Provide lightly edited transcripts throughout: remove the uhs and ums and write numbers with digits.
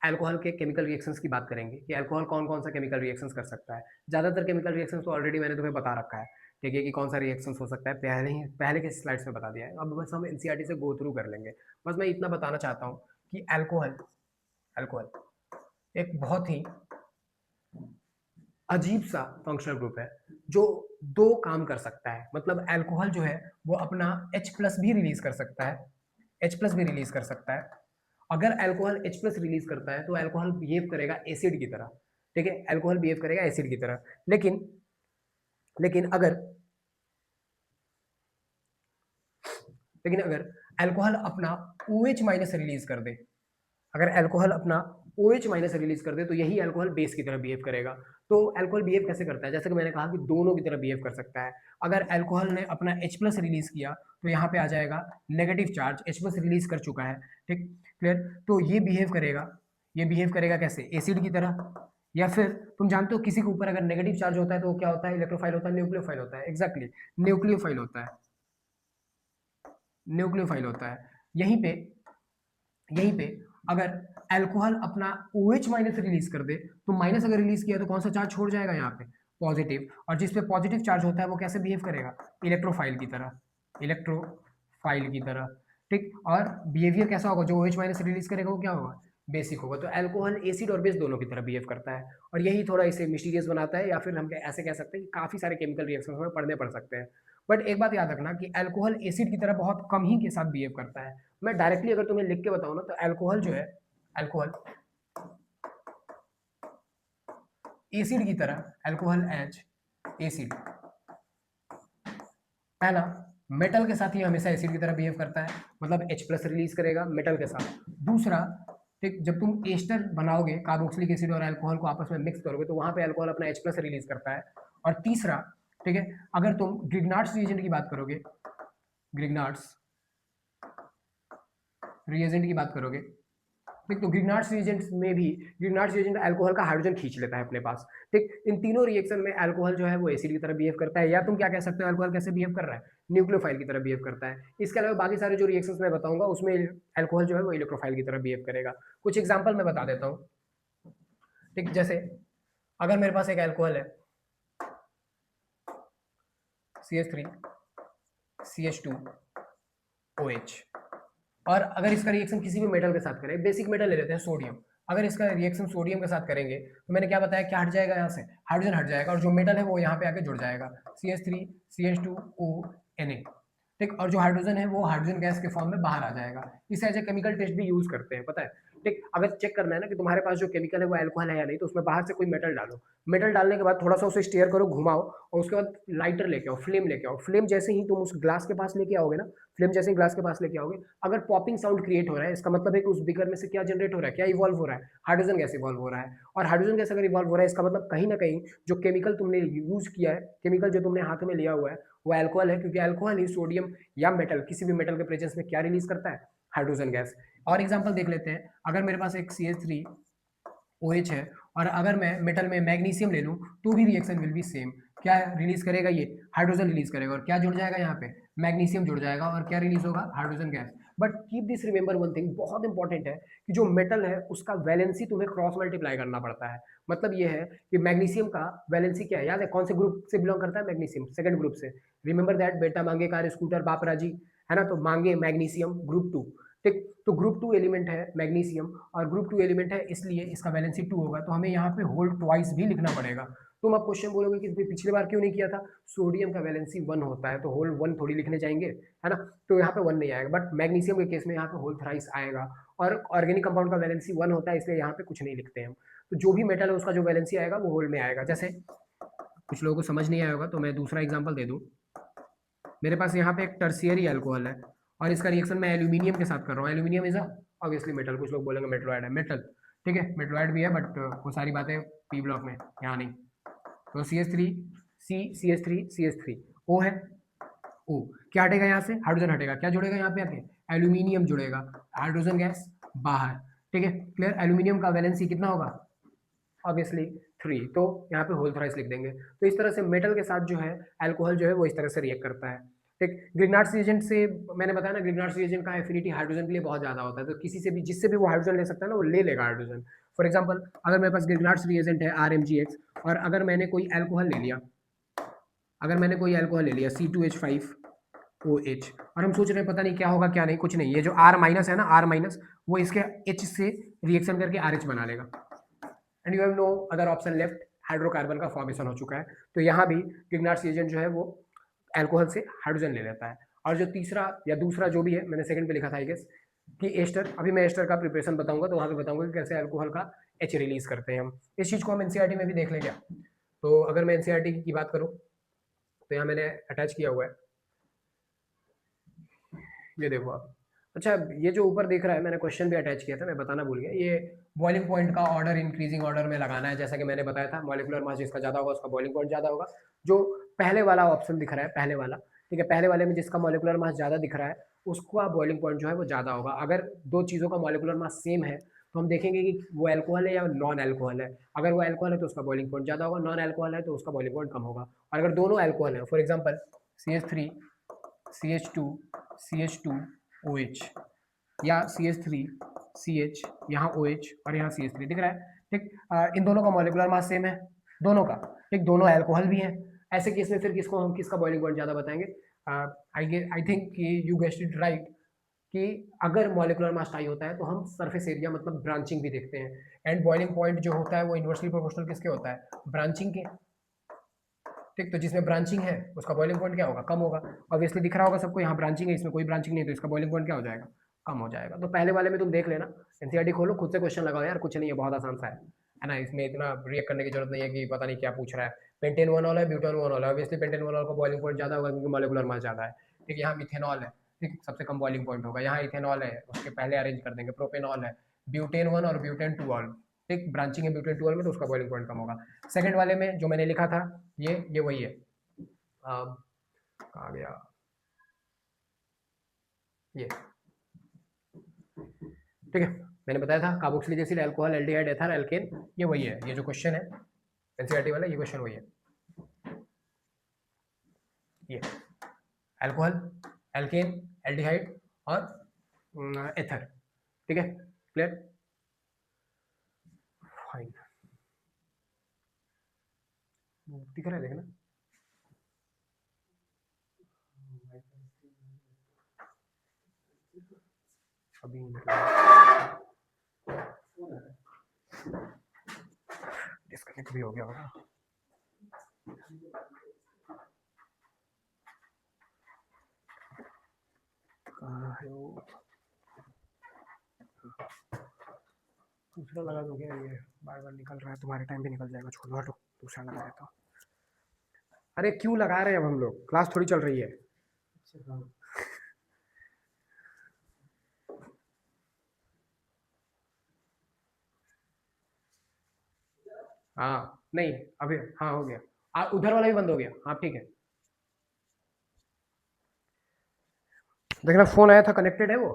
Alcohol के chemical reactions की बात करेंगे कि अल्कोहल कौन कौन सा केमिकल रिएक्शंस कर सकता है। ज़्यादातर केमिकल रिएक्शंस तो ऑलरेडी मैंने तुम्हें बता रखा है, ठीक है, कि कौन सा रिएक्शंस हो सकता है, पहले के स्लाइड्स में बता दिया है। अब बस हम एनसीईआरटी से गो थ्रू कर लेंगे। बस मैं इतना बताना चाहता हूँ कि अल्कोहल अल्कोहल एक बहुत ही अजीब सा फंक्शनल ग्रुप है जो दो काम कर सकता है। मतलब अल्कोहल जो है वो अपना H प्लस भी रिलीज कर सकता है, H प्लस भी रिलीज कर सकता है। अगर अल्कोहल H प्लस रिलीज करता है तो अल्कोहल बिहेव करेगा एसिड की तरह, ठीक है, अल्कोहल बिहेव करेगा एसिड की तरह। लेकिन लेकिन अगर लेकिन अगर अल्कोहल अपना OH माइनस रिलीज कर दे, अगर अल्कोहल अपना OH माइनस रिलीज कर दे तो यही अल्कोहल बेस की तरह बिहेव करेगा। तो अल्कोहल बिहेव कैसे करता है, जैसे कि मैंने कहा कि दोनों की तरह बिहेव कर सकता है। अगर अल्कोहल ने अपना H प्लस रिलीज किया तो यहाँ पे आ जाएगा negative charge, H plus release कर चुका है, ठीक, क्लियर। तो ये बिहेव करेगा कैसे, एसिड की तरह। या फिर तुम जानते हो किसी के ऊपर अगर नेगेटिव चार्ज होता है तो वो क्या होता है, इलेक्ट्रोफाइल होता है, न्यूक्लियोफाइल होता है, एग्जैक्टली न्यूक्लियोफाइल होता है, न्यूक्लियोफाइल होता है। यहीं पे अगर अल्कोहल अपना OH माइनस रिलीज कर दे तो माइनस अगर रिलीज किया तो कौन सा चार्ज छोड़ जाएगा यहाँ पे, पॉजिटिव। और जिस पे पॉजिटिव चार्ज होता है वो कैसे बिहेव करेगा, इलेक्ट्रोफाइल की तरह, इलेक्ट्रोफाइल की तरह, ठीक। और बिहेवियर कैसा होगा, जो OH माइनस रिलीज करेगा वो क्या होगा, बेसिक होगा। तो अल्कोहल एसिड और बेस दोनों की तरह बिहेव करता है और यही थोड़ा इसे मिस्टीरियस बनाता है, या फिर हम ऐसे कह सकते हैं कि काफी सारे केमिकल रिएक्शंस में पढ़ने पड़ सकते हैं। बट एक बात याद रखना कि अल्कोहल एसिड की तरह बहुत कम ही के साथ बिहेव करता है। मैं डायरेक्टली अगर तुम्हें लिख के बताऊं ना तो अल्कोहल जो है, अल्कोहल एसिड की तरह, अल्कोहल एच एसिड, पहला मेटल के साथ ही हमेशा एसिड की तरह बिहेव करता है, मतलब H प्लस रिलीज करेगा मेटल के साथ। दूसरा, ठीक, जब तुम एस्टर बनाओगे, कार्बोक्सिलिक एसिड और अल्कोहल को आपस में मिक्स करोगे तो वहां पे अल्कोहल अपना H प्लस रिलीज करता है। और तीसरा, ठीक है, अगर तुम ग्रिग्नार्ड्स रिएजेंट की बात करोगे, ग्रिग्नार्ड्स रिएजेंट की बात करोगे, ठीक, तो ग्रिग्नार्ड्स रिएजेंट में भी ग्रिग्नार्ड्स रिएजेंट अल्कोहल का हाइड्रोजन खींच लेता है अपने पास, ठीक। इन तीनों रिएक्शन में अल्कोहल जो है वो एसिड की तरह बिहेव करता है, या तुम क्या कह सकते हो अल्कोहल कैसे बिहेव कर रहा है, न्यूक्लियोफाइल की तरह बिहेव करता है। इसके अलावा बाकी सारे जो रिएक्शंस मैं बताऊंगा उसमें अल्कोहल जो है वो इलेक्ट्रोफाइल की तरह बिहेव करेगा। कुछ एग्जांपल मैं बता देता हूँ, ठीक। जैसे अगर मेरे पास एक अल्कोहल है CH3 CH2OH, और अगर इसका रिएक्शन किसी भी मेटल के साथ करें, बेसिक मेटल ले लेते हैं सोडियम, अगर इसका रिएक्शन सोडियम के साथ करेंगे तो मैंने क्या बताया, क्या हट जाएगा, यहाँ से हाइड्रोजन हट जाएगा और जो मेटल है वो यहाँ पे आके जुड़ जाएगा, CH3 CH2ONA, ठीक। और जो हाइड्रोजन है वो हाइड्रोजन गैस के फॉर्म में बाहर आ जाएगा। इसे एज ए केमिकल टेस्ट भी यूज करते हैं, पता है, ठीक। अगर चेक करना है ना कि तुम्हारे पास जो केमिकल है वो अल्कोहल है या नहीं, तो उसमें बाहर से कोई मेटल डालो, मेटल डालने के बाद थोड़ा सा उसे स्टेयर करो, घुमाओ, और उसके बाद लाइटर लेके आओ, फ्लेम लेके आओ। फ्लेम जैसे ही तुम उस ग्लास के पास लेके आओगे ना, फ्लेम जैसे ही ग्लास के पास लेके आओगे, अगर पॉपिंग साउंड क्रिएट हो रहा है, इसका मतलब है कि उस बीकर में से क्या जनरेट हो रहा है, क्या इवॉल्व हो रहा है, हाइड्रोजन गैस इवॉल्व हो रहा है। और हाइड्रोजन गैस अगर इवॉल्व हो रहा है, इसका मतलब कहीं ना कहीं जो केमिकल तुमने यूज किया है, केमिकल जो तुमने हाथ में लिया हुआ है वो अल्कोहल है, क्योंकि अल्कोहल ही सोडियम या मेटल, किसी भी मेटल के प्रेजेंस में क्या रिलीज करता है, हाइड्रोजन गैस। और एग्जांपल देख लेते हैं, अगर मेरे पास एक CH3OH है और अगर मैं मेटल में मैग्नीशियम ले लूं तो भी रिएक्शन विल बी सेम। क्या रिलीज करेगा, ये हाइड्रोजन रिलीज करेगा, और क्या जुड़ जाएगा यहाँ पे, मैग्नीशियम जुड़ जाएगा, और क्या रिलीज होगा, hydrogen gas. But keep this remember one thing, बहुत इंपॉर्टेंट है कि जो मेटल है उसका वैलेंसी तुम्हें क्रॉस मल्टीप्लाई करना पड़ता है। मतलब ये है कि मैग्नीशियम का वैलेंसी क्या है, याद है कौन से ग्रुप से बिलोंग करता है मैग्नीशियम, सेकंड ग्रुप से। रिमेंबर दैट, बेटा मांगे कार स्कूटर बाप राजी, है ना, तो मांगे मैग्नीशियम ग्रुप 2, ठीक। तो ग्रुप 2 एलिमेंट है मैग्नीशियम, और ग्रुप 2 एलिमेंट है इसलिए इसका वैलेंसी 2 होगा, तो हमें यहाँ पे होल ट्वाइस भी लिखना पड़ेगा। तुम अब क्वेश्चन बोलोगे कि पिछली बार क्यों नहीं किया था, सोडियम का वैलेंसी 1 होता है तो होल 1 थोड़ी लिखने जाएंगे, है ना, तो यहाँ पे 1 नहीं आएगा। बट मैग्नीशियम के केस में यहाँ पे होल थ्राइस आएगा, और ऑर्गेनिक कंपाउंड का वैलेंसी 1 होता है इसलिए यहाँ पे कुछ नहीं लिखते हम। तो जो भी मेटल है उसका जो वैलेंसी आएगा वो होल में आएगा। जैसे कुछ लोगों को समझ नहीं आया होगा तो मैं दूसरा एग्जाम्पल दे दूँ। मेरे पास यहाँ पे एक टर्शियरी अल्कोहल है और इसका रिएक्शन मैं एल्यूमिनियम के साथ कर रहा हूँ। एल्यूमिनियम इज ऑब्वियसली मेटल, कुछ लोग बोलेंगे मेटलॉइड है, मेटल, ठीक है, मेटलॉइड भी है, बट वो सारी बातें पी ब्लॉक में, यहाँ नहीं। तो CH3 O है, ओ क्या हटेगा यहाँ से, हाइड्रोजन हटेगा, क्या जुड़ेगा यहाँ पे आके, एल्यूमिनियम जुड़ेगा, हाइड्रोजन गैस बाहर, ठीक है, क्लियर। एल्यूमिनियम का वैलेंसी कितना होगा, ऑब्वियसली 3, तो यहाँ पे होल थ्राइस लिख देंगे। तो इस तरह से मेटल के साथ जो है अल्कोहल जो है वो इस तरह से रिएक्ट करता है, ठीक, ग्रिग्नार्ड्स रिएजेंट से मैंने बताया ना, ग्रिग्नार्ड्स रिएजेंट का एफिनिटी हाइड्रोजन के लिए बहुत ज़्यादा होता है, तो किसी से भी जिससे भी वो हाइड्रोजन ले सकता है ना, वो ले लेगा हाइड्रोजन। फॉर एग्जाम्पल अगर मेरे पास ग्रिग्नार्ड्स रिएजेंट है RMgX, और अगर मैंने कोई एल्कोहल ले लिया, C2H5OH, और हम सोच रहे हैं पता नहीं क्या होगा क्या नहीं, कुछ नहीं, ये जो R माइनस है ना, R माइनस वो इसके H से रिएक्शन करके RH बना लेगा, and you have no other option left, hydrocarbon का फॉर्मेशन हो चुका है। तो यहाँ भी ग्रिग्नार्ड्स रिएजेंट जो है वो एल्कोहल से हाइड्रोजन ले लेता है। और जो तीसरा या दूसरा जो भी है, मैंने सेकंड पे लिखा था आई गेस, कि एस्टर, अभी मैं एस्टर का प्रिपरेशन बताऊंगा, तो वहाँ पे बताऊंगा कि कैसे अल्कोहल का H रिलीज करते हैं हम। इस चीज़ को हम एनसीईआरटी में भी देख लेंगे। तो अगर मैं एनसीईआरटी की बात करूँ तो यहाँ मैंने अटैच किया हुआ है, ये देखो आप। अच्छा, ये जो ऊपर दिख रहा है, मैंने क्वेश्चन भी अटैच किया था, मैं बताना भूल गया, ये बॉइलिंग पॉइंट का ऑर्डर इंक्रीजिंग ऑर्डर में लगाना है, जैसा कि मैंने बताया था, मॉलिक्यूलर मास जिसका ज़्यादा होगा उसका बॉइलिंग पॉइंट ज़्यादा होगा। जो पहले वाला ऑप्शन दिख रहा है, पहले वाला, ठीक है, पहले वाले में जिसका मॉलिक्यूलर मास ज़्यादा दिख रहा है उसका बॉइलिंग पॉइंट जो है वो ज़्यादा होगा। अगर दो चीज़ों का मॉलिक्यूलर मास सेम है तो हम देखेंगे कि वो एल्कोहल है या नॉन एल्कोहल है। अगर वो एल्कोहल है तो उसका बॉइलिंग पॉइंट ज़्यादा होगा, नॉन एल्कोहल है तो उसका बॉइलिंग पॉइंट कम होगा। और अगर दोनों एल्कोहल है, for example CH3 CH2 CH2 OH, या CH3 CH, यहाँ OH और यहाँ CH3 दिख रहा है, ठीक। इन दोनों का मॉलिक्यूलर मास सेम है, दोनों का, ठीक, दोनों अल्कोहल भी हैं। ऐसे केस में फिर किसको हम किसका बॉइलिंग पॉइंट ज़्यादा बताएंगे? आई थिंक कि यू गेस्ड इट राइट, कि अगर मॉलिक्यूलर मास टाई होता है तो हम सरफेस एरिया मतलब ब्रांचिंग भी देखते हैं, एंड बॉइलिंग पॉइंट जो होता है वो इन्वर्सली प्रोपोर्शनल किसके होता है? ब्रांचिंग के, ठीक। तो जिसमें ब्रांचिंग है उसका बॉइलिंग पॉइंट क्या होगा? कम होगा। ऑब्वियसली दिख रहा होगा सबको, यहाँ ब्रांचिंग है, इसमें कोई ब्रांचिंग नहीं, तो इसका बॉइलिंग पॉइंट क्या हो जाएगा? कम हो जाएगा। तो पहले वाले में तुम देख लेना, एनसीईआरटी खोलो, खुद से क्वेश्चन लगाओ यार, कुछ नहीं है, बहुत आसान सा है ना, इसमें इतना रिएक्ट करने की जरूरत नहीं है कि पता नहीं क्या पूछ रहा है। पेंटेन वन है, ब्यूटेन वन है, ऑब्वियसली पेंटेन वन का बॉइलिंग पॉइंट ज्यादा होगा क्योंकि मॉलिक्यूलर मास ज्यादा है, ठीक। यहाँ मिथेनॉल है, ठीक, सबसे कम बॉइलिंग पॉइंट होगा। यहाँ इथेनॉल है, उसके पहले अरेंज कर देंगे। प्रोपेनॉल है, ब्यूटेन वन और ब्यूटेन टू ऑल, ठीक, ब्रांचिंग है ब्यूटेन टू ऑल में, तो उसका बॉइलिंग पॉइंट कम होगा। सेकंड वाले में जो मैंने लिखा था, ये वही है, कहाँ गया ये, ठीक है, मैंने बताया था कार्बोक्सिलिक एसिड, अल्कोहल, एल्डिहाइड, एथर, एल्केन, ये वही है, ये जो क्वेश्चन है एनसीईआरटी वाला, ये क्वेश्चन वही है, ये अल्कोहल, एल्केन, एल्डिहाइड और एथर, ठीक है, क्लियर, फाइन, दिख रहा है, देखना। अभी डिस्कनेक्ट भी हो गया होगा। दूसरा लगा दो क्या? ये बार बार निकल रहा है, तुम्हारे टाइम भी निकल जाएगा, छोड़ो हटो, दूसरा लगा देता हूँ। अरे क्यों लगा रहे हैं अब, हम लोग क्लास थोड़ी चल रही है। हाँ नहीं, अभी हाँ हो गया, उधर वाला भी बंद हो गया, हाँ ठीक है। देखना फोन आया था, कनेक्टेड है वो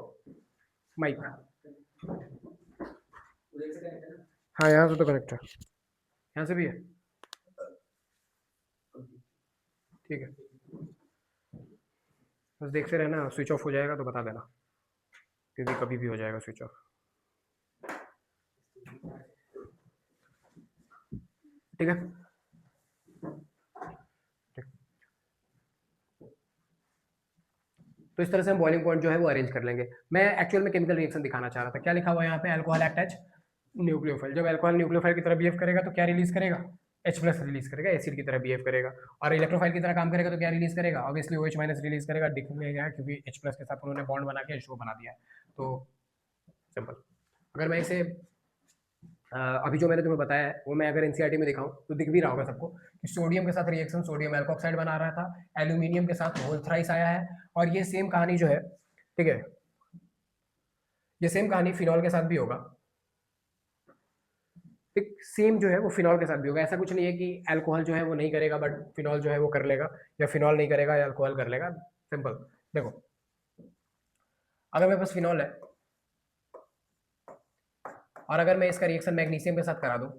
माइक, हाँ यहाँ से तो कनेक्ट है, यहाँ से भी है, ठीक है। बस देखते रहना, स्विच ऑफ हो जाएगा तो बता देना, क्योंकि कभी भी हो जाएगा स्विच ऑफ, ठीक है। तो इस तरह से हम बॉइलिंग पॉइंट जो है वो अरेंज कर लेंगे। मैं एक्चुअल में केमिकल रिएक्शन दिखाना चाह रहा था, क्या लिखा हुआ है यहाँ पे? Alcohol act as nucleophile. जब अल्कोहल न्यूक्लियोफाइल की तरह बिहेव करेगा तो क्या रिलीज करेगा? H प्लस रिलीज करेगा, एसिड की तरह बिहेव करेगा। और इलेक्ट्रोफाइल की तरह काम करेगा तो क्या रिलीज करेगा? ऑब्वियसली OH माइनस रिलीज करेगा, दिखने गया क्योंकि H प्लस के साथ उन्होंने बॉन्ड बना के H2O बना दिया है। तो सिंपल। अगर मैं इसे अभी जो मैंने तुम्हें बताया है वो मैं अगर एनसीईआरटी में दिखाऊं तो दिख भी रहा होगा सबको कि सोडियम के साथ रिएक्शन सोडियम एल्कोक्साइड बना रहा था, एल्यूमिनियम के साथ वोल्थराइस आया है, और ये सेम कहानी जो है, ठीक है, ये सेम कहानी फिनॉल के साथ भी होगा, ठीक, सेम जो है वो फिनॉल के साथ भी होगा। ऐसा कुछ नहीं है कि अल्कोहल जो है वो नहीं करेगा बट फिनॉल जो है वो कर लेगा, या फिनॉल नहीं करेगा या अल्कोहल कर लेगा। सिंपल। देखो, अगर मेरे पास फिनॉल है और अगर मैं इसका रिएक्शन मैग्नीशियम के साथ करा दूं,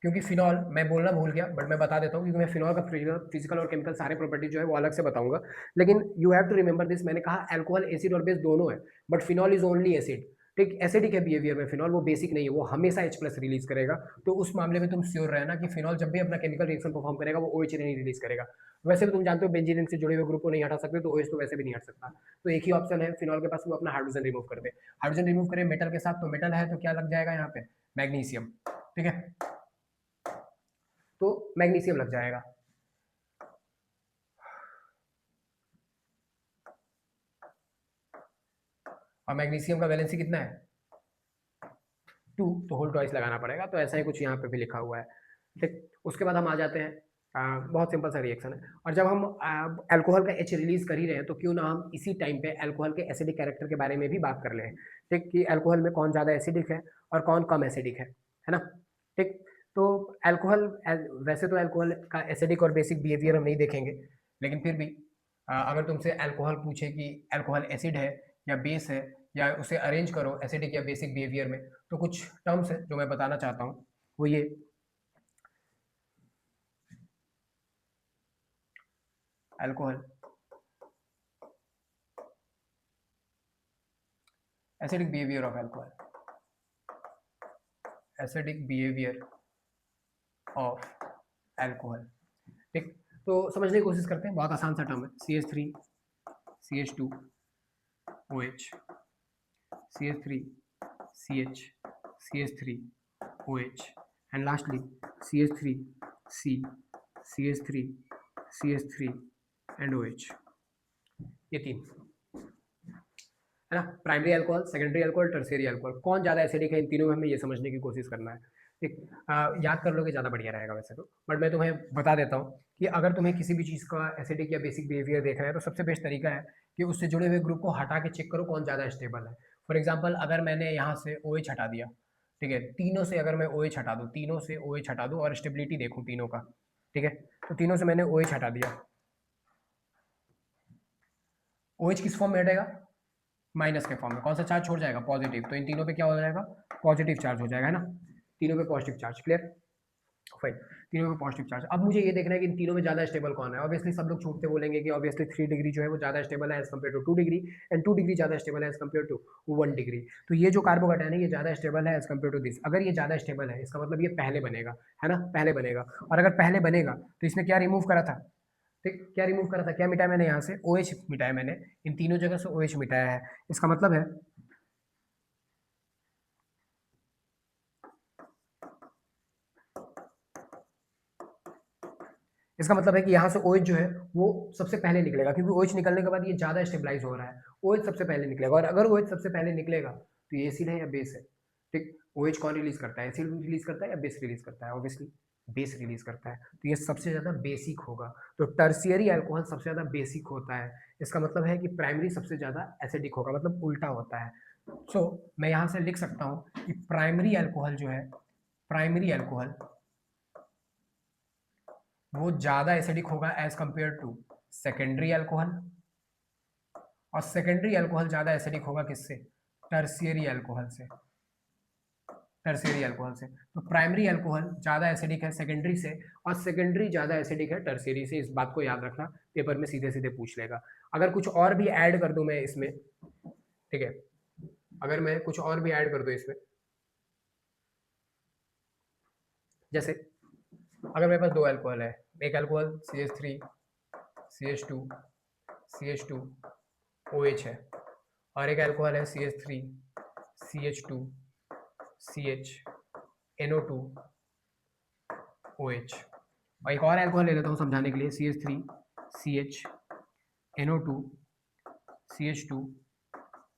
क्योंकि फिनॉल मैं बोलना भूल गया, बट मैं बता देता हूँ, क्योंकि मैं फिनॉल का फिजिकल और केमिकल सारे प्रॉपर्टीज जो है वो अलग से बताऊंगा। लेकिन you have to remember this, मैंने कहा अल्कोहल एसिड और बेस दोनों है, but phenol is only acid. ठीक, एसिडिक है बिहेवियर में फिनॉल, वो बेसिक नहीं है, वो हमेशा H+ रिलीज करेगा। तो उस मामले में तुम श्योर रहना कि फिनॉल जब भी अपना केमिकल रिएक्शन परफॉर्म करेगा वो OH नहीं रिलीज करेगा। वैसे भी तुम जानते हो बेंजीन से जुड़े हुए ग्रुप को नहीं हटा सकते, तो OH तो वैसे भी नहीं हट सकता। तो एक ही ऑप्शन है फिनॉल के पास, वो अपना हाइड्रोजन रिमूव कर दे। हाइड्रोजन रिमूव करे मेटल के साथ, तो मेटल है तो क्या लग जाएगा यहाँ पे, मैग्नीशियम। ठीक है, तो मैग्नीशियम लग जाएगा। और मैग्नीशियम का वैलेंसी कितना है, 2, तो होल ट्वाइस लगाना पड़ेगा। तो ऐसा ही कुछ यहाँ पे भी लिखा हुआ है। ठीक, उसके बाद हम आ जाते हैं, बहुत सिंपल सा रिएक्शन है। और जब हम अल्कोहल का H रिलीज कर ही रहे हैं, तो क्यों ना हम इसी टाइम पे अल्कोहल के एसिडिक कैरेक्टर के बारे में भी बात कर लें। ठीक, कि अल्कोहल में कौन ज़्यादा एसिडिक है और कौन कम एसिडिक है ना। ठीक, तो अल्कोहल, वैसे तो अल्कोहल का एसिडिक और बेसिक बिहेवियर हम नहीं देखेंगे, लेकिन फिर भी अगर तुमसे अल्कोहल पूछे कि अल्कोहल एसिड है या बेस है, या उसे अरेंज करो एसिडिक या बेसिक बिहेवियर में, तो कुछ टर्म्स है जो मैं बताना चाहता हूँ, वो ये। Alcohol, acidic behaviour of alcohol, acidic behaviour of alcohol. ठीक, तो समझने की कोशिश करते हैं, बहुत आसान सा टर्म है। CH3 CH2 OH, CH3 CH CH3 OH, and lastly CH3 C CH3 CH3 and OH। ये तीन है ना, primary alcohol, secondary alcohol, tertiary alcohol, कौन ज़्यादा एसिडिक है, इन तीनों में हमें ये समझने की कोशिश करना है। ठीक, याद कर लोगे ज़्यादा बढ़िया रहेगा वैसे तो, बट मैं तुम्हें बता देता हूँ कि अगर तुम्हें किसी भी चीज़ का एसिडिक या बेसिक बिहेवियर देखना है, तो सबसे बेस्ट तरीका है कि उससे जुड़े हुए ग्रुप को हटा के चेक करो कौन ज़्यादा स्टेबल है। फॉर एग्जाम्पल, अगर मैंने यहाँ से OH हटा दिया, ठीक है, तीनों से अगर मैं OH हटा दूँ, तीनों से OH हटा दूँ और स्टेबिलिटी देखूँ तीनों का, ठीक है, तो तीनों से मैंने OH हटा दिया, OH किस फॉर्म में हटेगा, माइनस के फॉर्म में। कौन सा चार्ज छोड़ जाएगा, पॉजिटिव। तो इन तीनों पे क्या हो जाएगा, पॉजिटिव चार्ज हो जाएगा, है ना, तीनों पे पॉजिटिव चार्ज। क्लियर, फाइन, तीनों पे पॉजिटिव चार्ज। अब मुझे ये देखना है कि इन तीनों में ज़्यादा स्टेबल कौन है। ऑब्वियसली सब लोग छूटते बोलेंगे कि ऑब्वियसली 3 डिग्री जो है वो ज़्यादा स्टेबल है as compare to 2 degree, and 2 degree ज़्यादा स्टेबल है एज कम्पेयर टू 1 डिग्री। तो ये जो कार्बोकैटायन है ये ज़्यादा स्टेबल है एज कम्पेयर टू दिस। अगर ये ज़्यादा स्टेबल है, इसका मतलब ये पहले बनेगा, है ना, पहले बनेगा। और अगर पहले बनेगा तो इसने क्या रिमूव करा था, ठीक, क्या रिमूव करा था, क्या मिटाया मैंने यहाँ से, OH मिटाया मैंने, इन तीनों जगह से OH मिटाया है। इसका मतलब है, इसका मतलब है कि यहाँ से OH जो है वो सबसे पहले निकलेगा, क्योंकि OH निकलने के बाद ये ज़्यादा स्टेबलाइज हो रहा है, OH सबसे पहले निकलेगा। और अगर OH सबसे पहले निकलेगा तो ये एसिड है या बेस है। ठीक, OH कौन रिलीज करता है, एसिड रिलीज करता है या बेस रिलीज करता है, ऑब्वियसली बेस रिलीज करता है, तो ये सबसे ज़्यादा बेसिक होगा। तो टर्शियरी अल्कोहल सबसे ज़्यादा बेसिक होता है। इसका मतलब है कि प्राइमरी सबसे ज़्यादा एसिडिक होगा, मतलब उल्टा होता है। सो मैं यहाँ से लिख सकता हूँ कि प्राइमरी अल्कोहल जो है, प्राइमरी अल्कोहल वो ज़्यादा एसिडिक होगा as compare to secondary alcohol, और सेकेंडरी अल्कोहल ज़्यादा एसिडिक होगा किससे, टर्शियरी अल्कोहल से, टर्शियरी अल्कोहल से। तो प्राइमरी अल्कोहल ज़्यादा एसिडिक है सेकेंडरी से, और सेकेंडरी ज़्यादा एसिडिक है टर्शियरी से। इस बात को याद रखना, पेपर में सीधे सीधे पूछ लेगा। अगर कुछ और भी ऐड कर दूं मैं इसमें, ठीक है, अगर मैं कुछ और भी ऐड कर दूं इसमें, जैसे अगर मेरे पास दो अल्कोहल है, एक alcohol CH3 CH2 CH2 OH है, और एक अल्कोहल है CH3 CH2 CH NO2 OH। और एक और अल्कोहल ले लेता हूँ समझाने के लिए, CH3 CH NO2 CH2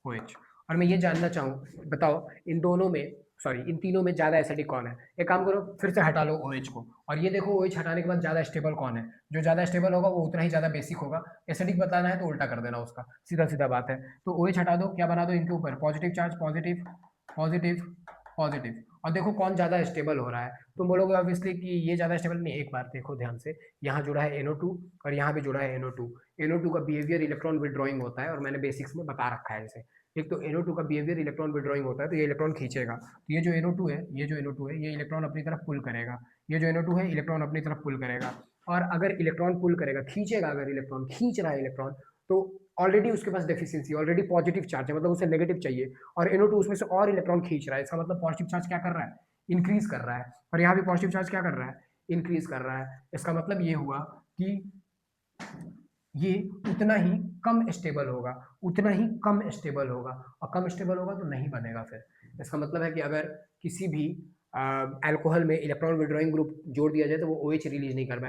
OH। और मैं ये जानना चाहूँ, बताओ इन दोनों में, सॉरी इन तीनों में ज़्यादा एसिडिक कौन है। एक काम करो, फिर से हटा लो OH को, और ये देखो OH हटाने के बाद ज़्यादा स्टेबल कौन है। जो ज़्यादा स्टेबल होगा वो उतना ही ज़्यादा बेसिक होगा। एसिडिक बताना है तो उल्टा कर देना उसका, सीधा सीधा बात है। तो OH हटा दो, क्या बना दो इनके ऊपर, positive charge, positive positive positive. और देखो कौन ज़्यादा स्टेबल हो रहा है। तुम बोलोगे ऑब्वियसली कि ये ज़्यादा स्टेबल नहीं, एक बार देखो ध्यान से, यहाँ जुड़ा है NO2 और यहाँ भी जुड़ा है NO2। NO2 का बिहेवियर इलेक्ट्रॉन विड्रॉइंग होता है, और मैंने बेसिक्स में बता रखा है इसे। एक तो NO2 का बिहेवियर इलेक्ट्रॉन विड्रॉइंग होता है, तो ये इलेक्ट्रॉन खींचेगा, तो ये जो NO2 है, ये इलेक्ट्रॉन अपनी तरफ पुल करेगा, ये जो NO2 है इलेक्ट्रॉन अपनी तरफ पुल करेगा। और अगर इलेक्ट्रॉन पुल करेगा, खींचेगा, अगर इलेक्ट्रॉन खींच रहा है इलेक्ट्रॉन, तो ऑलरेडी उसके पास डेफिशिएंसी, ऑलरेडी पॉजिटिव चार्ज है, मतलब उसे नेगेटिव चाहिए, और NO2 उसमें से और इलेक्ट्रॉन खींच रहा है, इसका मतलब पॉजिटिव चार्ज क्या कर रहा है, इंक्रीज कर रहा है, और यहाँ भी पॉजिटिव चार्ज क्या कर रहा है, इंक्रीज कर रहा है। इसका मतलब ये हुआ कि ये उतना ही कम स्टेबल होगा, उतना ही कम स्टेबल होगा, और कम स्टेबल होगा तो नहीं बनेगा फिर। इसका मतलब है कि अगर किसी भी अल्कोहल में इलेक्ट्रॉन विड्रॉइंग ग्रुप जोड़ दिया जाए तो वो OH रिलीज नहीं कर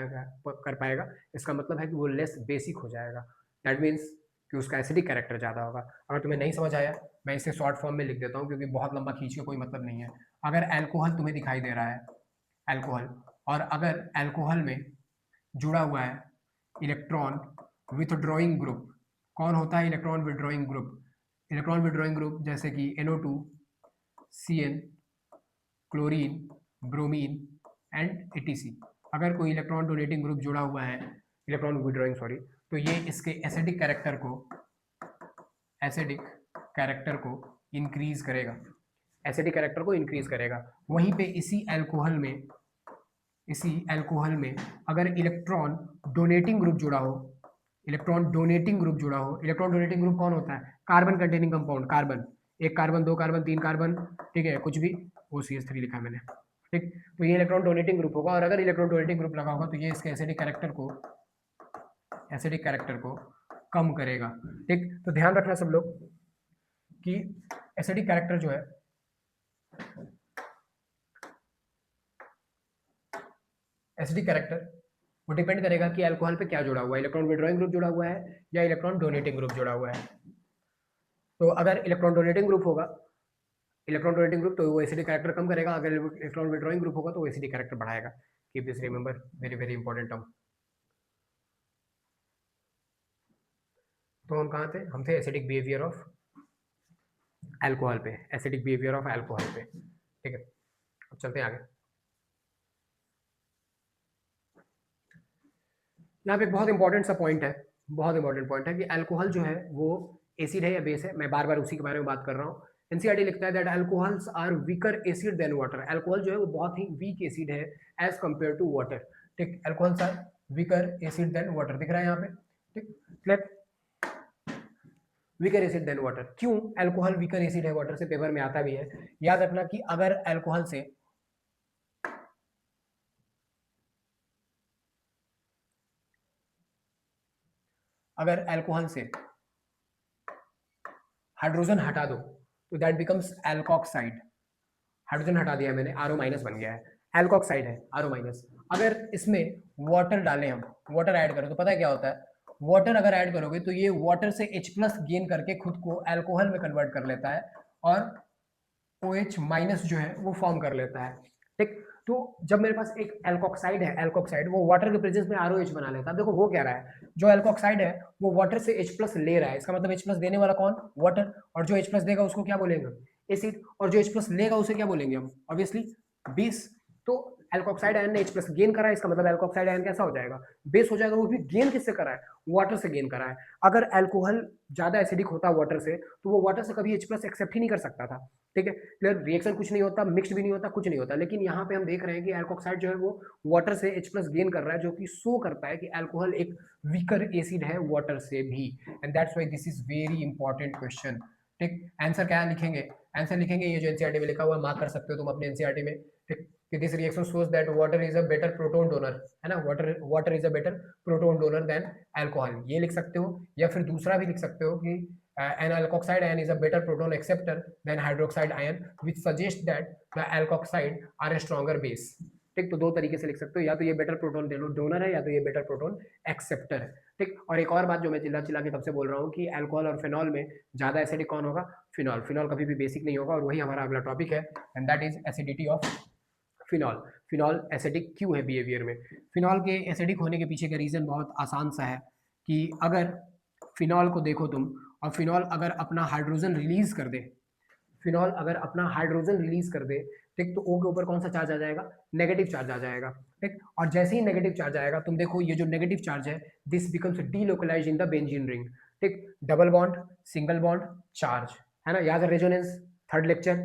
पाएगा। इसका मतलब है कि वो लेस बेसिक हो जाएगा, दैट मीन्स कि उसका एसिडिक कैरेक्टर ज़्यादा होगा। अगर तुम्हें नहीं समझ आया, मैं इसे शॉर्ट फॉर्म में लिख देता हूँ, क्योंकि बहुत लंबा खींच के कोई मतलब नहीं है। अगर अल्कोहल तुम्हें दिखाई दे रहा है, अल्कोहल, और अगर अल्कोहल में जुड़ा हुआ है इलेक्ट्रॉन विथड्रॉइंग ग्रुप, कौन होता है electron withdrawing group, electron withdrawing group जैसे कि NO2, CN, chlorine, bromine and ETC। अगर कोई इलेक्ट्रॉन डोनेटिंग ग्रुप जुड़ा हुआ है, इलेक्ट्रॉन विड्रॉइंग सॉरी, तो ये इसके एसिडिक कैरेक्टर को इंक्रीज करेगा, एसिडिक कैरेक्टर को इंक्रीज करेगा। वहीं पे इसी अल्कोहल में अगर इलेक्ट्रॉन डोनेटिंग ग्रुप जुड़ा हो, इलेक्ट्रॉन डोनेटिंग ग्रुप कौन होता है, कार्बन कंटेनिंग कंपाउंड, कार्बन, एक कार्बन, दो कार्बन, तीन कार्बन, ठीक है, कुछ भी, OCH3 लिखा है मैंने, ठीक। तो ये इलेक्ट्रॉन डोनेटिंग ग्रुप होगा, और अगर इलेक्ट्रॉन डोनेटिंग ग्रुप लगा होगा तो ये इसके एसिडिक कैरेक्टर को कम करेगा, ठीक। तो ध्यान रखना सब लोग कि एसिडिक कैरेक्टर जो है, एसिडिक कैरेक्टर वो डिपेंड करेगा कि अल्कोहल पे क्या जुड़ा हुआ है, इलेक्ट्रॉन विड्रॉइंग ग्रुप जुड़ा हुआ है या इलेक्ट्रॉन डोनेटिंग ग्रुप जुड़ा हुआ है। तो अगर इलेक्ट्रॉन डोनेटिंग ग्रुप होगा, तो वो एसिडिक कैरेक्टर कम करेगा, अगर इलेक्ट्रॉन विड्रॉइंग ग्रुप होगा तो वो एसिडिक कैरेक्टर बढ़ाएगा। Keep this remember, very very important term. तो हम कहाँ थे, हम थे एसिडिक बिहेवियर ऑफ अल्कोहल पे, ठीक है। अब चलते हैं आगे। यहाँ पे एक बहुत इंपॉर्टेंट सा पॉइंट है, कि अल्कोहल जो है वो एसिड है या बेस है। मैं बार बार उसी के बारे में बात कर रहा हूँ। एनसीईआरटी लिखता है that alcohols are weaker acid than water. Alcohol जो है वो बहुत ही वीक एसिड है एज कंपेयर टू वाटर, ठीक। Alcohols are weaker acid than water, दिख रहा है यहाँ पे, ठीक, clear. Weaker acid than water, क्यों अल्कोहल वीकर एसिड है वाटर से, पेपर में आता भी है। याद रखना कि अगर अल्कोहल से हाइड्रोजन हटा दो तो दैट बिकम्स एल्कोक्साइड। हाइड्रोजन हटा दिया मैंने, आरओ माइनस बन गया है, एल्कोक्साइड है, आरओ माइनस। अगर इसमें वाटर डालें, हम वाटर ऐड करें तो पता है क्या होता है, वाटर अगर ऐड करोगे तो ये वाटर से H+ गेन करके खुद को अल्कोहल में कन्वर्ट कर लेता है, और OH- जो है वो फॉर्म कर लेता है, ठीक। तो जब मेरे पास एक एल्कोक्साइड वो वाटर के प्रेजेंस में ROH बना लेता है। देखो हो क्या रहा है, जो एल्कोक्साइड है वो वाटर से H+ ले रहा है, इसका मतलब H+ देने वाला कौन, वाटर, और जो H+ देगा उसको क्या बोलेंगे, एसिड, और जो H+ लेगा उसे क्या बोलेंगे हम, ऑब्वियसली बेस। तो एल्कोक्साइड आयन ने H+ गेन करा है, इसका मतलब एल्कोक्साइड आयन कैसा हो जाएगा, बेस हो जाएगा। वो भी गेन किससे करा है, वाटर से गेन करा है। अगर अल्कोहल ज्यादा एसिडिक होता वाटर से तो वो वाटर से कभी H+ एक्सेप्ट ही नहीं कर सकता था, ठीक है, क्लियर। रिएक्शन कुछ नहीं होता, मिक्स्ड भी नहीं होता, कुछ नहीं होता। लेकिन यहाँ पे हम देख रहे हैं कि अल्कोक्साइड जो है वो वाटर से H+ गेन कर रहा है, जो कि शो करता है कि अल्कोहल एक वीकर एसिड है वाटर से भी, and that's why this is very important question, ठीक। आंसर क्या लिखेंगे, आंसर लिखेंगे ये जो एनसीईआरटी में लिखा हुआ, मार्क कर सकते हो तुम अपने एनसीईआरटी में, ठीक। कि this reaction shows that water is a better proton donor, है ना, water is a better proton donor than alcohol, ये लिख सकते हो। या फिर दूसरा भी लिख सकते हो कि an alkoxide ion is a better proton acceptor than hydroxide ion, which suggests that the alkoxide are a stronger base, ठीक। तो दो तरीके से लिख सकते हो, या तो ये बेटर प्रोटॉन डोनर है या तो ये बेटर प्रोटॉन एक्सेप्टर है, ठीक। और एक और बात जो मैं चिल्ला चिल्ला के तब से बोल रहा हूँ कि अल्कोहल और फिनॉल में ज्यादा एसिडिक कौन होगा, फिनॉल। फिनॉल कभी भी बेसिक नहीं होगा, और वही हमारा अगला टॉपिक है, and that is acidity of phenol. Phenol acidic क्यों है बिहेवियर में, फिनॉल के एसिडिक होने के पीछे का रीजन बहुत आसान सा है कि अगर फिनॉल को देखो तुम, और फिनॉल अगर अपना हाइड्रोजन रिलीज कर दे, ठीक, तो O के ऊपर कौन सा चार्ज आ जाएगा, नेगेटिव चार्ज आ जाएगा, ठीक। और जैसे ही नेगेटिव चार्ज आएगा, तुम देखो ये जो नेगेटिव चार्ज है, this becomes delocalized in the benzene ring, ठीक। Double bond, single bond, charge, है ना, याद है resonance, third lecture,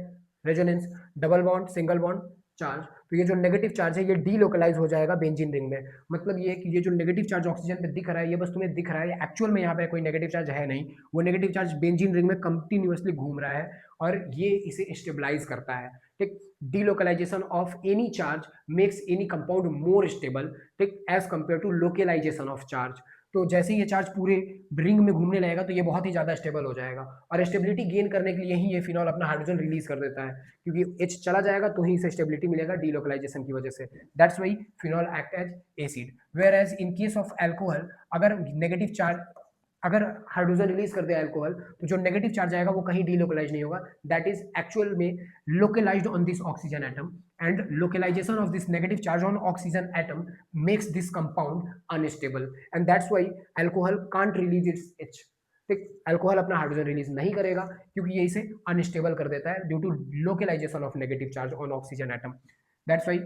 resonance, double bond, single bond, charge. तो ये जो नेगेटिव चार्ज है ये डीलोकलाइज हो जाएगा बेंजीन रिंग में। मतलब ये कि ये जो नेगेटिव चार्ज ऑक्सीजन पे दिख रहा है ये बस तुम्हें दिख रहा है, एक्चुअल में यहाँ पे कोई नेगेटिव चार्ज है नहीं, वो नेगेटिव चार्ज बेंजीन रिंग में कंटिन्यूअसली घूम रहा है और ये इसे स्टेबलाइज करता है। ठीक, delocalization of any charge makes any compound more stable, ठीक, as compare to localization of charge. तो जैसे ही ये चार्ज पूरे रिंग में घूमने लगेगा तो ये बहुत ही ज्यादा स्टेबल हो जाएगा, और स्टेबिलिटी गेन करने के लिए ही ये फिनॉल अपना हाइड्रोजन रिलीज कर देता है, क्योंकि H चला जाएगा तो ही इसे स्टेबिलिटी मिलेगा डीलोकलाइजेशन की वजह से। That's why phenol act as acid. Whereas in case of alcohol, अगर नेगेटिव चार्ज, अगर हाइड्रोजन रिलीज कर दिया एल्कोहल तो जो नेगेटिव चार्ज आएगा वो कहीं डीलोकलाइज नहीं होगा, दैट इज एक्चुअल में localized on this oxygen atom, and localization of this negative charge on oxygen atom makes this compound unstable, and that's why alcohol can't release its H. ठीक, अल्कोहल अपना hydrogen release नहीं करेगा क्योंकि ये इसे unstable कर देता है due to localization of negative charge on oxygen atom. That's why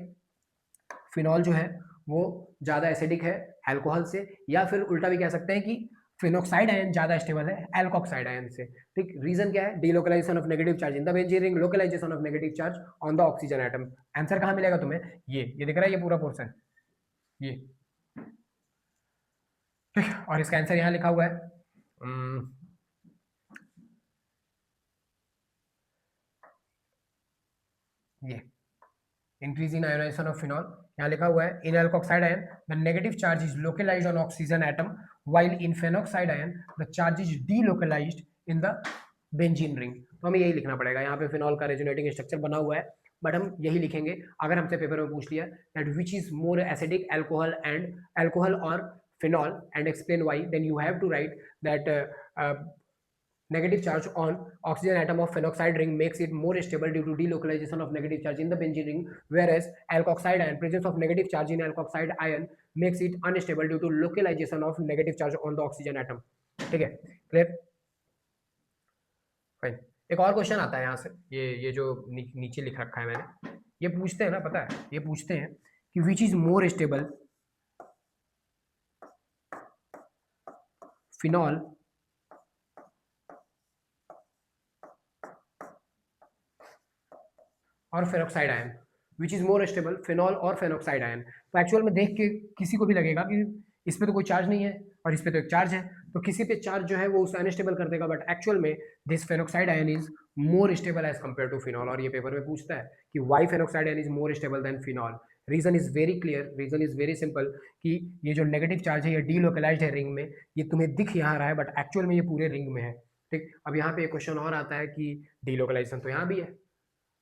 phenol जो है वो ज्यादा एसिडिक है अल्कोहल से, या फिर उल्टा भी कह सकते हैं कि फिनोक्साइड आयन ज्यादा स्टेबल है एल्कोक्साइड आयन से। ठीक, रीजन क्या है, delocalization of negative charge in the benzene ring, localization of negative charge on the oxygen atom. Answer कहां मिलेगा तुम्हें, ये दिख रहा है ये पूरा पोर्शन, ये। ठीक, और इसका आंसर यहां लिखा हुआ है, ये increase in ionization of phenol, यहाँ लिखा हुआ है in alkoxide ion the negative charge is localized on oxygen atom, while in phenoxide ion the charge is delocalized in the benzene ring. तो हमें यही लिखना पड़ेगा, यहाँ पे फिनॉल का रेजोनेटिंग स्ट्रक्चर बना हुआ है, बट हम यही लिखेंगे। अगर हमसे पेपर में पूछ लिया that which is more acidic, alcohol और phenol, and explain why, then you have to write that negative charge on oxygen atom of phenoxide ring makes it more stable due to delocalization of negative charge in the benzene ring, whereas alkoxide ion, presence of negative charge in alkoxide ion makes it unstable due to localization of negative charge on the oxygen atom. ठीक है, clear, fine. एक और question आता है यहाँ से, ये जो नीचे लिख रखा है मैंने, ये पूछते हैं ना, पता है ये पूछते हैं कि which is more stable, phenol और phenoxide ion, which is more stable, phenol और फेनोक्साइड आयन। तो एक्चुअल में देख के किसी को भी लगेगा कि इस पे तो कोई चार्ज नहीं है और इस पे तो एक चार्ज है, तो किसी पे चार्ज जो है वो उसे अनस्टेबल कर देगा, बट एक्चुअल में this phenoxide ion is more stable as compare to phenol. और ये पेपर में पूछता है कि why phenoxide ion is more stable than phenol. Reason is very clear, reason is very simple, कि ये जो नेगेटिव चार्ज है ये डीलोकलाइज्ड है रिंग में, ये तुम्हें दिख यहाँ रहा है बट एक्चुअल में ये पूरे रिंग में है। ठीक, अब यहाँ पे एक क्वेश्चन और आता है कि डीलोकलाइजेशन तो यहाँ भी है।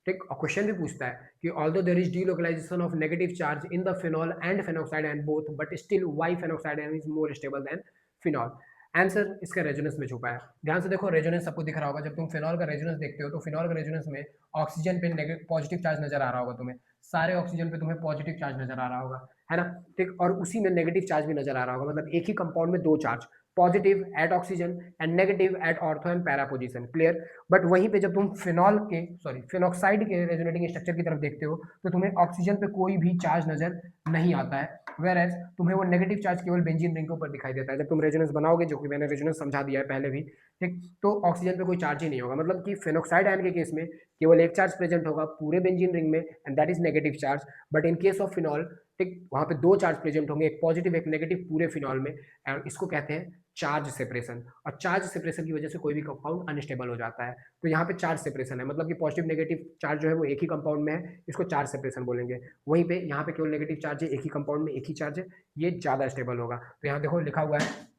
ठीक, और क्वेश्चन भी पूछता है कि although there is delocalization of negative charge in the phenol and phenoxide ion both, but still why phenoxide ion is more stable than phenol. Answer इसका रेजोनेंस में छुपा है। ध्यान से देखो, रेजोनेंस सबको दिख रहा होगा, जब तुम फिनॉल का रेजोनेंस देखते हो तो फिनॉल का रेजोनेंस में ऑक्सीजन पे पॉजिटिव चार्ज नजर आ रहा होगा तुम्हें, सारे ऑक्सीजन पे तुम्हें पॉजिटिव चार्ज नजर आ रहा होगा, है ना। ठीक, और उसी में नेगेटिव चार्ज भी नजर आ रहा होगा, मतलब एक ही कंपाउंड में दो charge, positive at oxygen and negative at ortho and para position, clear. But वहीं पे जब तुम फिनोक्साइड के रेजोनेटिंग स्ट्रक्चर की तरफ देखते हो तो तुम्हें ऑक्सीजन पे कोई भी चार्ज नजर नहीं आता है, वेयर एज तुम्हें वो नेगेटिव चार्ज केवल बेंजीन रिंग के ऊपर दिखाई देता है। जब तुम रेजोनेंस बनाओगे, जो कि मैंने रेजोनेंस समझा दिया है पहले भी, ठीक, तो ऑक्सीजन पे कोई चार्ज ही नहीं होगा, मतलब कि फेनोक्साइड आयन के केस में केवल एक चार्ज प्रेजेंट होगा पूरे बेंजीन रिंग में, and that is negative charge. But in case of phenol, ठीक, वहां पे दो चार्ज प्रेजेंट होंगे, एक पॉजिटिव एक नेगेटिव पूरे फिनॉल में, एंड इसको कहते हैं चार्ज सेपरेशन। और चार्ज सेपरेशन की वजह से कोई भी कंपाउंड अनस्टेबल हो जाता है। तो यहाँ पे चार्ज सेपरेशन है, मतलब कि पॉजिटिव नेगेटिव चार्ज जो है वो एक ही कंपाउंड में है, इसको चार्ज सेपरेशन बोलेंगे। वहीं पे यहाँ पे केवल नेगेटिव चार्ज है, एक ही कंपाउंड में एक ही चार्ज है, ये ज्यादा स्टेबल होगा। तो यहाँ देखो लिखा हुआ है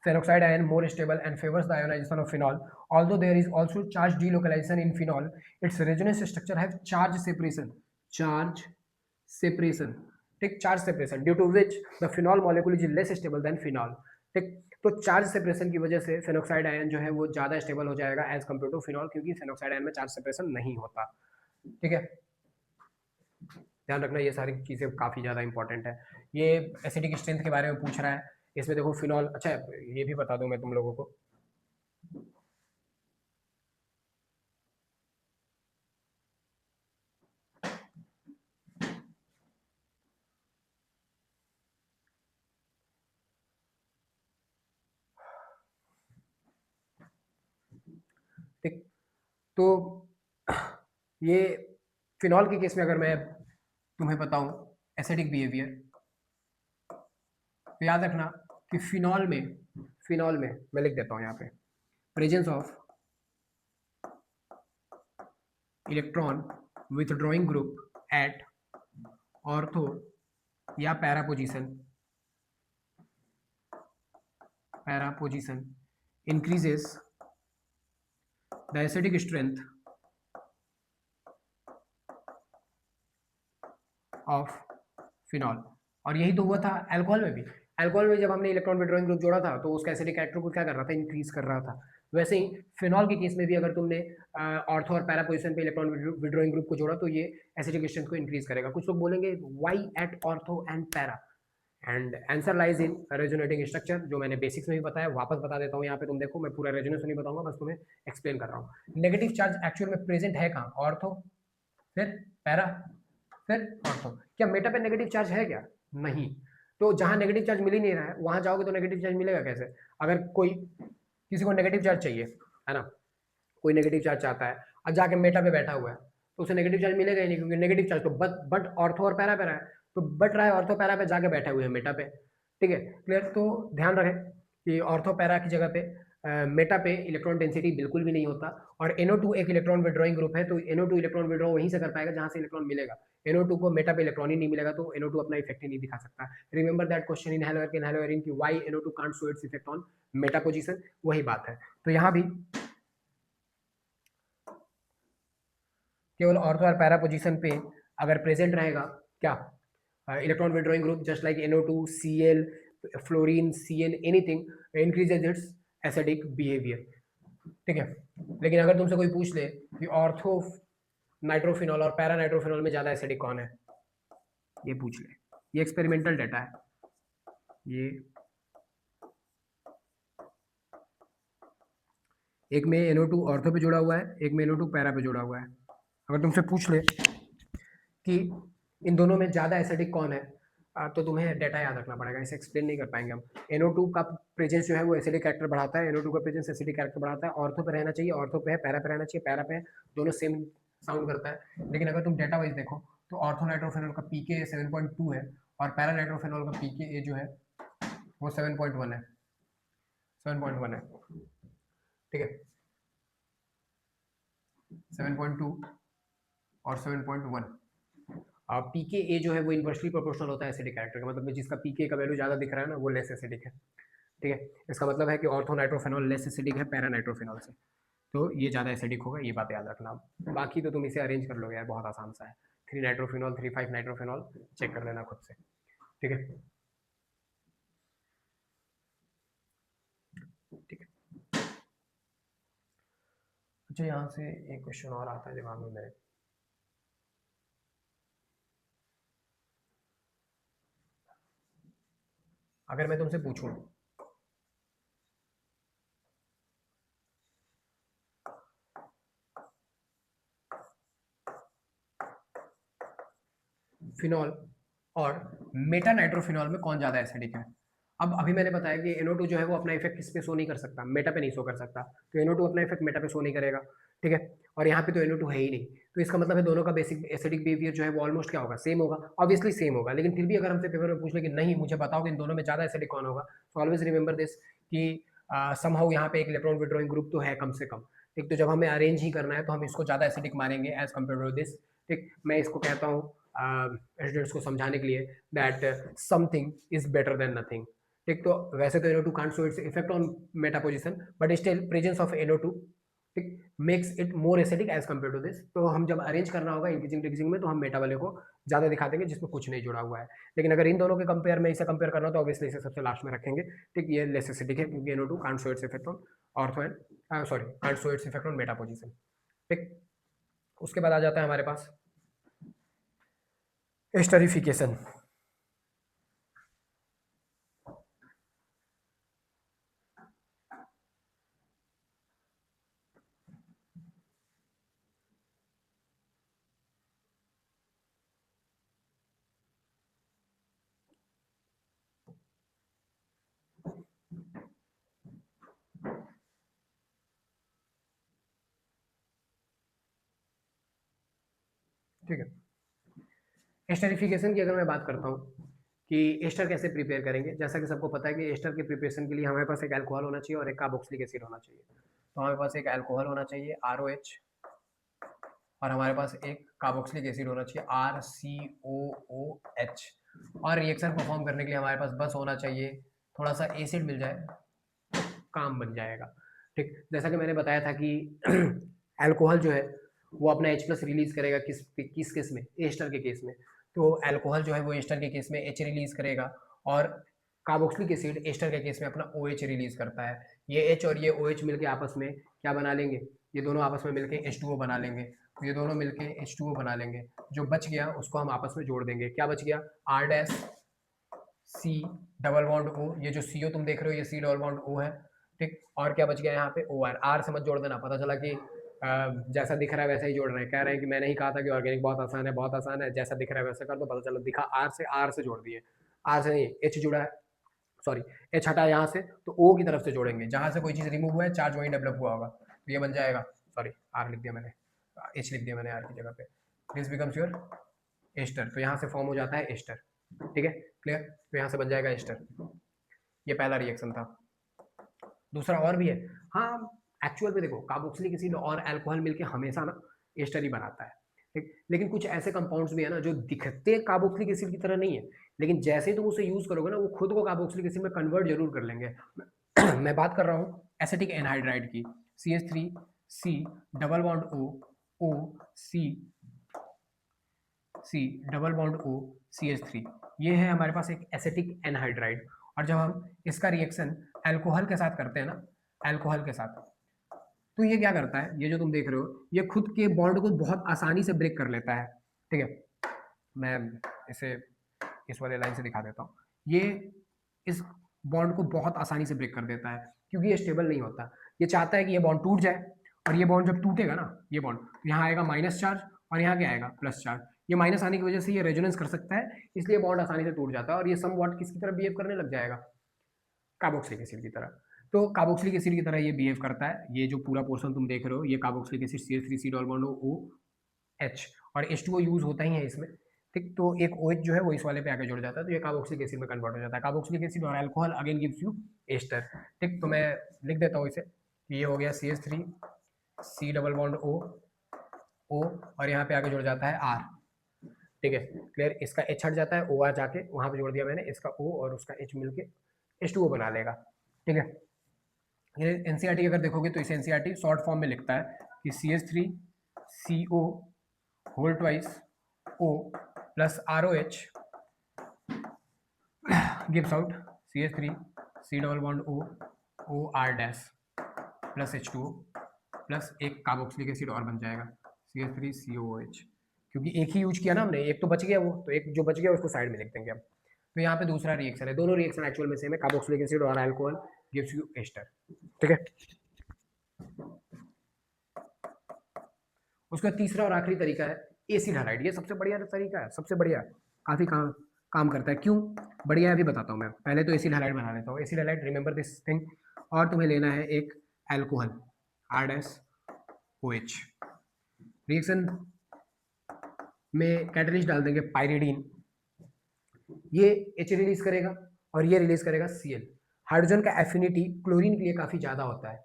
peroxide ion more stable and favors the ionization of phenol. Although there is also charge delocalization in phenol, its resonance structure have charge separation. Charge separation. ठीक, charge separation due to which the phenol molecule is less stable than phenol. ठीक, तो charge separation की वजह से phenoxide ion जो है वो ज्यादा स्टेबल हो जाएगा एज कम्पेयर टू फिनॉल, क्योंकि फेनोक्साइड आयन में चार्ज सेपरेशन नहीं होता। ठीक है, ध्यान रखना, ये सारी चीजें काफी ज्यादा इंपॉर्टेंट है। ये एसिडिक स्ट्रेंथ के बारे में पूछ रहा है, इसमें देखो फिनॉल, अच्छा ये भी बता दूं मैं तुम लोगों को, ठीक, तो ये फिनॉल के केस में अगर मैं तुम्हें बताऊं एसिडिक बिहेवियर, तो याद रखना कि फिनॉल में मैं लिख देता हूं यहाँ पे, presence of electron withdrawing group at ortho या para position increases the acidic strength of phenol। और यही तो हुआ था अल्कोहल में भी। अल्कोहल में जब हमने इलेक्ट्रॉन विड्रॉइंग ग्रुप जोड़ा था तो उसका एसिडिक कैरेक्टर को क्या कर रहा था, इंक्रीज कर रहा था। वैसे ही फिनॉल के केस में भी अगर तुमने ऑर्थो और पैरा पोजीशन पे इलेक्ट्रॉन विड्रॉइंग ग्रुप को जोड़ा तो ये एसिडिक स्ट्रेंथ को इंक्रीज करेगा। कुछ लोग बोलेंगे why at ortho and para, and answer lies in resonating structure, जो मैंने बेसिक्स में भी बताया, वापस बता देता हूँ यहाँ पे। तुम देखो मैं पूरा रेजोनेशन नहीं बताऊंगा, बस तुम्हें एक्सप्लेन कर रहा हूँ। नेगेटिव चार्ज एक्चुअल में प्रेजेंट है कहाँ, ऑर्थो फिर पैरा फिर ऑर्थो। क्या मेटा पे नेगेटिव चार्ज है क्या? नहीं। तो जहां नेगेटिव चार्ज मिल ही नहीं रहा है वहां जाओगे तो नेगेटिव चार्ज मिलेगा कैसे? अगर कोई किसी को नेगेटिव चार्ज चाहिए है ना, कोई नेगेटिव चार्ज चाहता है और जाके मेटा पे बैठा हुआ है तो उसे नेगेटिव चार्ज मिलेगा ही नहीं, क्योंकि नेगेटिव चार्ज तो बट ऑर्थो और पैरा पे रहा है, तो बट रहा है ऑर्थो पैरा पे, जाके बैठे हुए हैं मेटा पे। ठीक है, क्लियर? तो ध्यान रखें कि ऑर्थो पैरा की जगह पे मेटा पे इलेक्ट्रॉन डेंसिटी बिल्कुल भी नहीं होता। और NO2 एक इलेक्ट्रॉन विड्रॉइंग ग्रुप है, तो NO2 इलेक्ट्रॉन विड्रॉ वहीं से कर पाएगा जहां से इलेक्ट्रॉन मिलेगा। NO2 को मेटा पे इलेक्ट्रॉन ही नहीं मिलेगा तो NO2 अपना इफेक्ट ही नहीं दिखा सकता। रिमेंबर दैट क्वेश्चन इन हेलोएरिन की why NO2 can't show its effect on meta position, वही बात है। तो यहाँ भी केवल ऑर्थो और पैरा पोजीशन पे अगर प्रेजेंट रहेगा क्या, electron withdrawing group just like NO2 Cl fluorine CN anything increases it's acidic behaviour. ठीक है, लेकिन अगर तुमसे कोई पूछ ले कि ऑर्थो नाइट्रोफिनॉल और पैरा नाइट्रोफिनॉल में ज्यादा एसिडिक कौन है, ये पूछ ले, ये एक्सपेरिमेंटल डाटा है। ये एक में NO2 ऑर्थो पे जुड़ा हुआ है, एक में NO2 पैरा पे जुड़ा हुआ है। अगर तुमसे पूछ ले कि इन दोनों में ज्यादा एसिडिक कौन है, तो तुम्हें डेटा याद रखना पड़ेगा, इसे एक्सप्लेन नहीं कर पाएंगे हम। NO2 का प्रेजेंस जो है वो एसिडिक कैरेक्टर बढ़ाता है, NO2 का प्रेजेंस एसिडिक कैरेक्टर बढ़ाता है। ऑर्थो पे रहना चाहिए, ऑर्थो पे है, पैरा पे रहना चाहिए, पैरा पे है, दोनों सेम साउंड करता है। लेकिन अगर तुम डेटा वाइज देखो तो ऑर्थो नाइट्रोफेनॉल का पीके 7.2 है और पैरा नाइट्रोफेनॉल का पीके जो है वो 7.1 है, 7.1 है। ठीक है, 7.2 और 7.1। पीके ए जो है वो इन्वर्सली प्रोपोर्शनल होता है एसिडिक कैरेक्टर का, मतलब जिसका पीके का वैल्यू ज्यादा दिख रहा है ना वो लेस एसिडिक है। ठीक है, इसका मतलब है कि ऑर्थो नाइट्रोफेनॉल लेस एसिडिक है पैरा नाइट्रोफेनॉल से, तो ये ज़्यादा एसिडिक होगा, ये बात याद रखना। बाकी तो तुम इसे अरेंज कर लोगे यार, बहुत आसान सा है। 3 नाइट्रोफिनॉल 3 5 नाइट्रोफिनॉल चेक कर लेना खुद से। ठीक है, ठीक है। अच्छा, यहाँ से एक क्वेश्चन और आता है दिमाग में मेरे, अगर मैं तुमसे पूछूं फिनॉल और मेटा नाइट्रोफिनॉल में कौन ज़्यादा एसिडिक है। अब अभी मैंने बताया कि NO2 जो है वो अपना इफेक्ट किस पे शो नहीं कर सकता, मेटा पे नहीं शो कर सकता, तो NO2 अपना इफेक्ट मेटा पे शो नहीं करेगा। ठीक है, और यहाँ पे तो NO2 है ही नहीं, तो इसका मतलब है दोनों का बेसिक एसिडिक बिहेवियर जो है वो ऑलमोस्ट क्या होगा, सेम होगा। ऑब्वियसली सेम होगा, लेकिन फिर भी अगर हमसे पेपर में पूछ ले कि नहीं मुझे बताओ कि इन दोनों में ज़्यादा एसिडिक कौन होगा, तो ऑलवेज रिमेंबर दिस कि समहाउ यहाँ पे एक इलेक्ट्रॉन विड्रॉइंग ग्रुप तो है कम से कम। ठीक, तो जब हमें अरेंज ही करना है तो हम इसको ज़्यादा एसिडिक मानेंगे एज कम्पेयर टू दिस। ठीक, मैं इसको कहता हूँ स्टूडेंट्स को समझाने के लिए that something is better than nothing. ठीक, तो वैसे तो NO2 can't show its effect on meta position, but still presence of NO2 ठीक makes it more acidic as compare to this. तो हम जब अरेंज करना होगा इंक्रीजिंग डिक्रीजिंग में तो हम मेटा वाले को ज्यादा दिखा देंगे जिसमें कुछ नहीं जुड़ा हुआ है। लेकिन अगर इन दोनों के कंपेयर में इसे कंपेयर करना हो तो ऑब्वियसली इसे सबसे लास्ट में रखेंगे। ठीक, ये लेस एसिडिक है क्योंकि NO2 can't show its effect on ortho and sorry can't show its effect on meta position. ठीक, उसके बाद आ जाता है हमारे पास एस्टरिफिकेशन। ठीक है। एस्टरिफिकेशन की अगर मैं बात करता हूँ कि एस्टर कैसे प्रिपेयर करेंगे, जैसा कि सबको पता है कि एस्टर के प्रिपरेशन के लिए हमारे पास एक अल्कोहल होना चाहिए और एक कार्बोक्सिलिक एसिड होना चाहिए। तो हमारे पास एक अल्कोहल होना चाहिए ROH और हमारे पास एक कार्बोक्सिलिक एसिड होना चाहिए RCOOH। और रिएक्शन परफॉर्म करने के लिए हमारे पास बस होना चाहिए थोड़ा सा एसिड मिल जाए तो काम बन जाएगा। ठीक, जैसा कि मैंने बताया था कि अल्कोहल जो है वो अपना H+ रिलीज करेगा किस केस में, एस्टर के केस में। तो अल्कोहल जो है वो एस्टर के केस में H रिलीज करेगा और कार्बोक्सिलिक एसिड एस्टर के केस में अपना OH रिलीज करता है। ये H और ये OH मिलके आपस में क्या बना लेंगे, ये दोनों आपस में मिलके H2O बना लेंगे। तो ये दोनों मिलके H2O बना लेंगे। जो बच गया उसको हम आपस में जोड़ देंगे। क्या बच गया, R' C double bond O, ये जो CO तुम देख रहे हो ये C डबल बॉन्ड O है। ठीक, और क्या बच गया यहाँ पे OR। R से मत जोड़ देना, पता चला कि जैसा दिख रहा है वैसा ही जोड़ रहे हैं। कह रहे हैं कि मैंने ही कहा था कि ऑर्गेनिक बहुत आसान है, बहुत आसान है, जैसा दिख रहा है वैसा कर दो, पता चला दिखा R से जोड़ दिए। R से नहीं, H जुड़ा है, सॉरी H हटा यहाँ से तो O की तरफ से जोड़ेंगे। जहाँ से कोई चीज़ रिमूव हुआ है चार्ज वहीं डेवलप हुआ होगा, तो ये बन जाएगा, सॉरी R लिख दिया मैंने, H लिख दिया मैंने R की जगह पे। This becomes your ester. तो यहाँ से फॉर्म हो जाता है एस्टर। ठीक है, क्लियर। तो यहाँ से बन जाएगा एस्टर। ये पहला रिएक्शन था। दूसरा और भी है, हाँ एक्चुअल में देखो कार्बोक्सिलिक एसिड और अल्कोहल मिलके हमेशा ना एस्टर ही बनाता है। ठीक, लेकिन कुछ ऐसे कंपाउंड्स भी है ना जो दिखते कार्बोक्सिलिक एसिड की तरह नहीं है, लेकिन जैसे ही तुम उसे यूज करोगे ना वो खुद को कार्बोक्सिलिक एसिड में कन्वर्ट जरूर कर लेंगे। मैं बात कर रहा हूँ एसिटिक एनहाइड्राइड की, CH3C double bond O C double bond O CH3, ये है हमारे पास एक एसिटिक एनहाइड्राइड। और जब हम इसका रिएक्शन अल्कोहल के साथ करते हैं ना, अल्कोहल के साथ, तो ये क्या करता है, ये जो तुम देख रहे हो ये खुद के बॉन्ड को बहुत आसानी से ब्रेक कर लेता है। ठीक है, मैं इसे इस वाले लाइन से दिखा देता हूँ। ये इस बॉन्ड को बहुत आसानी से ब्रेक कर देता है क्योंकि ये स्टेबल नहीं होता। ये चाहता है कि ये बॉन्ड टूट जाए, और ये बॉन्ड जब टूटेगा ना, ये बॉन्ड यहाँ आएगा माइनस चार्ज और यहाँ क्या आएगा प्लस चार्ज। ये माइनस आने की वजह से ये रेजोनेंस कर सकता है, इसलिए बॉन्ड आसानी से टूट जाता है और ये समवॉट किसकी तरह बिहेव करने लग जाएगा, कार्बोक्सिलिक एसिड की तरह। तो कार्बोक्सिलिक एसिड की तरह ये बिहेव करता है। ये जो पूरा पोर्शन तुम देख रहे हो ये carboxylic acid CH3C double bond OH और H2O यूज होता ही है इसमें। ठीक, तो एक OH जो है वो इस वाले पे आके जुड़ जाता है, तो ये कार्बोक्सिलिक एसिड में कन्वर्ट हो जाता है। कार्बोक्सिलिक एसिड और alcohol again gives you ester. ठीक, तो मैं लिख देता हूँ इसे, ये हो गया CH3C डबल बॉन्ड O और यहाँ पे आके जुड़ जाता है R। ठीक है, क्लियर। इसका H हट जाता है, OR जाके वहाँ पे जोड़ दिया मैंने, इसका O और उसका H मिलके H2O बना लेगा। ठीक है, ये NCERT अगर देखोगे तो इसे NCERT शॉर्ट फॉर्म में लिखता है कि CH3CO whole twice O plus ROH gives out CH3C double bond OR' plus H2O plus एक कार्बोक्सिलिक एसिड और बन जाएगा CH3COOH। क्योंकि एक ही यूज किया ना हमने, एक तो बच गया, वो तो एक जो बच गया उसको साइड में लिख देंगे हम। तो यहाँ पे दूसरा रिएक्शन है, दोनों रिएक्शन एक्चुअल में सेम है, कार्बोक्सिलिक एसिड और अल्कोहल गिव्स यू एस्टर। ठीक है, उसका तीसरा और आखिरी तरीका है एसिड हैलाइड। ये सबसे बढ़िया तरीका है, सबसे बढ़िया, काफी काम करता है। क्यों बढ़िया है अभी बताता हूँ मैं, पहले तो एसिड हैलाइड बना लेता हूँ। Acid halide, remember this thing, और तुम्हें लेना है एक अल्कोहल R' रिएक्शन में कैटलिस्ट डाल देंगे पायरिडीन, ये H रिलीज करेगा और ये रिलीज करेगा Cl। हाइड्रोजन का एफिनिटी क्लोरीन के लिए काफी ज्यादा होता है।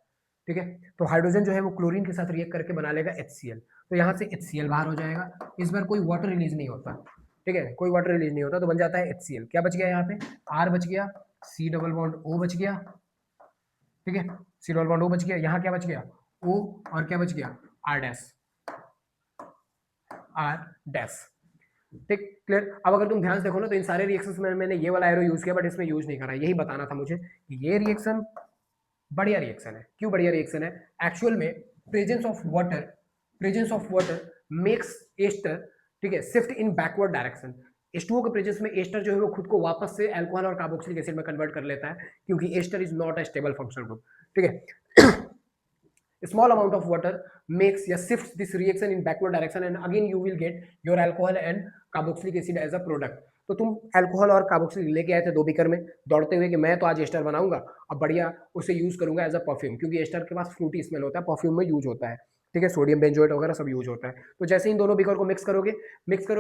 ठीक है, तो हाइड्रोजन जो है वो क्लोरीन के साथ रिएक्ट करके बना लेगा HCl, तो यहाँ से HCl बाहर हो जाएगा। इस बार कोई वाटर रिलीज नहीं होता। ठीक है, कोई वाटर रिलीज नहीं होता तो बन जाता है HCl। क्या बच गया यहाँ पे, R बच गया, C डबल बॉन्ड O बच गया। ठीक है, C डबल बॉन्ड O बच गया, यहाँ क्या बच गया O, और क्या बच गया R'। ठीक, क्लियर। अब अगर तुम ध्यान से देखो ना तो इन सारे रिएक्शंस में मैंने ये वाला एरो यूज किया, बट इसमें यूज नहीं करा। यही बताना था मुझे कि ये रिएक्शन बढ़िया रिएक्शन है। क्यों बढ़िया रिएक्शन है, एक्चुअल में presence of water makes ester, ठीक है, shift in backward direction. H2O के प्रेजेंस में एस्टर जो है वो खुद को वापस से अल्कोहल और कार्बोक्सिलिक एसिड में कन्वर्ट कर लेता है, क्योंकि ester is not a stable functional group. ठीक है, small amount of water makes या shifts this reaction in backward direction and again you will get your alcohol and carboxylic acid as a product। तो तुम alcohol और carboxylic लेके आए थे 2 beaker में दौड़ते हुए कि मैं तो आज एस्टर बनाऊंगा, अब बढ़िया उसे यूज करूंगा एज अ परफ्यूम, क्योंकि एस्टर के पास फ्रूटी स्मेल होता है, परफ्यूम में यूज होता है। ठीक है, सोडियम बेंजोएट वगैरह सब यूज होता है। तो जैसे इन दोनों बीकर को मिक्स करोगे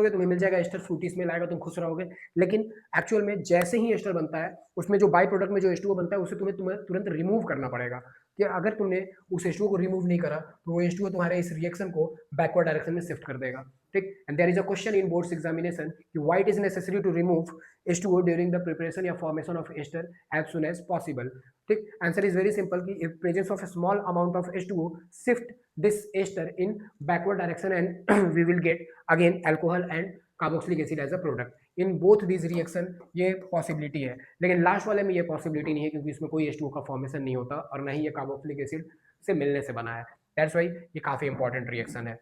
तुम्हें मिल जाएगा एस्टर, फ्रूटी स्मेल आएगा, तुम खुश रहोगे। लेकिन एक्चुअल में जैसे ही एस्टर बनता है उसमें जो बाई प्रोडक्ट में जो H2O बनता है उसे तुम्हें तुरंत रिमूव करना पड़ेगा, कि अगर तुमने उस H2O को रिमूव नहीं करा तो वो H2O तुम्हारे इस रिएक्शन को बैकवर्ड डायरेक्शन में शिफ्ट कर देगा। ठीक, and there is a question in boards examination कि why it is necessary to remove H2O during the preparation या formation of ester as soon as possible. ठीक, आंसर इज वेरी सिंपल कि if presence of a small amount of H2O shift this ester in backward direction and we will get again alcohol and carboxylic acid as a product in both these reaction। ये possibility है, लेकिन last वाले में ये possibility नहीं है क्योंकि इसमें कोई H2O का फॉर्मेशन नहीं होता और ना ही ये कार्बोक्सिलिक एसिड से मिलने से बना है। दैट्स वाई ये काफी इंपॉर्टेंट रिएक्शन है।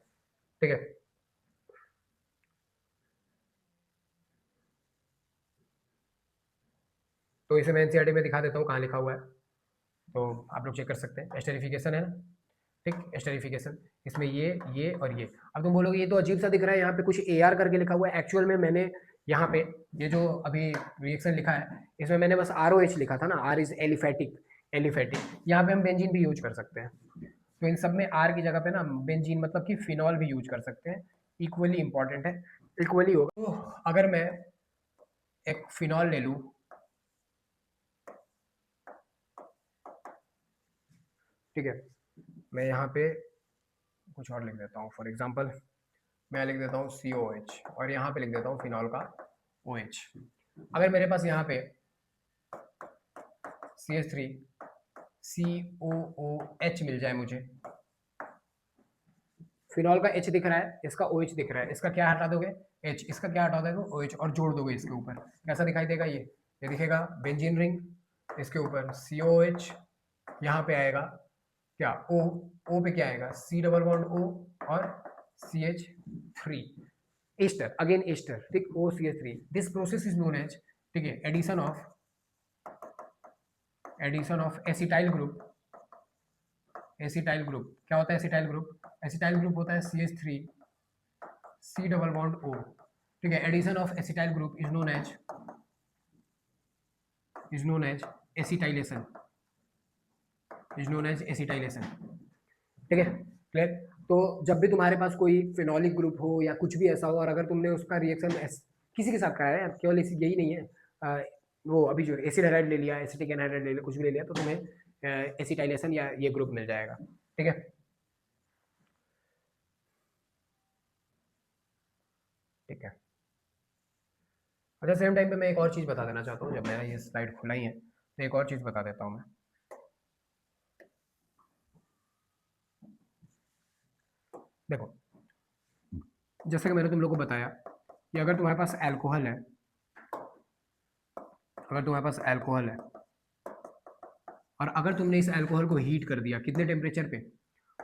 ठीक है, तो इसे मैं एनसीईआरटी में दिखा देता हूँ कहाँ लिखा हुआ है, तो आप लोग चेक कर सकते हैं। एस्टरिफिकेशन है ना, ठीक, एस्टरिफिकेशन, इसमें ये और ये। अब तुम बोलोगे ये तो अजीब सा दिख रहा है, यहाँ पे कुछ AR करके लिखा हुआ है। एक्चुअल में मैंने यहाँ पे ये जो अभी रिएक्शन लिखा है इसमें मैंने बस ROH लिखा था ना, R इज एलिफेटिक, यहाँ पे हम बेंजीन भी यूज कर सकते हैं। तो इन सब में R की जगह पे ना बेंजीन मतलब कि फिनॉल भी यूज कर सकते हैं, इक्वली इंपॉर्टेंट है, इक्वली होगा। तो अगर मैं एक फिनॉल ले लूँ, ठीक है, मैं यहाँ पे कुछ और लिख देता हूँ, फॉर एग्जांपल मैं लिख देता हूँ COH और यहाँ पे लिख देता हूँ फिनॉल का OH। अगर मेरे पास यहाँ पे CH3 COOH मिल जाए मुझे, फिनॉल का H दिख रहा है, इसका OH दिख रहा है, इसका क्या हटा दोगे H, इसका क्या हटा दोगे OH और जोड़ दोगे इसके ऊपर, कैसा दिखाई देगा ये दिखेगा बेंजीन रिंग, इसके ऊपर COH, यहाँ पे आएगा क्या O पे क्या आएगा C डबल बॉन्ड O और CH3 एस्टर, अगेन एस्टर, ठीक, OCH3। This process is known as, ठीक है, addition of acetyl group. Acetyl group क्या होता है? एसिटाइल ग्रुप होता है CH3 C double bond O, ठीक है। Addition of acetyl group is known as acetylation, ठीक है, क्लियर। तो जब भी तुम्हारे पास कोई फिनोलिक ग्रुप हो या कुछ भी ऐसा हो और अगर तुमने उसका रिएक्शन किसी के साथ कराया है, केवल यही नहीं है, वो अभी जो एसिड हाइड्राइड ले लिया, एसिटिक एनहाइड्राइड ले लिया, कुछ भी ले लिया, तो तुम्हें एसिटाइलेशन या ये ग्रुप मिल जाएगा, ठीक है। ठीक है, अच्छा, सेम टाइम पे मैं एक और चीज़ बता देना चाहता हूँ, जब मेरा ये स्लाइड खुला ही है तो एक और चीज़ बता देता हूँ मैं। देखो, जैसे कि मैंने तुम लोग को बताया कि अगर तुम्हारे पास अल्कोहल है, और अगर तुमने इस अल्कोहल को हीट कर दिया, कितने टेम्परेचर पे?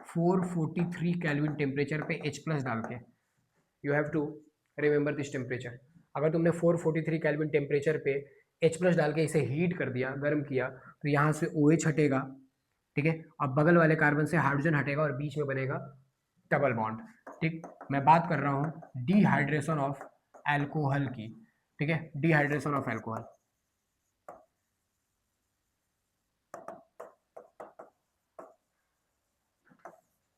443 केल्विन टेम्परेचर पे H+ डाल के। You have to remember this temperature. अगर तुमने 443 केल्विन टेम्परेचर पे H+ डाल के इसे हीट कर दिया, गर्म किया, तो यहाँ से OH हटेगा, ठीक है, अब बगल वाले कार्बन से हाइड्रोजन हटेगा और बीच में बनेगा डबल बॉन्ड, ठीक। मैं बात कर रहा हूँ डिहाइड्रेशन ऑफ अल्कोहल की, ठीक है, dehydration of alcohol.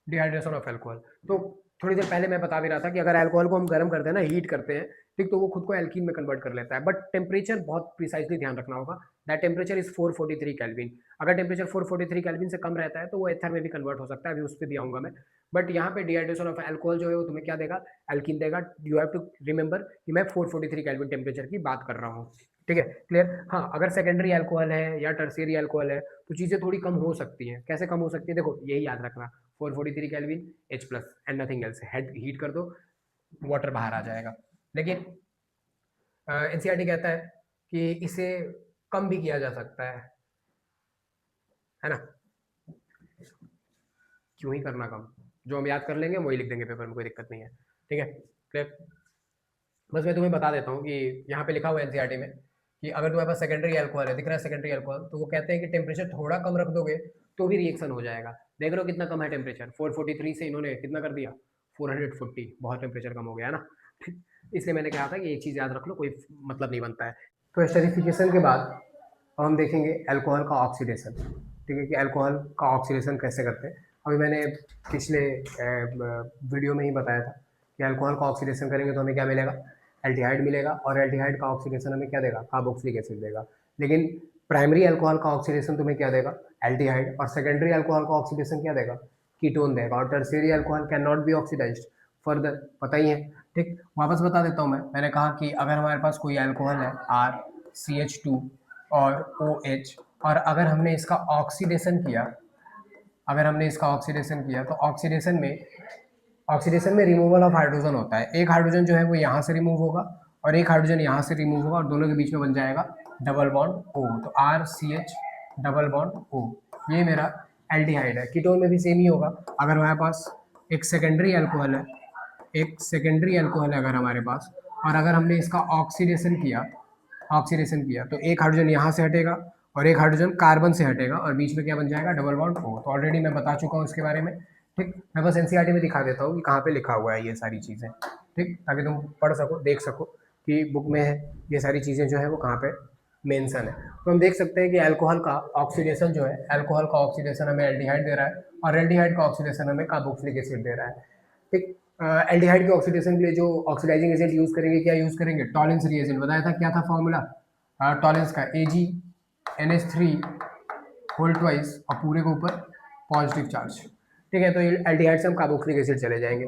Dehydration of alcohol, तो थोड़ी देर पहले मैं बता भी रहा था कि अगर अल्कोहल को हम गर्म करते हैं ना, हीट करते हैं, ठीक, तो वो खुद को एल्कीन में कन्वर्ट कर लेता है, बट टेम्परेचर बहुत प्रिसाइजली ध्यान रखना होगा। That temperature is 443 kelvin. अगर टेम्परेचर 443 केल्विन से कम रहता है तो वो एथर में भी कन्वर्ट हो सकता है, अभी उस पर भी आऊंगा मैं। बट यहाँ पे डिहाइड्रेशन ऑफ अल्कोहल जो है वो तुम्हें क्या देगा? एल्कीन देगा। यू हैव टू रिमेंबर कि मैं 443 केल्विन टेम्परेचर की बात कर रहा हूँ, ठीक है, क्लियर। हाँ, अगर सेकेंडरी अल्कोहल है या टर्शियरी अल्कोहल है तो चीज़ें थोड़ी कम हो सकती हैं। कैसे कम हो सकती है? देखो, यही याद रखना, 443 kelvin H+ and nothing else, heat कर दो, वाटर बाहर आ जाएगा। लेकिन एनसीईआरटी कहता है कि इसे कम भी किया जा सकता है ना। क्यों ही करना कम, जो हम याद कर लेंगे वही लिख देंगे पेपर में, कोई दिक्कत नहीं है, ठीक है, क्लियर। बस मैं तुम्हें बता देता हूँ कि यहाँ पे लिखा हुआ है एनसीईआरटी में कि अगर तुम्हारे पास सेकेंडरी अल्कोहल है, दिख रहा है सेकेंडरी अल्कोहल, तो वो कहते हैं कि टेम्परेचर थोड़ा कम रख दोगे तो भी रिएक्शन हो जाएगा। देख लो कितना कम है टेम्परेचर, 443 से इन्होंने कितना कर दिया, 440, बहुत टेम्परेचर कम हो गया है ना। इसलिए मैंने कहा था कि एक चीज़ याद रख लो, कोई मतलब नहीं बनता है। तो एस्टरिफिकेशन के बाद हम देखेंगे अल्कोहल का ऑक्सीडेशन, ठीक है, कि अल्कोहल का ऑक्सीडेशन कैसे करते हैं। अभी मैंने पिछले वीडियो में ही बताया था कि अल्कोहल का ऑक्सीडेशन करेंगे तो हमें क्या मिलेगा, एल्डिहाइड मिलेगा, और एल्डिहाइड का ऑक्सीडेशन हमें क्या देगा, कार्बोक्सिलिक एसिड देगा। लेकिन प्राइमरी अल्कोहल का ऑक्सीडेशन तुम्हें क्या देगा, एल्डिहाइड, और सेकेंडरी अल्कोहल का ऑक्सीडेशन क्या देगा, कीटोन देगा, और tertiary alcohol can not be oxidized further, पता ही है। ठीक, वापस बता देता हूँ मैंने कहा कि अगर हमारे पास कोई अल्कोहल है RCH2 और OH, और अगर हमने इसका ऑक्सीडेशन किया, अगर हमने इसका ऑक्सीडेशन किया तो ऑक्सीडेशन में रिमूवल ऑफ हाइड्रोजन होता है। एक हाइड्रोजन जो है वो यहाँ से रिमूव होगा और एक हाइड्रोजन यहाँ से रिमूव होगा, और दोनों के बीच में बन जाएगा डबल बॉन्ड O, तो RCH डबल बॉन्ड O, ये मेरा एल्डिहाइड है। कीटोन में भी सेम ही होगा। अगर हमारे पास एक सेकेंडरी अल्कोहल है, एक सेकेंडरी अल्कोहल है अगर हमारे पास, और अगर हमने इसका ऑक्सीडेशन किया तो एक हाइड्रोजन यहाँ से हटेगा और एक हाइड्रोजन कार्बन से हटेगा, और बीच में क्या बन जाएगा, डबल बॉन्ड O। तो ऑलरेडी मैं बता चुका हूँ इसके बारे में। ठीक, मैं बस एनसीईआरटी में दिखा देता हूँ कि कहाँ पे लिखा हुआ है ये सारी चीज़ें। ठीक, ताकि तुम पढ़ सको, देख सको कि बुक में है ये सारी चीज़ें जो है वो कहाँ पे मेंशन है। तो हम देख सकते हैं कि अल्कोहल का ऑक्सीडेशन जो है, अल्कोहल का ऑक्सीडेशन हमें एल्डिहाइड दे रहा है, और एल्डिहाइड का ऑक्सीडेशन हमें कार्बोक्सिलिक एसिड दे रहा है। ठीक, एल्डिहाइड के ऑक्सीडेशन के लिए जो ऑक्सीडाइजिंग एजेंट यूज़ करेंगे, क्या यूज़ करेंगे, टॉलिंस रिएजेंट। बताया था क्या था फॉर्मूला टॉलिंस का, AgNH3 होल ट्वाइस और पूरे के ऊपर पॉजिटिव चार्ज। ठीक है, तो एल्डिहाइड से हम कार्बोक्सिलिक एसिड चले जाएंगे।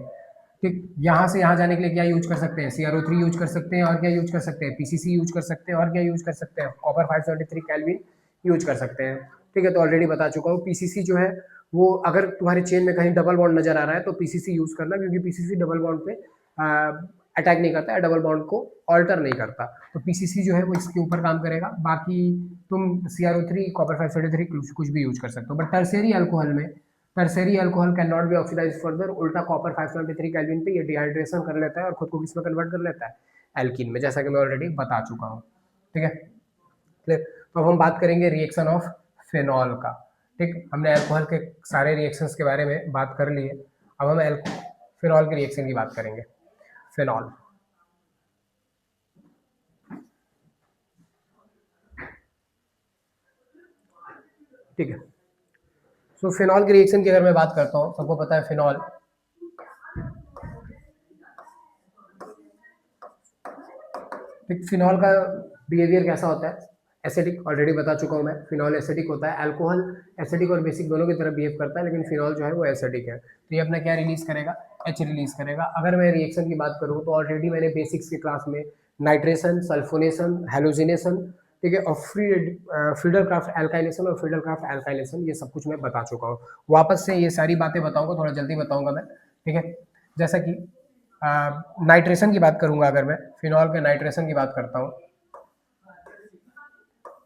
ठीक, यहाँ से यहाँ जाने के लिए क्या यूज कर सकते हैं, CrO3 यूज कर सकते हैं, और क्या यूज कर सकते हैं, PCC यूज कर सकते हैं, और क्या यूज कर सकते हैं, कॉपर 573 केल्विन यूज कर सकते हैं। ठीक है, तो ऑलरेडी बता चुका हूँ। PCC जो है वो अगर तुम्हारे चेन में कहीं डबल बॉन्ड नजर आ रहा है तो PCC यूज करना, क्योंकि PCC डबल बॉन्ड पे अटैक नहीं करता है, डबल बॉन्ड को ऑल्टर नहीं करता। तो PCC जो है वो इसके ऊपर काम करेगा। बाकी तुम CrO3, कॉपर 573 कुछ भी यूज कर सकते हो। बट टर्शियरी अल्कोहल में, tertiary alcohol can not be oxidize further. उल्टा कॉपर 573 केल्विन पे ये डिहाइड्रेशन कर लेता है और खुद को किसमें कन्वर्ट कर लेता है, एल्कीन में, जैसा कि मैं ऑलरेडी बता चुका हूँ। ठीक है, क्लियर। तो अब हम बात करेंगे रिएक्शन ऑफ फिनॉल का। ठीक, हमने अल्कोहल के सारे रिएक्शंस के बारे में बात कर ली है। अब हम फिनॉल के रिएक्शन की बात करेंगे। फिनॉल, ठीक है। सो फिनॉल के रिएक्शन की अगर मैं बात करता हूँ, सबको पता है फिनॉल फिनॉल का बिहेवियर कैसा होता है, एसिडिक, ऑलरेडी बता चुका हूँ मैं। फिनॉल एसिडिक होता है। अल्कोहल एसिडिक और बेसिक दोनों की तरह बिहेव करता है, लेकिन फिनॉल जो है वो एसिडिक है। तो ये अपना क्या रिलीज करेगा, H रिलीज करेगा। अगर मैं रिएक्शन की बात करूँ तो ऑलरेडी मैंने बेसिक्स की क्लास में नाइट्रेशन, सल्फोनेशन, हेलोजिनेशन, ठीक है, और फ्रीडरक्राफ्ट एल्काइलेशन और फ्रीडरक्राफ्ट एल्काइलेशन, ये सब कुछ मैं बता चुका हूँ। वापस से ये सारी बातें बताऊंगा, थोड़ा जल्दी बताऊंगा मैं। ठीक है, जैसा कि नाइट्रेशन की बात करूंगा, अगर मैं फिनॉल के नाइट्रेशन की बात करता हूँ,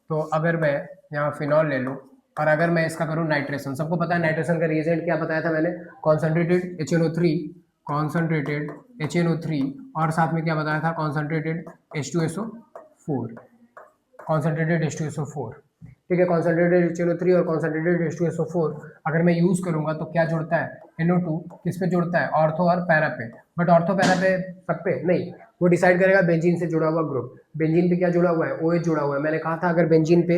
तो अगर मैं यहाँ फिनॉल ले लूँ और अगर मैं इसका करूँ नाइट्रेशन, सबको पता है नाइट्रेशन का रिएजेंट क्या बताया था मैंने, कॉन्सेंट्रेटेड HNO3, कॉन्सेंट्रेटेड HNO3, और साथ में क्या बताया था, कॉन्सेंट्रेटेड H2SO4, कॉन्सेंट्रेटेड H2SO4। ठीक है, कॉन्सेंट्रेटेड HNO3 और कॉन्सेंट्रेटेड H2SO4 अगर मैं यूज़ करूँगा तो क्या जुड़ता है, NO2 किस पे जुड़ता है, ऑर्थो और पैरा पे। बट ऑर्थो पैरा पे सब पे नहीं, वो डिसाइड करेगा बेंजीन से जुड़ा हुआ ग्रुप। बेंजीन पे क्या जुड़ा हुआ है, OH जुड़ा हुआ है। मैंने कहा था अगर बेंजीन पे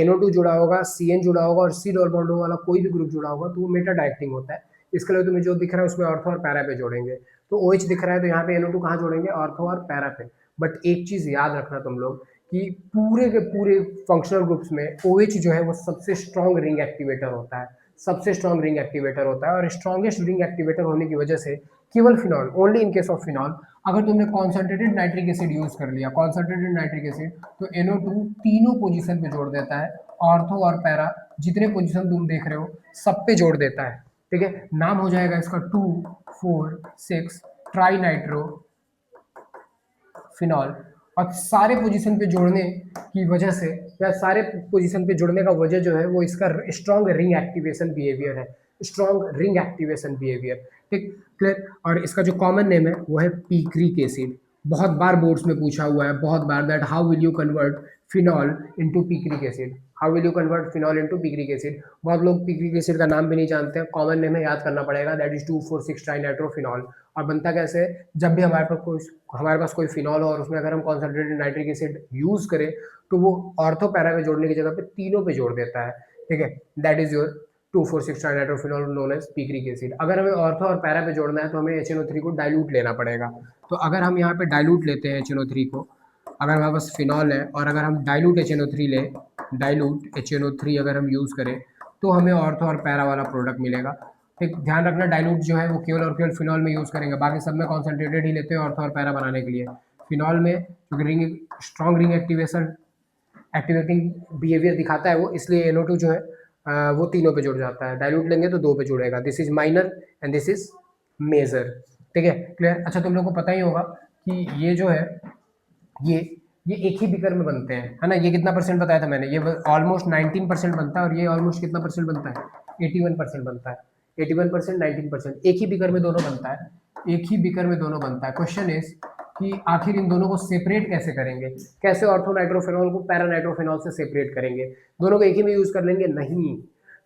NO2 जुड़ा होगा, CN जुड़ा होगा और C डबल बॉन्ड वाला कोई भी ग्रुप जुड़ा होगा तो वो मेटा डायरेक्टिंग होता है। इसके लिए तुम्हें जो दिख रहा है उसमें ऑर्थो और पैरा पे जोड़ेंगे। तो OH दिख रहा है तो यहाँ पे NO2 कहाँ जोड़ेंगे, ऑर्थो और पैरा पे। बट एक चीज़ याद रखना तुम लोग कि पूरे के पूरे फंक्शनल ग्रुप्स में OH जो है वो सबसे स्ट्रॉन्ग रिंग एक्टिवेटर होता है, सबसे स्ट्रॉन्ग रिंग एक्टिवेटर होता है। और स्ट्रॉन्गेस्ट रिंग एक्टिवेटर होने की वजह से केवल phenol, only in case of phenol, अगर तुमने कॉन्सेंट्रेटेड नाइट्रिक एसिड यूज कर लिया, कॉन्सेंट्रेटेड नाइट्रिक एसिड, तो NO2 तीनों पोजीशन पे जोड़ देता है, ऑर्थो और पैरा जितने पोजीशन तुम देख रहे हो सब पे जोड़ देता है। ठीक है, नाम हो जाएगा इसका 2,4,6 ट्राई नाइट्रो फिनॉल। और सारे पोजीशन पे जोड़ने की वजह से, या सारे पोजीशन पे जुड़ने का वजह जो है वो इसका स्ट्रॉन्ग रिंग एक्टिवेशन बिहेवियर है, स्ट्रॉन्ग रिंग एक्टिवेशन बिहेवियर। ठीक, क्लियर। और इसका जो कॉमन नेम है वो है पीक्रिक एसिड। बहुत बार बोर्ड्स में पूछा हुआ है, बहुत बार, that how will you convert phenol into picric acid, how will you convert phenol into picric acid. बहुत लोग पीक्रिक एसिड का नाम भी नहीं जानते हैं, कॉमन नेम है, याद करना पड़ेगा, दैट इज 2,4,6 ट्राइनाइट्रोफिनॉल। और बनता कैसे है, जब भी हमारे पास कोई फिनॉल हो और उसमें अगर हम कॉन्सेंट्रेटेड नाइट्रिक एसिड यूज करें तो वो ऑर्थो पैरा में जोड़ने की जगह पे तीनों पे जोड़ देता है। ठीक है, that is your 2,4,6 trinitrophenol known as picric acid. अगर हमें ऑर्थो और पैरा पे जोड़ना है तो हमें HNO3 को डाइल्यूट लेना पड़ेगा। तो अगर हम यहाँ पे डाइल्यूट लेते हैं HNO3 को, अगर हमारे पास फिनॉल है और अगर हम डाइल्यूट HNO3 लें, डाइल्यूट HNO3 अगर हम यूज़ करें तो हमें ऑर्थो और पैरा वाला प्रोडक्ट मिलेगा। ठीक, ध्यान रखना डाइल्यूट जो है वो केवल और केवल फिनॉल में यूज़ करेंगे, बाकी सब में कॉन्सेंट्रेटेड ही लेते हैं ऑर्थो और पैरा बनाने के लिए। फिनॉल में क्योंकि ring strong ring activating behaviour दिखाता है वो, इसलिए NO2 जो है वो तीनों पे जुड़ जाता है। डाइल्यूट लेंगे तो 2 पे जुड़ेगा। This is minor and this is major. ठीक है, क्लियर। अच्छा, तुम लोग को पता ही होगा कि ये जो है ये एक ही बीकर में बनते हैं, है ना। ये कितना परसेंट बताया था मैंने, ये ऑलमोस्ट 19% बनता है और ये ऑलमोस्ट कितना परसेंट बनता है, 81% बनता है। 81%, 19%, एक ही बीकर में दोनों बनता है, एक ही बीकर में दोनों बनता है। क्वेश्चन इज कि आखिर इन दोनों को सेपरेट कैसे करेंगे, कैसे ऑर्थोनाइट्रोफिनॉल को पैरानाइट्रोफिनॉल से सेपरेट करेंगे। दोनों को एक ही में यूज कर लेंगे? नहीं,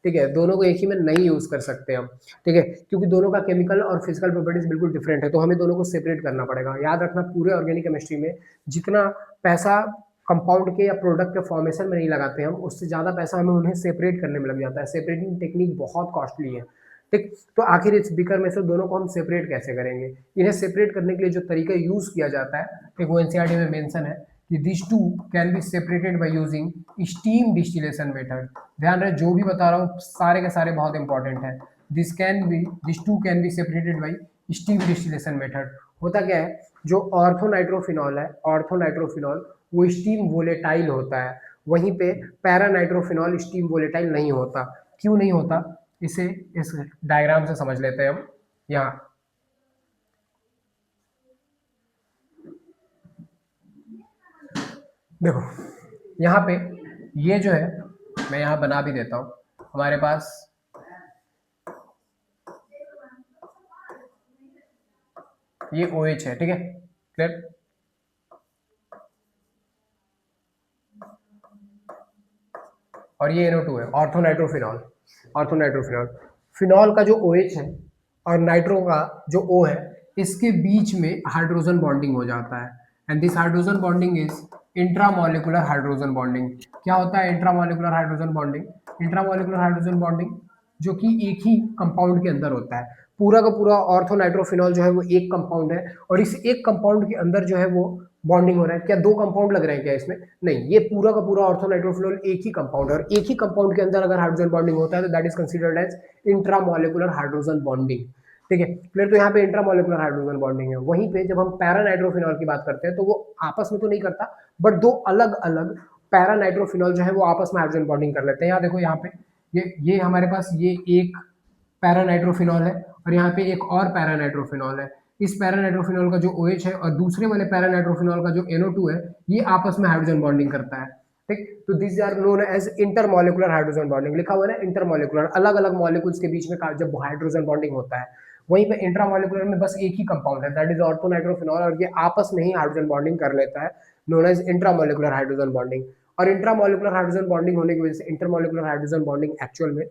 ठीक है, दोनों को एक ही में नहीं यूज कर सकते हम, ठीक है, क्योंकि दोनों का केमिकल और फिजिकल प्रॉपर्टीज बिल्कुल डिफरेंट है। तो हमें दोनों को सेपरेट करना पड़ेगा। याद रखना, पूरे ऑर्गेनिक केमिस्ट्री में जितना पैसा कंपाउंड के या प्रोडक्ट के फॉर्मेशन में नहीं लगाते हम, उससे ज़्यादा पैसा हमें उन्हें सेपरेट करने में लग जाता है। सेपरेटिंग टेक्निक बहुत कॉस्टली है। ठीक, तो आखिर इस बीकर में से दोनों को हम सेपरेट कैसे करेंगे? इन्हें सेपरेट करने के लिए जो तरीका यूज किया जाता है, एक वो एनसीईआरटी में मेंशन है कि this two can be separated by using steam distillation method. ध्यान रहे, जो भी बता रहा हूँ सारे के सारे बहुत इंपॉर्टेंट है। This two can be separated by steam distillation method. होता क्या है, जो ऑर्थोनाइट्रोफिनॉल है, ऑर्थोनाइट्रोफिनॉल वो स्टीम वोलेटाइल होता है, वहीं पे पैरानाइट्रोफिनॉल स्टीम वोलेटाइल नहीं होता। क्यों नहीं होता, इसे इस डायग्राम से समझ लेते हैं हम। यहाँ देखो, यहाँ पे ये जो है, मैं यहाँ बना भी देता हूँ, हमारे पास ये OH है, ठीक है, क्लियर। और ये NO2 है, ऑर्थोनाइट्रोफिनॉल। ऑर्थोनाइट्रोफिनॉल, फिनॉल का जो OH है और नाइट्रो का जो O है, इसके बीच में हाइड्रोजन बॉन्डिंग हो जाता है, and this hydrogen bonding is intramolecular hydrogen bonding. क्या होता है intramolecular hydrogen bonding? Intramolecular hydrogen bonding जो कि एक ही कंपाउंड के अंदर होता है। पूरा का पूरा ऑर्थोनाइट्रोफिनॉल जो है वो एक कंपाउंड है, और इस एक कंपाउंड के अंदर जो है वो बॉन्डिंग हो रहा है। क्या दो कंपाउंड लग रहे हैं क्या इसमें? नहीं, ये पूरा का पूरा ऑर्थोनाइट्रोफिनॉल एक ही कंपाउंड है, और एक ही कंपाउंड के अंदर अगर हाइड्रोजन बॉन्डिंग होता है तो that is considered as intramolecular hydrogen bonding. ठीक है, क्लियर। तो यहाँ पे इंट्रामोलिकुलर हाइड्रोजन बॉन्डिंग है। वहीं पे जब हम पैरानाइट्रोफिनॉल की बात करते हैं तो वो आपस में तो नहीं करता, बट दो अलग अलग पैरानाइट्रोफिनॉल जो है वो आपस में हाइड्रोजन बॉन्डिंग कर लेते हैं। यहाँ देखो, यहाँ पे ये हमारे पास ये एक पैरानाइट्रोफिनॉल है और यहाँ पे एक और पैरानाइट्रोफिनॉल है। इस पैरानाइट्रोफिनॉल का जो OH है और दूसरे वाले पैरानाइट्रोफिनॉल का जो NO2 है, ये आपस में हाइड्रोजन बॉन्डिंग करता है। ठीक, तो this are known as intermolecular hydrogen bonding. लिखा हुआ है ना इंटरमोलिकुलर, अलग अलग मॉलिक्यूल्स के बीच में जब हाइड्रोजन बॉन्डिंग होता है। वहीं पे इंट्रामोलिकुलर में बस एक ही कंपाउंड है, दैट इज ऑर्थोनाइट्रोफिनॉल, और ये आपस में ही हाइड्रोजन बॉन्डिंग कर लेता है, known as intramolecular hydrogen bonding. और इंट्रामोलिकुलर हाइड्रोजन बॉन्डिंग होने की वजह से इंटरमोलिकुलर हाइड्रोजन बॉन्डिंग एक्चुअल में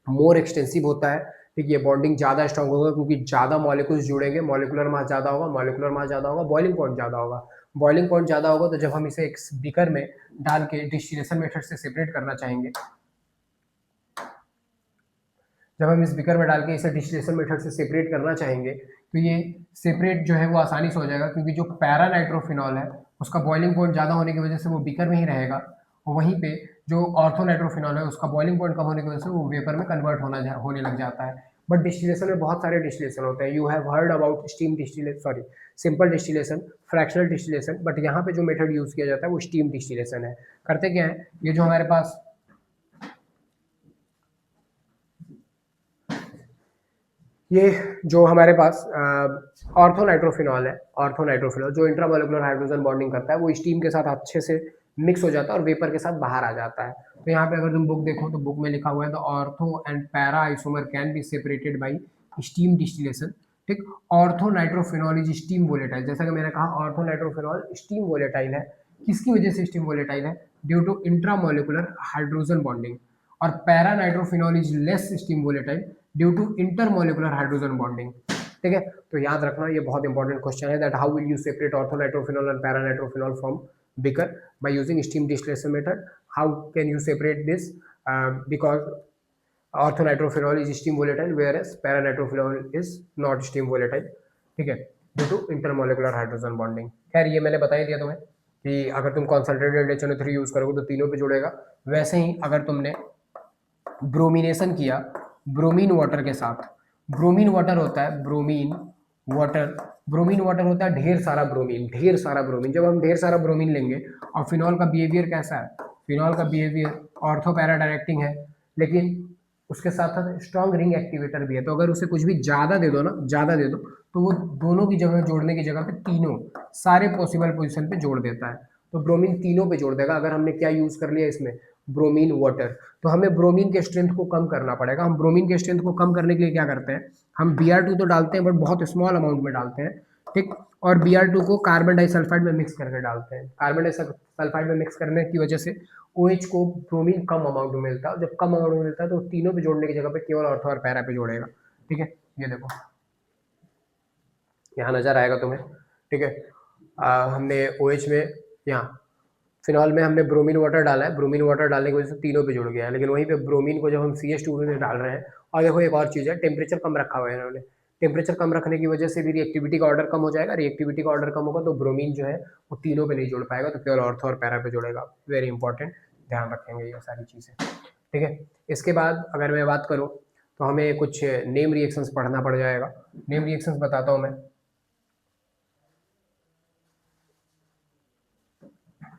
मोर एक्सटेंसिव होता है। ठीक, ये बॉन्डिंग ज़्यादा स्ट्रॉन्ग होगा क्योंकि ज़्यादा मॉलिक्यूल्स जुड़ेंगे, मॉलिकुलर मास ज़्यादा होगा, मॉलिकुलर मास ज़्यादा होगा, बॉइलिंग पॉइंट ज़्यादा होगा। बॉइलिंग पॉइंट ज़्यादा होगा तो जब हम इसे एक बीकर में डाल के डिस्टिलेशन मेथड से सेपरेट करना चाहेंगे, जब हम इस बीकर में डाल के इसे डिस्टिलेशन मेथड से सेपरेट करना चाहेंगे तो ये सेपरेट जो है वो आसानी से हो जाएगा, क्योंकि जो पैरानाइट्रोफिनॉल है उसका बॉइलिंग पॉइंट ज़्यादा होने की वजह से वो बीकर में ही रहेगा, और वहीं पे जो ऑर्थोनाइट्रोफिनॉल है उसका बॉइलिंग पॉइंट कम होने की वजह से वो वेपर में कन्वर्ट होने लग जाता है। बट डिस्टिलेशन में बहुत सारे डिस्टिलेशन होते हैं। You have heard about steam distillation, sorry simple distillation, fractional distillation, but यहाँ पे जो मेथड यूज़ किया जाता है वो स्टीम डिस्टिलेशन है। करते क्या है, ये जो हमारे पास ये जो हमारे पास ऑर्थोनाइट्रोफिनॉल है, ऑर्थोनाइट्रोफिनॉल जो इंट्रामोलिकुलर हाइड्रोजन बॉन्डिंग करता है, वो स्टीम के साथ अच्छे से मिक्स हो जाता है और वेपर के साथ बाहर आ जाता है। तो यहाँ पे अगर तुम बुक देखो तो बुक में लिखा हुआ है the ortho and para isomer can be separated by steam distillation. ठीक, ऑर्थोनाइट्रोफिनॉल इज स्टीम वोलेटाइल। जैसा कि मैंने कहा ऑर्थोनाइट्रोफिनॉल स्टीम वोलेटाइल है। किसकी वजह से स्टीम वोलेटाइल है? Due to intramolecular hydrogen bonding. और paranitrophenol is less steam volatile due to intermolecular hydrogen bonding. ठीक है, तो याद रखना ये बहुत इंपॉर्टेंट क्वेश्चन है, that how will you separate orthonitrophenol and paranitrophenol from beaker by using steam distillation method. How can you separate this? Because orthonitrophenol is steam volatile whereas paranitrophenol is not steam volatile, ठीक है, due to intermolecular hydrogen bonding. खैर ये मैंने बता ही दिया तुम्हें कि अगर तुम कॉन्सनट्रेटेड HNO3 यूज करोगे तो तीनों पे जुड़ेगा। वैसे ही अगर तुमने ब्रोमिनेशन किया ब्रोमीन वाटर के साथ, ब्रोमीन वाटर होता है ब्रोमीन वाटर, ब्रोमीन वाटर होता है ढेर सारा ब्रोमीन, ढेर सारा ब्रोमीन। जब हम ढेर सारा ब्रोमीन लेंगे, और फिनॉल का बिहेवियर कैसा है, फिनॉल का बिहेवियर ऑर्थो पैरा डायरेक्टिंग है, लेकिन उसके साथ साथ स्ट्रॉन्ग रिंग एक्टिवेटर भी है। तो अगर उसे कुछ भी ज़्यादा दे दो ना, ज़्यादा दे दो, तो वो दोनों की जगह जोड़ने की जगह पे तीनों सारे पॉसिबल पोजीशन पे जोड़ देता है। तो ब्रोमीन तीनों पे जोड़ देगा। अगर हमने क्या यूज़ कर लिया इसमें, ब्रोमीन वाटर, तो हमें ब्रोमीन के स्ट्रेंथ को कम करना पड़ेगा। हम ब्रोमीन के स्ट्रेंथ को कम करने के लिए क्या करते हैं, हम Br2 तो डालते हैं बट बहुत स्मॉल अमाउंट में डालते हैं, ठीक, और Br2 को कार्बन डाइसल्फाइड में मिक्स करके डालते हैं। कार्बन डाइसल्फाइड में मिक्स करने की वजह से OH को ब्रोमीन कम अमाउंट में मिलता है। जब कम अमाउंट में मिलता है तो तीनों पे जोड़ने की जगह पे केवल ऑर्थो और पैरा पे जोड़ेगा, ठीक है। ये देखो यहाँ नजर आएगा तुम्हें, ठीक है। हमने OH में, यहाँ फिनॉल में हमने ब्रोमीन वाटर डाला है, ब्रोमीन वाटर डालने की वजह से तीनों पे जुड़ गया है, लेकिन वहीं पे ब्रोमीन को जब हम CH2 में डाल रहे हैं, और देखो एक और चीज़ है, टेम्परेचर कम रखा हुआ है इन्होंने, टेम्परेचर कम रखने की वजह से भी रिएक्टिविटी का ऑर्डर कम हो जाएगा। रिएक्टिविटी का ऑर्डर कम होगा तो ब्रोमीन जो है वो तीनों पे नहीं जुड़ पाएगा, तो केवल ऑर्थो और पैरा पे जुड़ेगा। वेरी इंपॉर्टेंट, ध्यान रखेंगे ये सारी चीज़ें, ठीक है। इसके बाद अगर मैं बात करूँ तो हमें कुछ नेम रिएक्शंस पढ़ना पड़ जाएगा। नेम रिएक्शंस बताता हूँ मैं,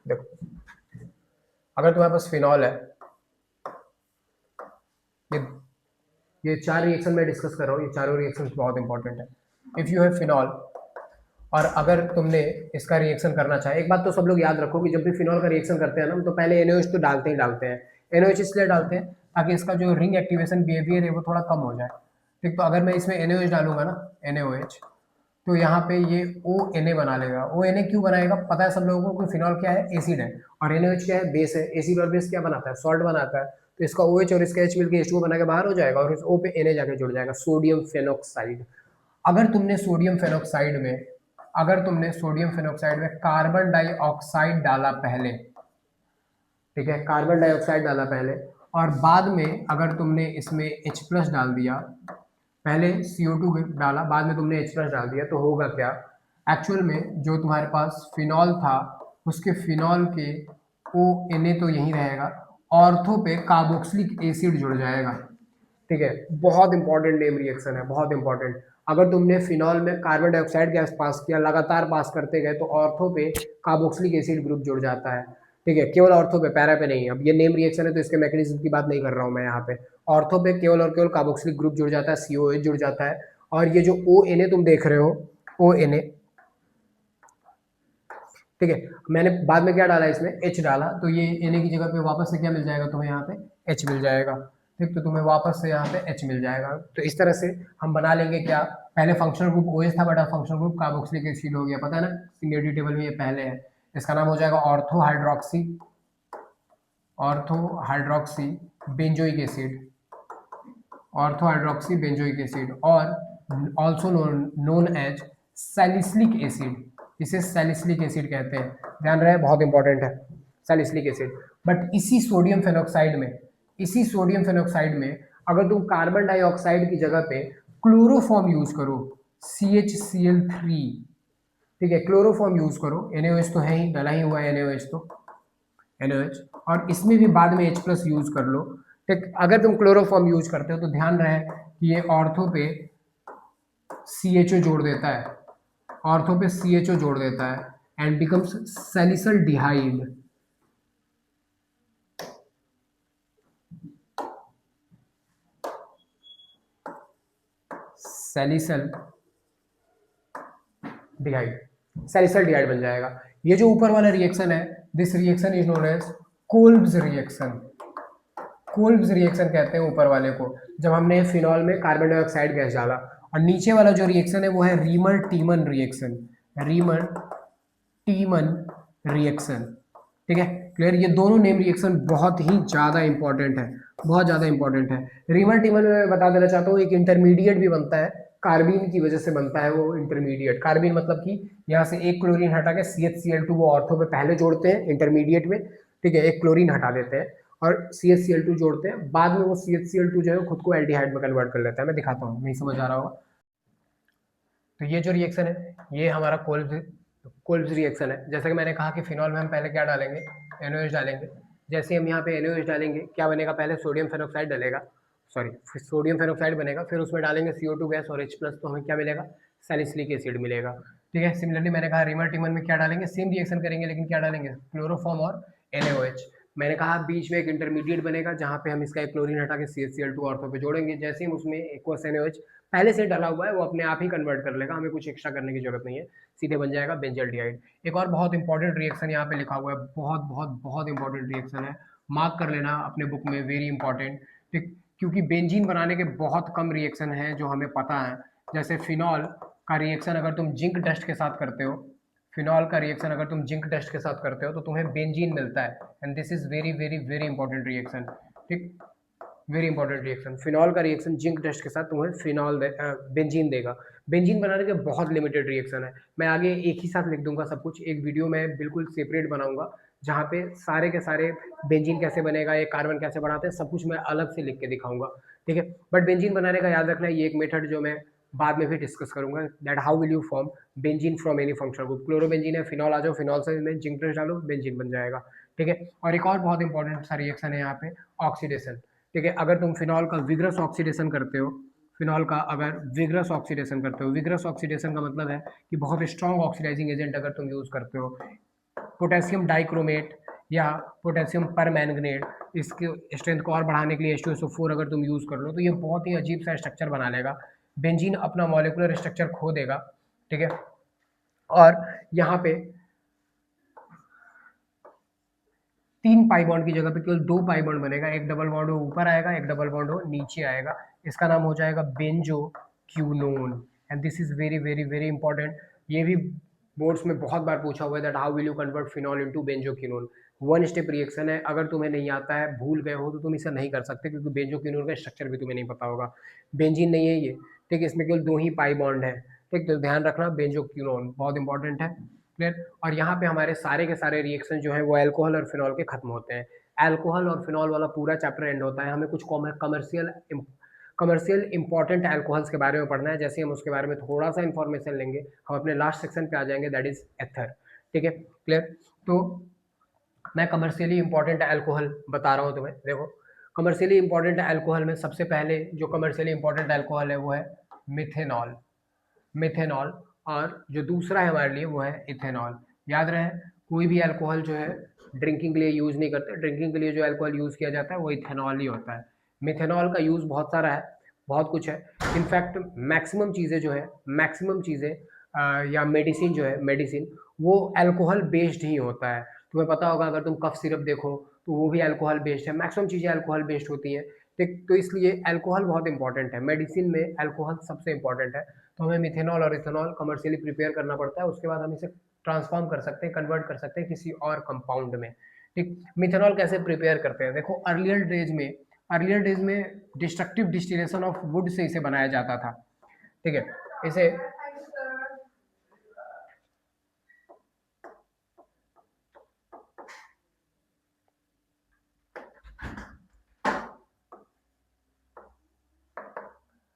देखो अगर तुम्हारे पास फिनॉल है, ये ये चार रिएक्शन मैं डिस्कस कर रहा हूँ, ये चारों रिएक्शन बहुत इंपॉर्टेंट है। इफ़ यू हैव फिनॉल, और अगर तुमने इसका रिएक्शन करना चाहे, एक बात तो सब लोग याद रखो कि जब भी फिनॉल का रिएक्शन करते हैं ना, तो पहले NaOH तो डालते ही डालते हैं। NaOH इसलिए डालते हैं ताकि इसका जो रिंग एक्टिवेशन बिहेवियर है वो थोड़ा कम हो जाए, ठीक। तो अगर मैं इसमें NaOH डालूंगा ना, NaOH, तो यहाँ पे ये ONA बना लेगा। ONA क्यों बनाएगा, पता है सब लोगों को कि फिनॉल क्या है, एसिड है, और NaOH क्या है, बेस है। एसिड और बेस क्या बनाता है, सॉल्ट बनाता है। तो इसका OH और इसका H मिलकर H2O बना के बाहर हो जाएगा, और इस O पे Na जाके जुड़ जाएगा, सोडियम फेनोक्साइड। अगर तुमने सोडियम फेनोक्साइड में, अगर तुमने सोडियम फेनोक्साइड में कार्बन डाइऑक्साइड डाला पहले, ठीक है, कार्बन डाइऑक्साइड डाला पहले, और बाद में अगर तुमने इसमें H+ डाल दिया, पहले CO2 डाला, बाद में तुमने H+ डाल दिया, तो होगा क्या, एक्चुअल में जो तुम्हारे पास फिनॉल था उसके फिनॉल के ONA तो यहीं रहेगा, ऑर्थो पे कार्बोक्सिलिक एसिड जुड़ जाएगा, ठीक है। बहुत इंपॉर्टेंट नेम रिएक्शन है, बहुत इंपॉर्टेंट। अगर तुमने फिनॉल में कार्बन डाइऑक्साइड गैस पास किया, लगातार पास करते गए, तो ऑर्थो पे कार्बोक्सिलिक एसिड ग्रुप जुड़ जाता है, ठीक है, केवल ऑर्थो पे, पैरा पे नहीं। अब ये नेम रिएक्शन है तो इसके मैकेनिज्म की बात नहीं कर रहा हूँ मैं यहाँ पे। ऑर्थो पे केवल और केवल कार्बोक्सिलिक ग्रुप जुड़ जाता है, COH जुड़ जाता है, और ये जो ONA तुम देख रहे हो, ONA, ठीक है, मैंने बाद में क्या डाला इसमें, H डाला, तो ये Na की जगह पे वापस से क्या मिल जाएगा तुम्हें, यहाँ पे H मिल जाएगा, ठीक। तो तुम्हें वापस से यहाँ पे H मिल जाएगा। तो इस तरह से हम बना लेंगे क्या, पहले फंक्शनल ग्रुप OH था, बटा फंक्शनल ग्रुप कार्बोक्सिलिक एसिड हो गया, पता है ना, सीनियरिटी टेबल में ये पहले है। इसका नाम हो जाएगा ortho hydroxy, ortho hydroxy benzoic acid, ortho hydroxy benzoic acid, और also known as salicylic acid, इसे सैलिसिलिक एसिड कहते हैं, ध्यान रहे, बहुत इंपॉर्टेंट है सैलिसिलिक एसिड। बट इसी सोडियम फेनोक्साइड में, इसी सोडियम फेनोक्साइड में अगर तुम कार्बन डाइऑक्साइड की जगह पे क्लोरोफॉर्म यूज करो, CHCl3, ठीक है, क्लोरोफॉर्म यूज करो, NaOH तो है ही, डला ही हुआ है NaOH तो, NaOH, और इसमें भी बाद में H+ यूज कर लो, ठीक। अगर तुम क्लोरोफॉर्म यूज करते हो तो ध्यान रहे कि ये ऑर्थो पे CHO जोड़ देता है, ऑर्थो पे CHO जोड़ देता है एंड बिकम्स सैलिसल डिहाइड, सैलिसल डिहाइड, सैलिसल डिहाइड बन जाएगा। ये जो ऊपर वाला रिएक्शन है, this reaction is known as Kolbe's reaction, Kolbe's reaction कहते हैं ऊपर वाले को, जब हमने फिनॉल में कार्बन डाइऑक्साइड गैस डाला। और नीचे वाला जो रिएक्शन है वो है रीमन टीमन रिएक्शन, रीमन टीमन रिएक्शन, ठीक है, क्लियर। ये दोनों नेम रिएक्शन बहुत ही ज़्यादा इंपॉर्टेंट है, बहुत ज़्यादा इंपॉर्टेंट है। रीमन टीमन में मैं बता देना चाहता हूँ, एक इंटरमीडिएट भी बनता है, कार्बीन की वजह से बनता है वो इंटरमीडिएट। कार्बीन मतलब कि यहाँ से एक क्लोरीन हटा के CHCl2 वो ऑर्थो पे पहले जोड़ते हैं इंटरमीडिएट में, ठीक है, एक क्लोरीन हटा देते हैं, और CH Cl2 जोड़ते हैं, बाद में वो CH Cl2 जो है खुद को एल्डिहाइड में कन्वर्ट कर लेता है। मैं दिखाता हूँ, नहीं समझ आ रहा होगा। तो ये जो रिएक्शन है ये हमारा कोल्ब्स रिएक्शन है। जैसे कि मैंने कहा कि फिनॉल में हम पहले क्या डालेंगे, NaOH डालेंगे। जैसे हम यहाँ पे NaOH डालेंगे क्या बनेगा, पहले सोडियम फेनोक्साइड डलेगा, सॉरी फिर सोडियम फेनोक्साइड बनेगा, फिर उसमें डालेंगे CO2 गैस और H प्लस, तो हमें क्या मिलेगा, सैलिसिलिक एसिड मिलेगा। ठीक है, सिमिलरली मैंने कहा रिमर टिमर में क्या डालेंगे, सेम रिएक्शन करेंगे लेकिन क्या डालेंगे, क्लोरोफॉर्म और NaOH। मैंने कहा बीच में एक इंटरमीडिएट बनेगा जहाँ पे हम इसका एक क्लोरीन हटा के CH Cl2 ऑर्थो पे जोड़ेंगे। जैसे हम उसमें एक्वस NaOH पहले से डला हुआ है वो अपने आप ही कन्वर्ट कर लेगा, हमें कुछ एक्स्ट्रा करने की जरूरत नहीं है, सीधे बन जाएगा बेंजल्डिहाइड। एक और बहुत इंपॉर्टेंट रिएक्शन यहाँ पे लिखा हुआ है, बहुत बहुत बहुत इंपॉर्टेंट रिएक्शन है, मार्क कर लेना अपने बुक में, वेरी इंपॉर्टेंट। ठीक, क्योंकि बेंजीन बनाने के बहुत कम रिएक्शन हैं जो हमें पता है। जैसे फिनॉल का रिएक्शन अगर तुम जिंक डस्ट के साथ करते हो, फिनॉल का रिएक्शन अगर तुम जिंक डस्ट के साथ करते हो तो तुम्हें बेंजीन मिलता है, and this is very very very important reaction. ठीक, वेरी इंपॉर्टेंट रिएक्शन, फिनॉल का रिएक्शन जिंक डस्ट के साथ तुम्हें बेंजीन देगा। बेंजीन बनाने के बहुत लिमिटेड रिएक्शन है, मैं आगे एक ही साथ लिख दूंगा सब कुछ, एक वीडियो में बिल्कुल सेपरेट बनाऊंगा जहाँ पे सारे के सारे बेंजीन कैसे बनेगा, ये कार्बन कैसे बनाते हैं, सब कुछ मैं अलग से लिख के दिखाऊंगा। ठीक है, बट बेंजीन बनाने का याद रखना ये एक मेथड जो मैं बाद में भी डिस्कस करूंगा, that how will you form benzene from any functional group. Chlorobenzene है, फिनॉल आ जाओ, फिनॉल से में जिंक डस्ट डालो, बेंजीन बन जाएगा। ठीक है, और एक और बहुत इंपॉर्टेंट सा रिएक्शन है यहाँ पे, ऑक्सीडेशन। ठीक है, अगर तुम फिनॉल का विग्रस ऑक्सीडेशन करते हो, फिनॉल का अगर विग्रस ऑक्सीडेशन करते हो, विग्रस ऑक्सीडेशन का मतलब है कि बहुत स्ट्रॉन्ग ऑक्सीडाइजिंग एजेंट अगर तुम यूज करते हो, पोटेशियम डाइक्रोमेट या पोटेशियम परमैंगनेट, इसके स्ट्रेंथ को और बढ़ाने के लिए H2SO4 अगर तुम यूज कर लो तो ये बहुत ही अजीब सा स्ट्रक्चर बना लेगा, बेंजीन अपना मॉलिक्यूलर स्ट्रक्चर खो देगा। ठीक है, और यहाँ पे 3 पाई बॉन्ड की जगह पे केवल 2 पाई बॉन्ड बनेगा, एक डबल बॉन्ड हो ऊपर आएगा, एक डबल बॉन्ड हो नीचे आएगा, इसका नाम हो जाएगा benzoquinone, and this is very very very important. ये भी बोर्ड्स में बहुत बार पूछा हुआ है, that how will you convert phenol into benzoquinone. One step reaction है, अगर तुम्हें नहीं आता है, भूल गए हो तो तुम इसे नहीं कर सकते, क्योंकि बेंजो क्यूनोन का स्ट्रक्चर भी तुम्हें नहीं पता होगा, बेंजीन नहीं है ये। ठीक है, इसमें केवल 2 ही पाई बॉन्ड है। ठीक, तो ध्यान रखना बेंजो क्यूनोन बहुत इंपॉर्टेंट है। क्लियर, और यहाँ पे हमारे सारे के सारे रिएक्शन जो है वो अल्कोहल और फिनॉल के खत्म होते हैं। अल्कोहल और फिनॉल वाला पूरा चैप्टर एंड होता है, हमें कुछ कमर्शियल इंपॉर्टेंट अल्कोहल्स के बारे में पढ़ना है। जैसे हम उसके बारे में थोड़ा सा इंफॉर्मेशन लेंगे, हम अपने लास्ट सेक्शन पे आ जाएंगे, दैट इज एथर। ठीक है, क्लियर। तो मैं कमर्शियली इंपॉर्टेंट अल्कोहल बता रहा हूँ तुम्हें, देखो कमर्शियली इंपॉर्टेंट अल्कोहल में सबसे पहले जो कमर्शियली इंपॉर्टेंट अल्कोहल है वो है मिथेनॉल, मिथेनॉल, और जो दूसरा है हमारे लिए वो है इथेनॉल। याद रहे, कोई भी अल्कोहल जो है ड्रिंकिंग के लिए यूज़ नहीं करते, ड्रिंकिंग के लिए जो अल्कोहल यूज़ किया जाता है वो इथेनॉल ही होता है। मिथेनॉल का यूज़ बहुत सारा है, बहुत कुछ है, इनफैक्ट मैक्सिमम चीज़ें जो है, मैक्सिमम चीज़ें या मेडिसिन जो है, मेडिसिन वो अल्कोहल बेस्ड ही होता है। तुम्हें पता होगा अगर तुम कफ सिरप देखो तो वो भी अल्कोहल बेस्ड है, मैक्सिमम चीज़ें अल्कोहल बेस्ड होती हैं। ठीक, तो इसलिए अल्कोहल बहुत इंपॉर्टेंट है, मेडिसिन में अल्कोहल सबसे इंपॉर्टेंट है। तो हमें मिथेनॉल और इथेनॉल कमर्शियली प्रिपेयर करना पड़ता है, उसके बाद हम इसे ट्रांसफॉर्म कर सकते हैं, कन्वर्ट कर सकते हैं किसी और कंपाउंड में। ठीक, मिथेनॉल कैसे प्रिपेयर करते हैं, देखो अर्लियर डेज में destructive distillation of would say इसे बनाया जाता था। ठीक है, इसे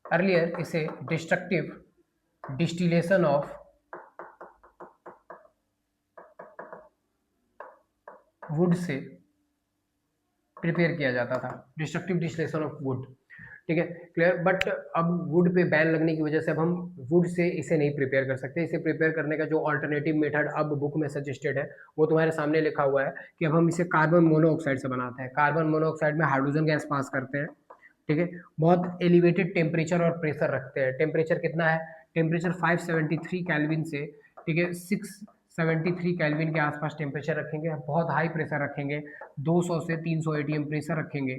अर्लियर इसे destructive distillation of would say prepare किया जाता था, डिस्ट्रक्टिव डिस्टिलेशन ऑफ वुड। ठीक है, क्लियर। बट अब वुड पे बैन लगने की वजह से अब हम वुड से इसे नहीं प्रिपेयर कर सकते। इसे प्रिपेयर करने का जो अल्टरनेटिव मेथड अब बुक में सजेस्टेड है वो तुम्हारे सामने लिखा हुआ है कि अब हम इसे कार्बन मोनोऑक्साइड से बनाते हैं। कार्बन मोनोऑक्साइड में हाइड्रोजन गैस पास करते हैं। ठीक है, बहुत एलिवेटेड टेम्परेचर और प्रेशर रखते हैं। टेम्परेचर कितना है, टेम्परेचर 573 केल्विन से, ठीक है, 673 केल्विन के आसपास टेम्परेचर रखेंगे। बहुत हाई प्रेशर रखेंगे, 200 से 300 एटीएम प्रेशर रखेंगे।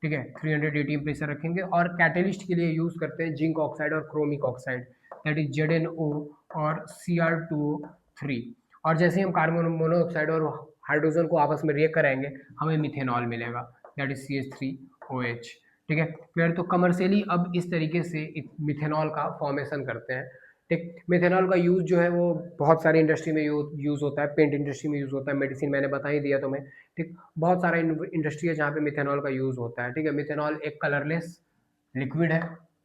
ठीक है, 300 एटीएम प्रेशर रखेंगे, और कैटेलिस्ट के लिए यूज़ करते हैं जिंक ऑक्साइड और chromic oxide, that is ZnO और Cr2O3। और जैसे ही हम कार्बन मोनोऑक्साइड और हाइड्रोजन को आपस में रिएक्ट कराएंगे हमें मिथेनॉल मिलेगा, दैट इज CH3OH। ठीक है, क्लियर। तो कमर्शियली अब इस तरीके से मिथेनॉल का फॉर्मेशन करते हैं। ठीक। मिथेनॉल का यूज़ जो है वो बहुत सारी इंडस्ट्री में यूज़ होता है, पेंट इंडस्ट्री में यूज़ होता है, मेडिसिन मैंने बता ही दिया तुम्हें, ठीक। बहुत सारा इंडस्ट्री है जहाँ पे मिथेनॉल का यूज़ होता है, ठीक है। मिथेनॉल एक कलरलेस लिक्विड है,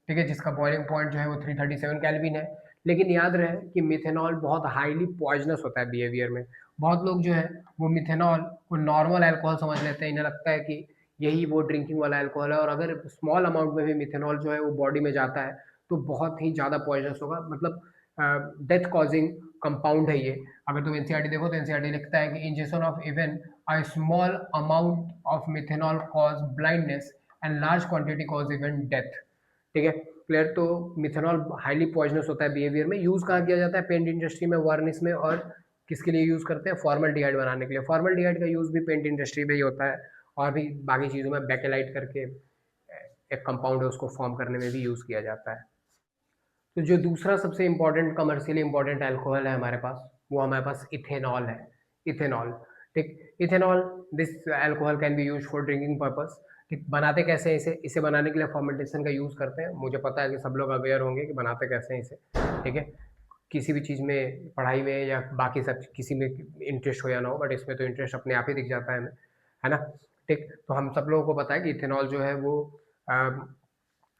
ठीक है, जिसका बॉइलिंग पॉइंट जो है वो 337 केल्विन है। लेकिन याद रहे कि मिथेनॉल बहुत हाईली पॉइजनस होता है बिहेवियर में। बहुत लोग जो है वो मिथेनॉल को नॉर्मल अल्कोहल समझ लेते हैं, इन्हें लगता है कि यही वो ड्रिंकिंग वाला अल्कोहल है, और अगर स्मॉल अमाउंट में भी मिथेनॉल जो है वो बॉडी में जाता है तो बहुत ही ज़्यादा पॉइजनस होगा, मतलब डेथ कॉजिंग कंपाउंड है ये। अगर तुम एनसीईआरटी देखो तो एनसीईआरटी लिखता है कि injection of even a small amount of methanol cause blindness and large quantity cause even death, ठीक है, क्लियर। तो मिथेनॉल हाईली पॉइजनस होता है बिहेवियर में। यूज़ कहाँ किया जाता है? पेंट इंडस्ट्री में, वार्निश में, और किसके लिए यूज़ करते हैं? फॉर्मल्डिहाइड बनाने के लिए। फॉर्मल्डिहाइड का यूज़ भी पेंट इंडस्ट्री में ही होता है, और भी बाकी चीज़ों में बेकेलाइट करके एक कंपाउंड है उसको फॉर्म करने में भी यूज़ किया जाता है। तो जो दूसरा सबसे इम्पोर्टेंट कमर्शियली इम्पोर्टेंट अल्कोहल है हमारे पास, वो हमारे पास इथेनॉल है। इथेनॉल, ठीक। Ethanol, this alcohol can be use for drinking purpose, ठीक। बनाते कैसे हैं इसे? इसे बनाने के लिए फर्मेंटेशन का यूज़ करते हैं। मुझे पता है कि सब लोग अवेयर होंगे कि बनाते कैसे हैं इसे, ठीक है। किसी भी चीज़ में, पढ़ाई में या बाकी सब किसी में इंटरेस्ट हो या ना हो, बट इसमें तो इंटरेस्ट अपने आप ही दिख जाता है हमें, है ना, ठीक। तो हम सब लोगों को पता है कि इथेनॉल जो है वो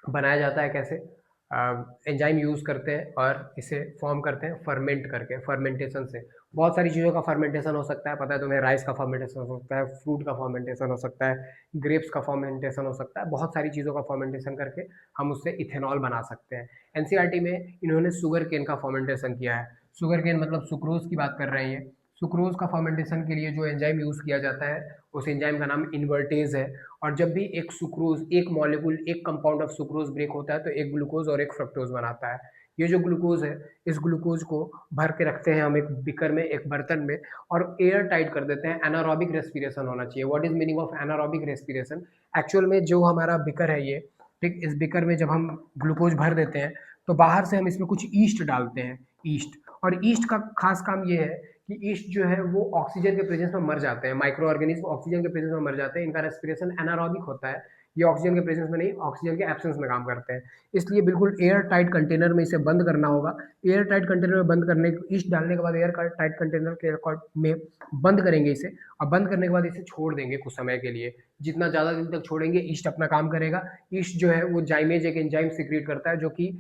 बनाया जाता है कैसे? एंजाइम यूज़ करते हैं और इसे फॉर्म करते हैं फर्मेंट करके, फर्मेंटेशन से। बहुत सारी चीज़ों का फर्मेंटेशन हो सकता है, पता है तुम्हें, राइस का फर्मेंटेशन हो सकता है, फ्रूट का फर्मेंटेशन हो सकता है, ग्रेप्स का फर्मेंटेशन हो सकता है, बहुत सारी चीज़ों का फर्मेंटेशन करके हम उससे इथेनॉल बना सकते हैं। एनसीईआरटी में इन्होंने शुगर केन का फर्मेंटेशन किया है। शुगर केन मतलब सुक्रोज़ की बात कर रहे हैं ये। सुक्रोज़ का फर्मेंटेशन के लिए जो एंजाइम यूज़ किया जाता है, उस एंजाइम का नाम इन्वर्टेज़ है। और जब भी एक सुक्रोज़, एक मॉलिक्यूल, एक कंपाउंड ऑफ सुक्रोज़ ब्रेक होता है तो एक ग्लूकोज़ और एक फ्रक्टोज़ बनाता है। ये जो ग्लूकोज़ है, इस ग्लूकोज़ को भर के रखते हैं हम एक बीकर में, एक बर्तन में, और एयर टाइट कर देते हैं। एनारोबिक रेस्पिरेशन होना चाहिए। What is meaning of anaerobic respiration? Actual में जो हमारा बीकर है ये, ठीक, इस बीकर में जब हम ग्लूकोज़ भर देते हैं तो बाहर से हम इसमें कुछ ईस्ट डालते हैं, ईस्ट। और ईस्ट का खास काम ये है कि ईस्ट जो है वो ऑक्सीजन के प्रेजेंस में मर जाते हैं। माइक्रो ऑर्गेनिज्म ऑक्सीजन के प्रेजेंस में मर जाते हैं। इनका रेस्पिरेशन एनारोबिक होता है। ये ऑक्सीजन के प्रेजेंस में नहीं, ऑक्सीजन के एब्सेंस में काम करते हैं। इसलिए बिल्कुल एयर टाइट कंटेनर में इसे बंद करना होगा। एयर टाइट कंटेनर में बंद करने, ईस्ट डालने के बाद एयर टाइट कंटेनर के में बंद करेंगे इसे, और बंद करने के बाद इसे छोड़ देंगे कुछ समय के लिए। जितना ज़्यादा दिन तक छोड़ेंगे, ईस्ट अपना काम करेगा। ईस्ट जो है वो जाइमेज, एक एंजाइम सीक्रेट करता है जो कि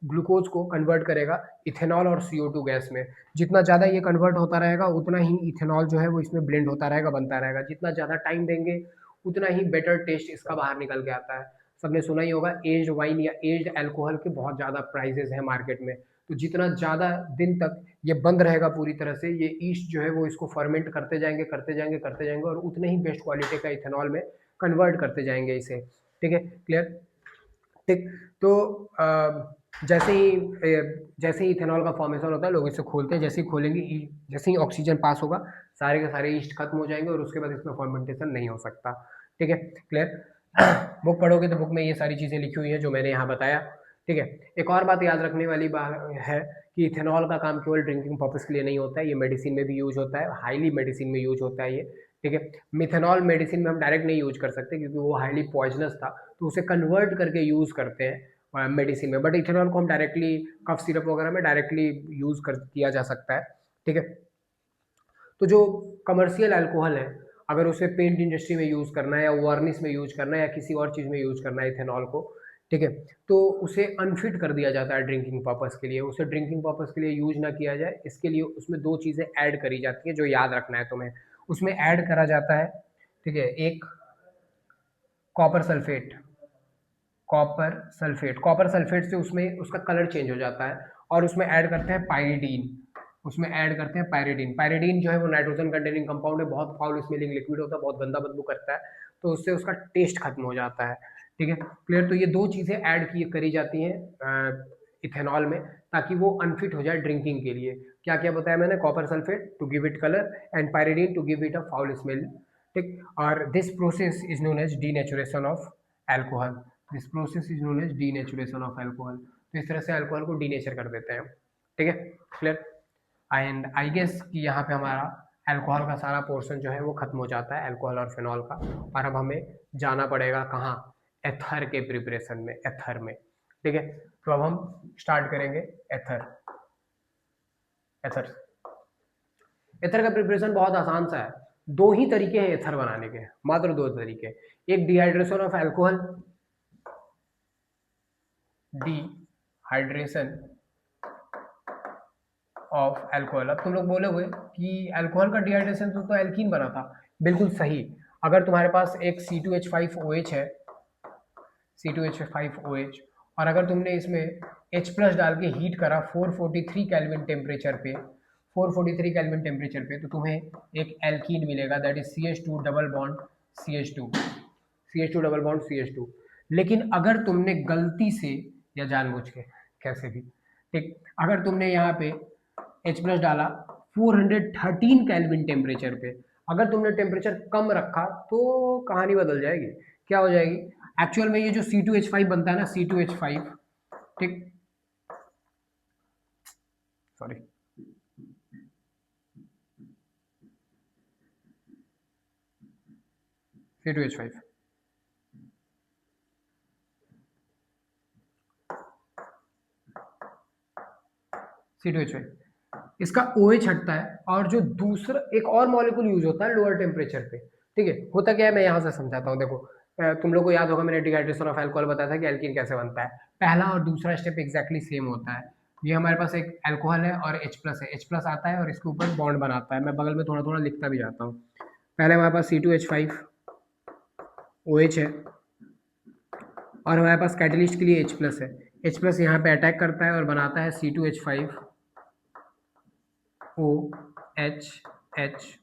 ग्लूकोज को कन्वर्ट करेगा इथेनॉल और CO2 गैस में। जितना ज़्यादा ये कन्वर्ट होता रहेगा उतना ही इथेनॉल जो है वो इसमें ब्लेंड होता रहेगा, बनता रहेगा। जितना ज़्यादा टाइम देंगे उतना ही बेटर टेस्ट इसका बाहर निकल के आता है। सबने सुना ही होगा एज्ड वाइन या एज्ड अल्कोहल के बहुत ज़्यादा प्राइजेज़ हैं मार्केट में। तो जितना ज़्यादा दिन तक ये बंद रहेगा पूरी तरह से, ये ईस्ट जो है वो इसको फर्मेंट करते जाएँगे, करते जाएँगे, करते जाएँगे, और उतने ही बेस्ट क्वालिटी का इथेनॉल में कन्वर्ट करते जाएँगे इसे। ठीक है? क्लियर? ठीक। तो जैसे ही इथेनॉल का फॉर्मेशन होता है, लोग इसे खोलते हैं। जैसे ही खोलेंगे, जैसे ही ऑक्सीजन पास होगा, सारे के सारे ईस्ट खत्म हो जाएंगे और उसके बाद इसमें फर्मेंटेशन नहीं हो सकता। ठीक है, क्लियर? बुक पढ़ोगे तो बुक में ये सारी चीज़ें लिखी हुई हैं जो मैंने यहाँ बताया। ठीक है। एक और बात याद रखने वाली बात है कि इथेनॉल का काम केवल ड्रिंकिंग पर्पस के लिए नहीं होता है, ये मेडिसिन में भी यूज होता है, हाईली मेडिसिन में यूज होता है ये। ठीक है। मिथेनॉल मेडिसिन में हम डायरेक्ट नहीं यूज कर सकते क्योंकि वो हाईली पॉइजनस था, तो उसे कन्वर्ट करके यूज करते हैं मेडिसिन में। बट इथेनॉल को हम डायरेक्टली कफ सिरप वगैरह में डायरेक्टली यूज कर किया जा सकता है। ठीक है। तो जो कमर्शियल अल्कोहल है, अगर उसे पेंट इंडस्ट्री में यूज़ करना है या वार्निश में यूज़ करना है या किसी और चीज़ में यूज़ करना है इथेनॉल को, ठीक है, तो उसे अनफिट कर दिया जाता है ड्रिंकिंग पर्पस के लिए। उसे ड्रिंकिंग पर्पस के लिए यूज़ ना किया जाए, इसके लिए उसमें 2 चीज़ें ऐड करी जाती हैं जो याद रखना है तुम्हें। उसमें ऐड करा जाता है, ठीक है, एक कॉपर सल्फेट। कॉपर सल्फेट से उसमें उसका कलर चेंज हो जाता है, और उसमें ऐड करते हैं पाइरिडीन। उसमें ऐड करते हैं पाइरिडीन। पाइरिडीन जो है वो नाइट्रोजन कंटेनिंग कंपाउंड है, बहुत फाउल स्मेलिंग लिक्विड होता है, बहुत गंदा बदबू करता है, तो उससे उसका टेस्ट खत्म हो जाता है। ठीक है, क्लियर? तो ये 2 चीज़ें ऐड की करी जाती हैं इथेनॉल में, ताकि वो अनफिट हो जाए ड्रिंकिंग के लिए। क्या क्या बताया मैंने? Copper sulphate to give it colour and pyridine to give it a foul smell. ठीक। और this process is known as denaturation of alcohol. This process is known as denaturation of alcohol. तो इस तरह से अल्कोहल को denature कर देते हैं। ठीक है, क्लियर? एंड आई गेस कि यहाँ पे हमारा अल्कोहल का सारा पोर्शन जो है वो खत्म हो जाता है, अल्कोहल और फिनॉल का। और अब हमें जाना पड़ेगा कहाँ? एथर के प्रिपरेशन में, एथर में। ठीक है, तो अब हम स्टार्ट करेंगे एथर। एथर एथर का प्रिपरेशन बहुत आसान सा है, दो ही तरीके हैं एथर बनाने के, मात्र दो तरीके। एक dehydration of alcohol, dehydration of alcohol. अब तुम लोग बोलोगे कि अल्कोहल का डिहाइड्रेशन तो एल्कीन बना था, बिल्कुल सही। अगर तुम्हारे पास एक C2H5OH है, C2H5OH, और अगर तुमने इसमें H प्लस डाल के हीट करा 443 केल्विन टेम्परेचर पे, 443 केल्विन टेम्परेचर पे, तो तुम्हें एक एल्कीन मिलेगा, that is CH2 double bond CH2, CH2 double bond CH2। लेकिन अगर तुमने गलती से या जानबूझ के, कैसे भी ठीक, अगर तुमने यहाँ पे H प्लस डाला 413 केल्विन टेम्परेचर पे, अगर तुमने टेम्परेचर कम रखा तो कहानी बदल जाएगी। क्या हो जाएगी? एक्चुअल में ये जो C2H5 बनता है ना, C2H5, ठीक, सॉरी, C2H5, C2H5, इसका OH हटता है और जो दूसरा एक और मॉलिक्यूल यूज होता है लोअर टेम्परेचर पे। ठीक है, होता क्या है, मैं यहाँ से समझाता हूँ। देखो, तुम लोग को याद होगा मैंने डिहाइड्रेशन ऑफ अल्कोहल बताया था कि एल्कीन कैसे बनता है। पहला और दूसरा स्टेप एग्जैक्टली सेम होता है। ये हमारे पास एक अल्कोहल है और H प्लस है, H प्लस आता है और इसके ऊपर बॉन्ड बनाता है। मैं बगल में थोड़ा थोड़ा लिखता भी जाता हूँ। पहले हमारे पास C2H5OH है और हमारे पास कैटलिस्ट के लिए H प्लस है। H प्लस यहाँ पे अटैक करता है और बनाता है C2H5OH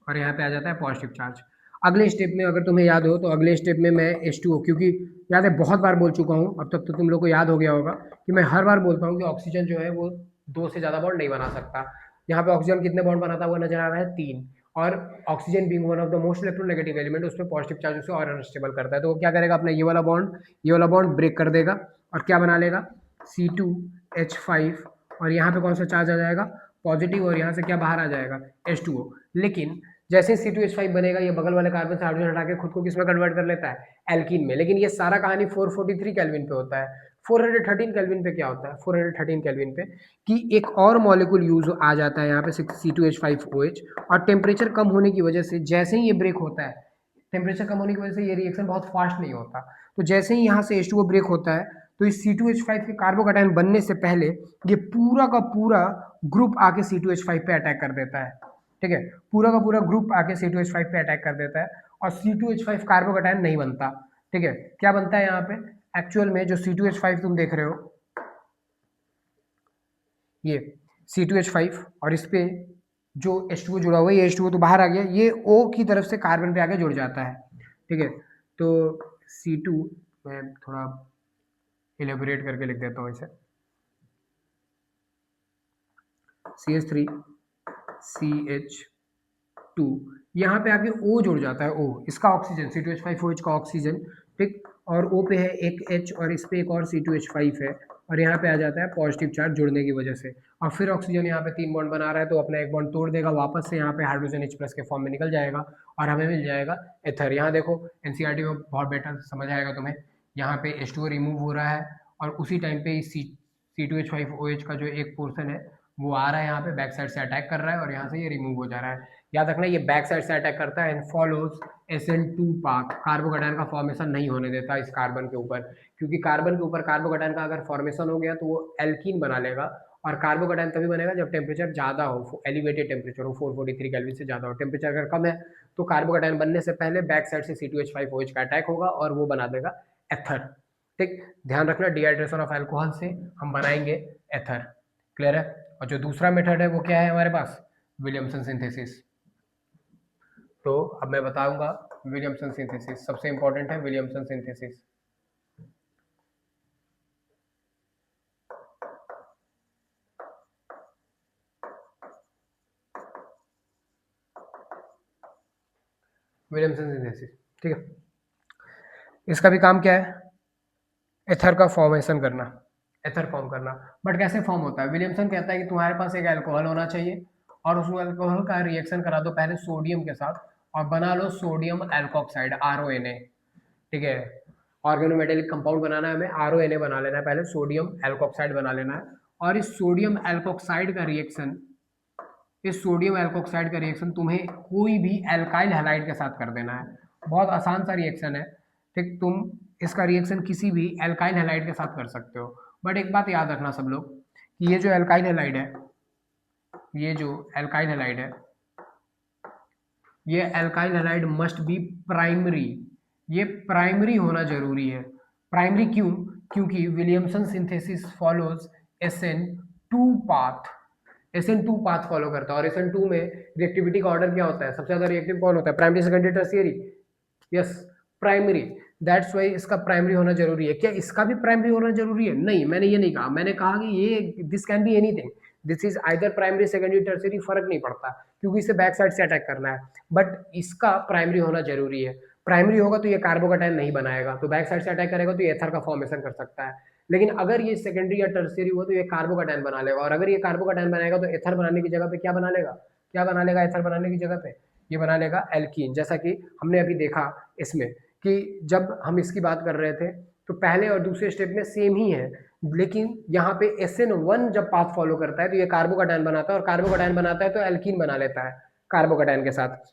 और यहाँ पे आ जाता है पॉजिटिव चार्ज। अगले स्टेप में अगर तुम्हें याद हो तो अगले स्टेप में मैं H2O, क्योंकि याद है बहुत बार बोल चुका हूँ, अब तक तो तुम लोग को याद हो गया होगा कि मैं हर बार बोलता हूँ कि ऑक्सीजन जो है वो दो से ज़्यादा बॉन्ड नहीं बना सकता। यहाँ पे ऑक्सीजन कितने बॉन्ड बनाता हुआ नजर आ रहा है? 3। और oxygen being one of the most electronegative element, उसमें पॉजिटिव चार्ज उसे और अनस्टेबल करता है। तो वो क्या करेगा, अपना ये वाला बॉन्ड ब्रेक कर देगा और क्या बना लेगा? C2H5, और यहाँ पे कौन सा चार्ज आ जाएगा? पॉजिटिव, और यहाँ से क्या बाहर आ जाएगा? H2O। लेकिन जैसे C2H5 बनेगा, ये बगल वाले कार्बन से हाइड्रोजन हटा के खुद को किसमें कन्वर्ट कर लेता है? एल्कीन में। लेकिन ये सारा कहानी 443 केल्विन पे होता है। 413 केल्विन पे क्या होता है? 413 केल्विन पे कि एक और मॉलिक्यूल यूज आ जाता है यहाँ पे C2H5OH, और टेम्परेचर कम होने की वजह से जैसे ही ये ब्रेक होता है, टेम्परेचर कम होने की वजह से ये रिएक्शन बहुत फास्ट नहीं होता। तो जैसे ही यहाँ से H2O ब्रेक होता है, तो इस C2H5 के कार्बोकैटायन बनने से पहले ये पूरा का पूरा ग्रुप आके C2H5 पे अटैक कर देता है। ठीक है, पूरा का पूरा ग्रुप आके C2H5 पे अटैक कर देता है और C2H5 कार्बोकैटायन नहीं बनता। ठीक है, क्या बनता है यहाँ पे? एक्चुअल में जो C2H5 तुम देख रहे हो, ये C2H5 और इस पे जो H2O जुड़ा हुआ है, ये H2O तो बाहर आ गया, ये O की तरफ से कार्बन पे आके जुड़ जाता है। ठीक है, तो C2, मैं थोड़ा इलेबोरेट करके लिख देता हूँ इसे, CH3 CH2, यहाँ पे आके O जुड़ जाता है, O इसका ऑक्सीजन, C2H5OH का ऑक्सीजन, ठीक, और O पे है एक H और इस पे एक और C2H5 है, और यहाँ पे आ जाता है पॉजिटिव चार्ज जुड़ने की वजह से। और फिर ऑक्सीजन यहाँ पे 3 बॉन्ड बना रहा है, तो अपना एक बॉन्ड तोड़ देगा, वापस से यहाँ पे हाइड्रोजन H प्लस के फॉर्म में निकल जाएगा और हमें मिल जाएगा एथर। यहाँ देखो एनसीईआरटी में बहुत बेटर समझ आएगा तुम्हें, यहाँ पे H2O रिमूव हो रहा है और उसी टाइम पे C2H5OH का जो एक पोर्सन है वो आ रहा है, यहाँ पे बैक साइड से अटैक कर रहा है और यहाँ से ये रिमूव हो जा रहा है। याद रखना, ये बैक साइड से अटैक करता है and follows SN2 path, carbocation का फॉर्मेशन नहीं होने देता इस कार्बन के ऊपर, क्योंकि कार्बन के ऊपर कार्बोकैटायन का अगर फॉर्मेशन हो गया तो वो एल्कीन बना लेगा, और कार्बोकैटायन तभी बनेगा जब टेम्परेचर ज़्यादा हो, एलिवेटेड टेम्परेचर हो, 443 केल्विन से ज़्यादा हो। टेम्परेचर अगर कम है तो कार्बोकैटायन बनने से पहले बैक साइड से C2H5OH का अटैक होगा और वो बना देगा एथर। ठीक, ध्यान रखना, डिहाइड्रेशन ऑफ अल्कोहल से हम बनाएंगे एथर। क्लियर है? और जो दूसरा मेथड है वो क्या है हमारे पास? Williamson synthesis. तो अब मैं बताऊंगा विलियमसन सिंथेसिस, सबसे इंपॉर्टेंट है विलियमसन सिंथेसिस। विलियमसन सिंथेसिस, ठीक है, इसका भी काम क्या है? एथर का फॉर्मेशन करना, एथर फॉर्म करना। बट कैसे फॉर्म होता है? विलियमसन कहता है कि तुम्हारे पास एक अल्कोहल होना चाहिए और उस अल्कोहल का रिएक्शन करा दो पहले सोडियम के साथ और बना लो सोडियम एल्कोक्साइड, RONA। ठीक है, ऑर्गेनोमेटेलिक कंपाउंड बनाना है हमें, RONA बना लेना है, पहले सोडियम एल्कोक्साइड बना लेना है। और इस सोडियम एल्कोक्साइड का रिएक्शन, इस सोडियम एल्कोक्साइड का रिएक्शन तुम्हें कोई भी एल्काइल हैलाइड के साथ कर देना है। बहुत आसान सा रिएक्शन है, ठीक। तुम इसका रिएक्शन किसी भी एल्काइल हैलाइड के साथ कर सकते हो। बट एक बात याद रखना सब लोग कि ये जो एल्काइल हैलाइड है, ये जो एल्काइल हैलाइड है, ये alkyl halide must be primary. ये प्राइमरी होना जरूरी है। प्राइमरी क्यों? क्योंकि Williamson synthesis follows SN2 path, SN2 path follow करता है। और SN2 में रिएक्टिविटी का ऑर्डर क्या होता है? सबसे ज्यादा रिएक्टिव कौन होता है? Primary, secondary, tertiary. Yes, primary. That's why इसका प्राइमरी होना जरूरी है। क्या इसका भी प्राइमरी होना जरूरी है? नहीं, मैंने ये नहीं कहा। मैंने कहा कि ये this can be anything, this is either primary, secondary, tertiary, फर्क नहीं पड़ता, क्योंकि इसे बैक साइड से अटैक करना है। बट इसका प्राइमरी होना जरूरी है। प्राइमरी होगा तो ये कार्बोकैटायन नहीं बनाएगा, तो बैक साइड से अटैक करेगा तो ये एथर का फॉर्मेशन कर सकता है। लेकिन अगर ये सेकेंडरी या टर्शियरी हुआ तो ये कार्बोकैटायन बना लेगा। और अगर ये कार्बोकैटायन बनाएगा तो एथर बनाने की जगह पे क्या बना लेगा? क्या बना लेगा एथर बनाने की जगह पे? ये बना लेगा एल्कीन। जैसा कि हमने अभी देखा इसमें कि जब हम इसकी बात कर रहे थे तो पहले और दूसरे स्टेप में सेम ही है, लेकिन यहाँ पे SN1 जब पाथ फॉलो करता है तो ये कार्बोकैटायन बनाता है, और कार्बोकैटायन बनाता है तो एल्कीन बना लेता है कार्बोकैटायन के साथ।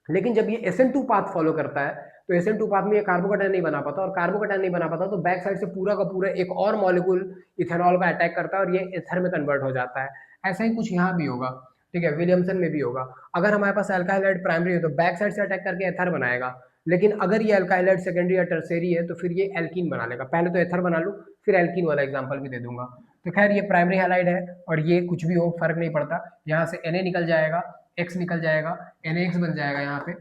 लेकिन जब ये SN2 पाथ फॉलो करता है तो SN2 पाथ में ये कार्बोकैटायन नहीं बना पाता, और कार्बोकैटायन नहीं बना पाता तो बैक साइड से पूरा का पूरा एक और मॉलिक्यूल इथेनॉल का अटैक करता है और ये एथर में कन्वर्ट हो जाता है। ऐसा ही कुछ यहाँ भी होगा, ठीक है, विलियमसन में भी होगा। अगर हमारे पास अल्काइल हाइड प्राइमरी है तो बैक साइड से अटैक करके एथर बनाएगा, लेकिन अगर ये अल्काइल हाइड सेकेंडरी या टर्शियरी है तो फिर ये एल्कीन बना लेगा। पहले तो एथर बना लूँ, फिर एल्कीन वाला एग्जाम्पल भी दे दूंगा। तो खैर ये प्राइमरी हैलाइड है और ये कुछ भी हो फर्क नहीं पड़ता। यहाँ से Na निकल जाएगा, X निकल जाएगा, NaX बन जाएगा यहाँ पे,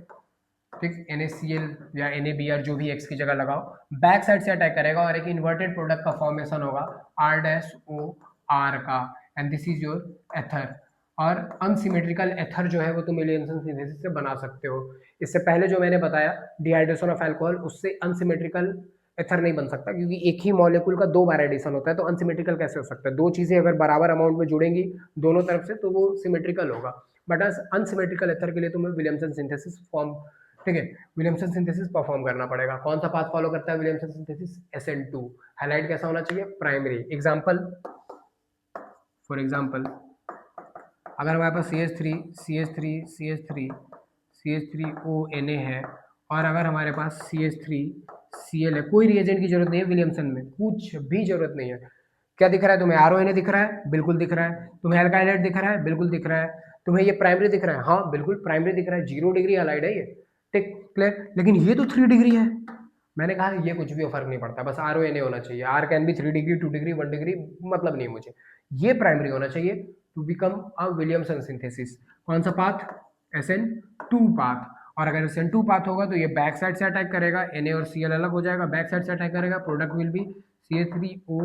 ठीक। NaCl या NaBr जो भी X की जगह लगाओ, बैक साइड से अटैक करेगा और एक इन्वर्टेड प्रोडक्ट का फॉर्मेशन होगा R-OR का, एंड दिस इज योर एथर। और अनसिमेट्रिकल एथर जो है वो तुम विलियमसन सिंथेसिस से बना सकते हो। इससे पहले जो मैंने बताया डिहाइड्रेशन ऑफ अल्कोहल, उससे अनसिमेट्रिकल एथर नहीं बन सकता, क्योंकि एक ही मॉलिक्यूल का दो बार एडिशन होता है, तो अनसिमेट्रिकल कैसे हो सकता है? दो चीजें अगर बराबर अमाउंट में जुड़ेंगी दोनों तरफ से तो वो सिमेट्रिकल होगा। बट अनसिमेट्रिकल एथर के लिए तुम्हें विलियमसन सिंथेसिस फॉर्म, ठीक है, विलियमसन सिंथेसिस परफॉर्म करना पड़ेगा। कौन सा पाथ फॉलो करता है विलियमसन सिंथेसिस? SN2। हाइलाइट कैसा होना चाहिए? प्राइमरी। एग्जांपल, फॉर एग्जांपल अगर हमारे पास CH3ONA है और अगर हमारे पास CH3Cl है, कोई रिएजेंट की जरूरत नहीं है विलियमसन में, कुछ भी जरूरत नहीं है। क्या दिख रहा है तुम्हें? RONA दिख रहा है? बिल्कुल दिख रहा है। तुम्हें अल्काइल हाइड दिख रहा है? बिल्कुल दिख रहा है। तुम्हें ये प्राइमरी दिख रहा है? हाँ बिल्कुल प्राइमरी दिख रहा है। 0 डिग्री हाइलाइड है ये, ठीक, क्लियर। लेकिन ये तो 3 डिग्री है। मैंने कहा ये कुछ भी फर्क नहीं पड़ता, बस RONA होना चाहिए। R can be 3 degree, 2 degree, 1 degree, मतलब नहीं मुझे, ये प्राइमरी होना चाहिए to become a Williamson synthesis. कौन सा पाथ? SN2 path. और अगर SN2 पाथ होगा तो ये बैक साइड से अटैक करेगा, Na और Cl अलग हो जाएगा, बैक साइड से अटैक करेगा, product will be CH3O,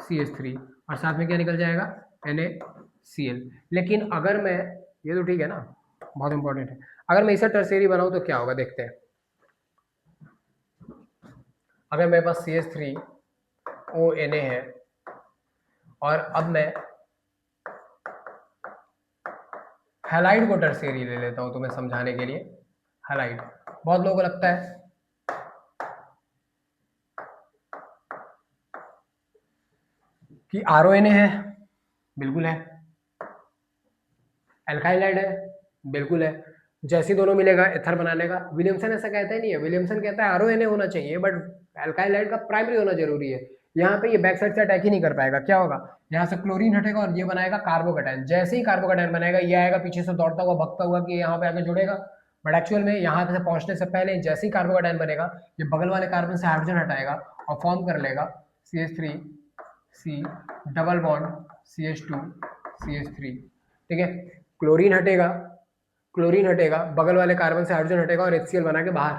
CH3 और साथ में क्या निकल जाएगा? NaCl। लेकिन अगर मैं, ये तो ठीक है ना, बहुत इंपॉर्टेंट है, अगर मैं इसे टर्शियरी बनाऊं तो क्या होगा देखते हैं। अगर मेरे पास CH3ONA है और अब मैं हैलाइड को टर्शियरी ले लेता हूं तुम्हें समझाने के लिए। हैलाइड, बहुत लोगों को लगता है कि RONA है, बिल्कुल है। अल्काइल हाइड है, बिल्कुल है। जैसे दोनों मिलेगा एथर बनाने का। विलियमसन ऐसा कहता ही नहीं है, विलियमसन कहता है RONA होना चाहिए, बट अल्काइल हाइड का प्राइमरी होना जरूरी है। यहाँ पे ये बैक साइड से अटैक ही नहीं कर पाएगा। क्या होगा? यहाँ से क्लोरीन हटेगा और ये बनाएगा कार्बोकैटायन। जैसे ही कार्बोकैटायन बनेगा ये आएगा पीछे से दौड़ता हुआ भगता हुआ कि यहाँ पे आके जुड़ेगा, बट एक्चुअल में यहाँ से पहुंचने से पहले जैसे ही कार्बोकैटायन बनेगा ये बगल वाले कार्बन से हाइड्रोजन हटाएगा और फॉर्म कर लेगा CH3C डबल बॉन्ड CH2CH3, ठीक है। क्लोरीन हटेगा, क्लोरीन हटेगा, बगल वाले कार्बन से हाइड्रोजन हटेगा और HCl बना के बाहर,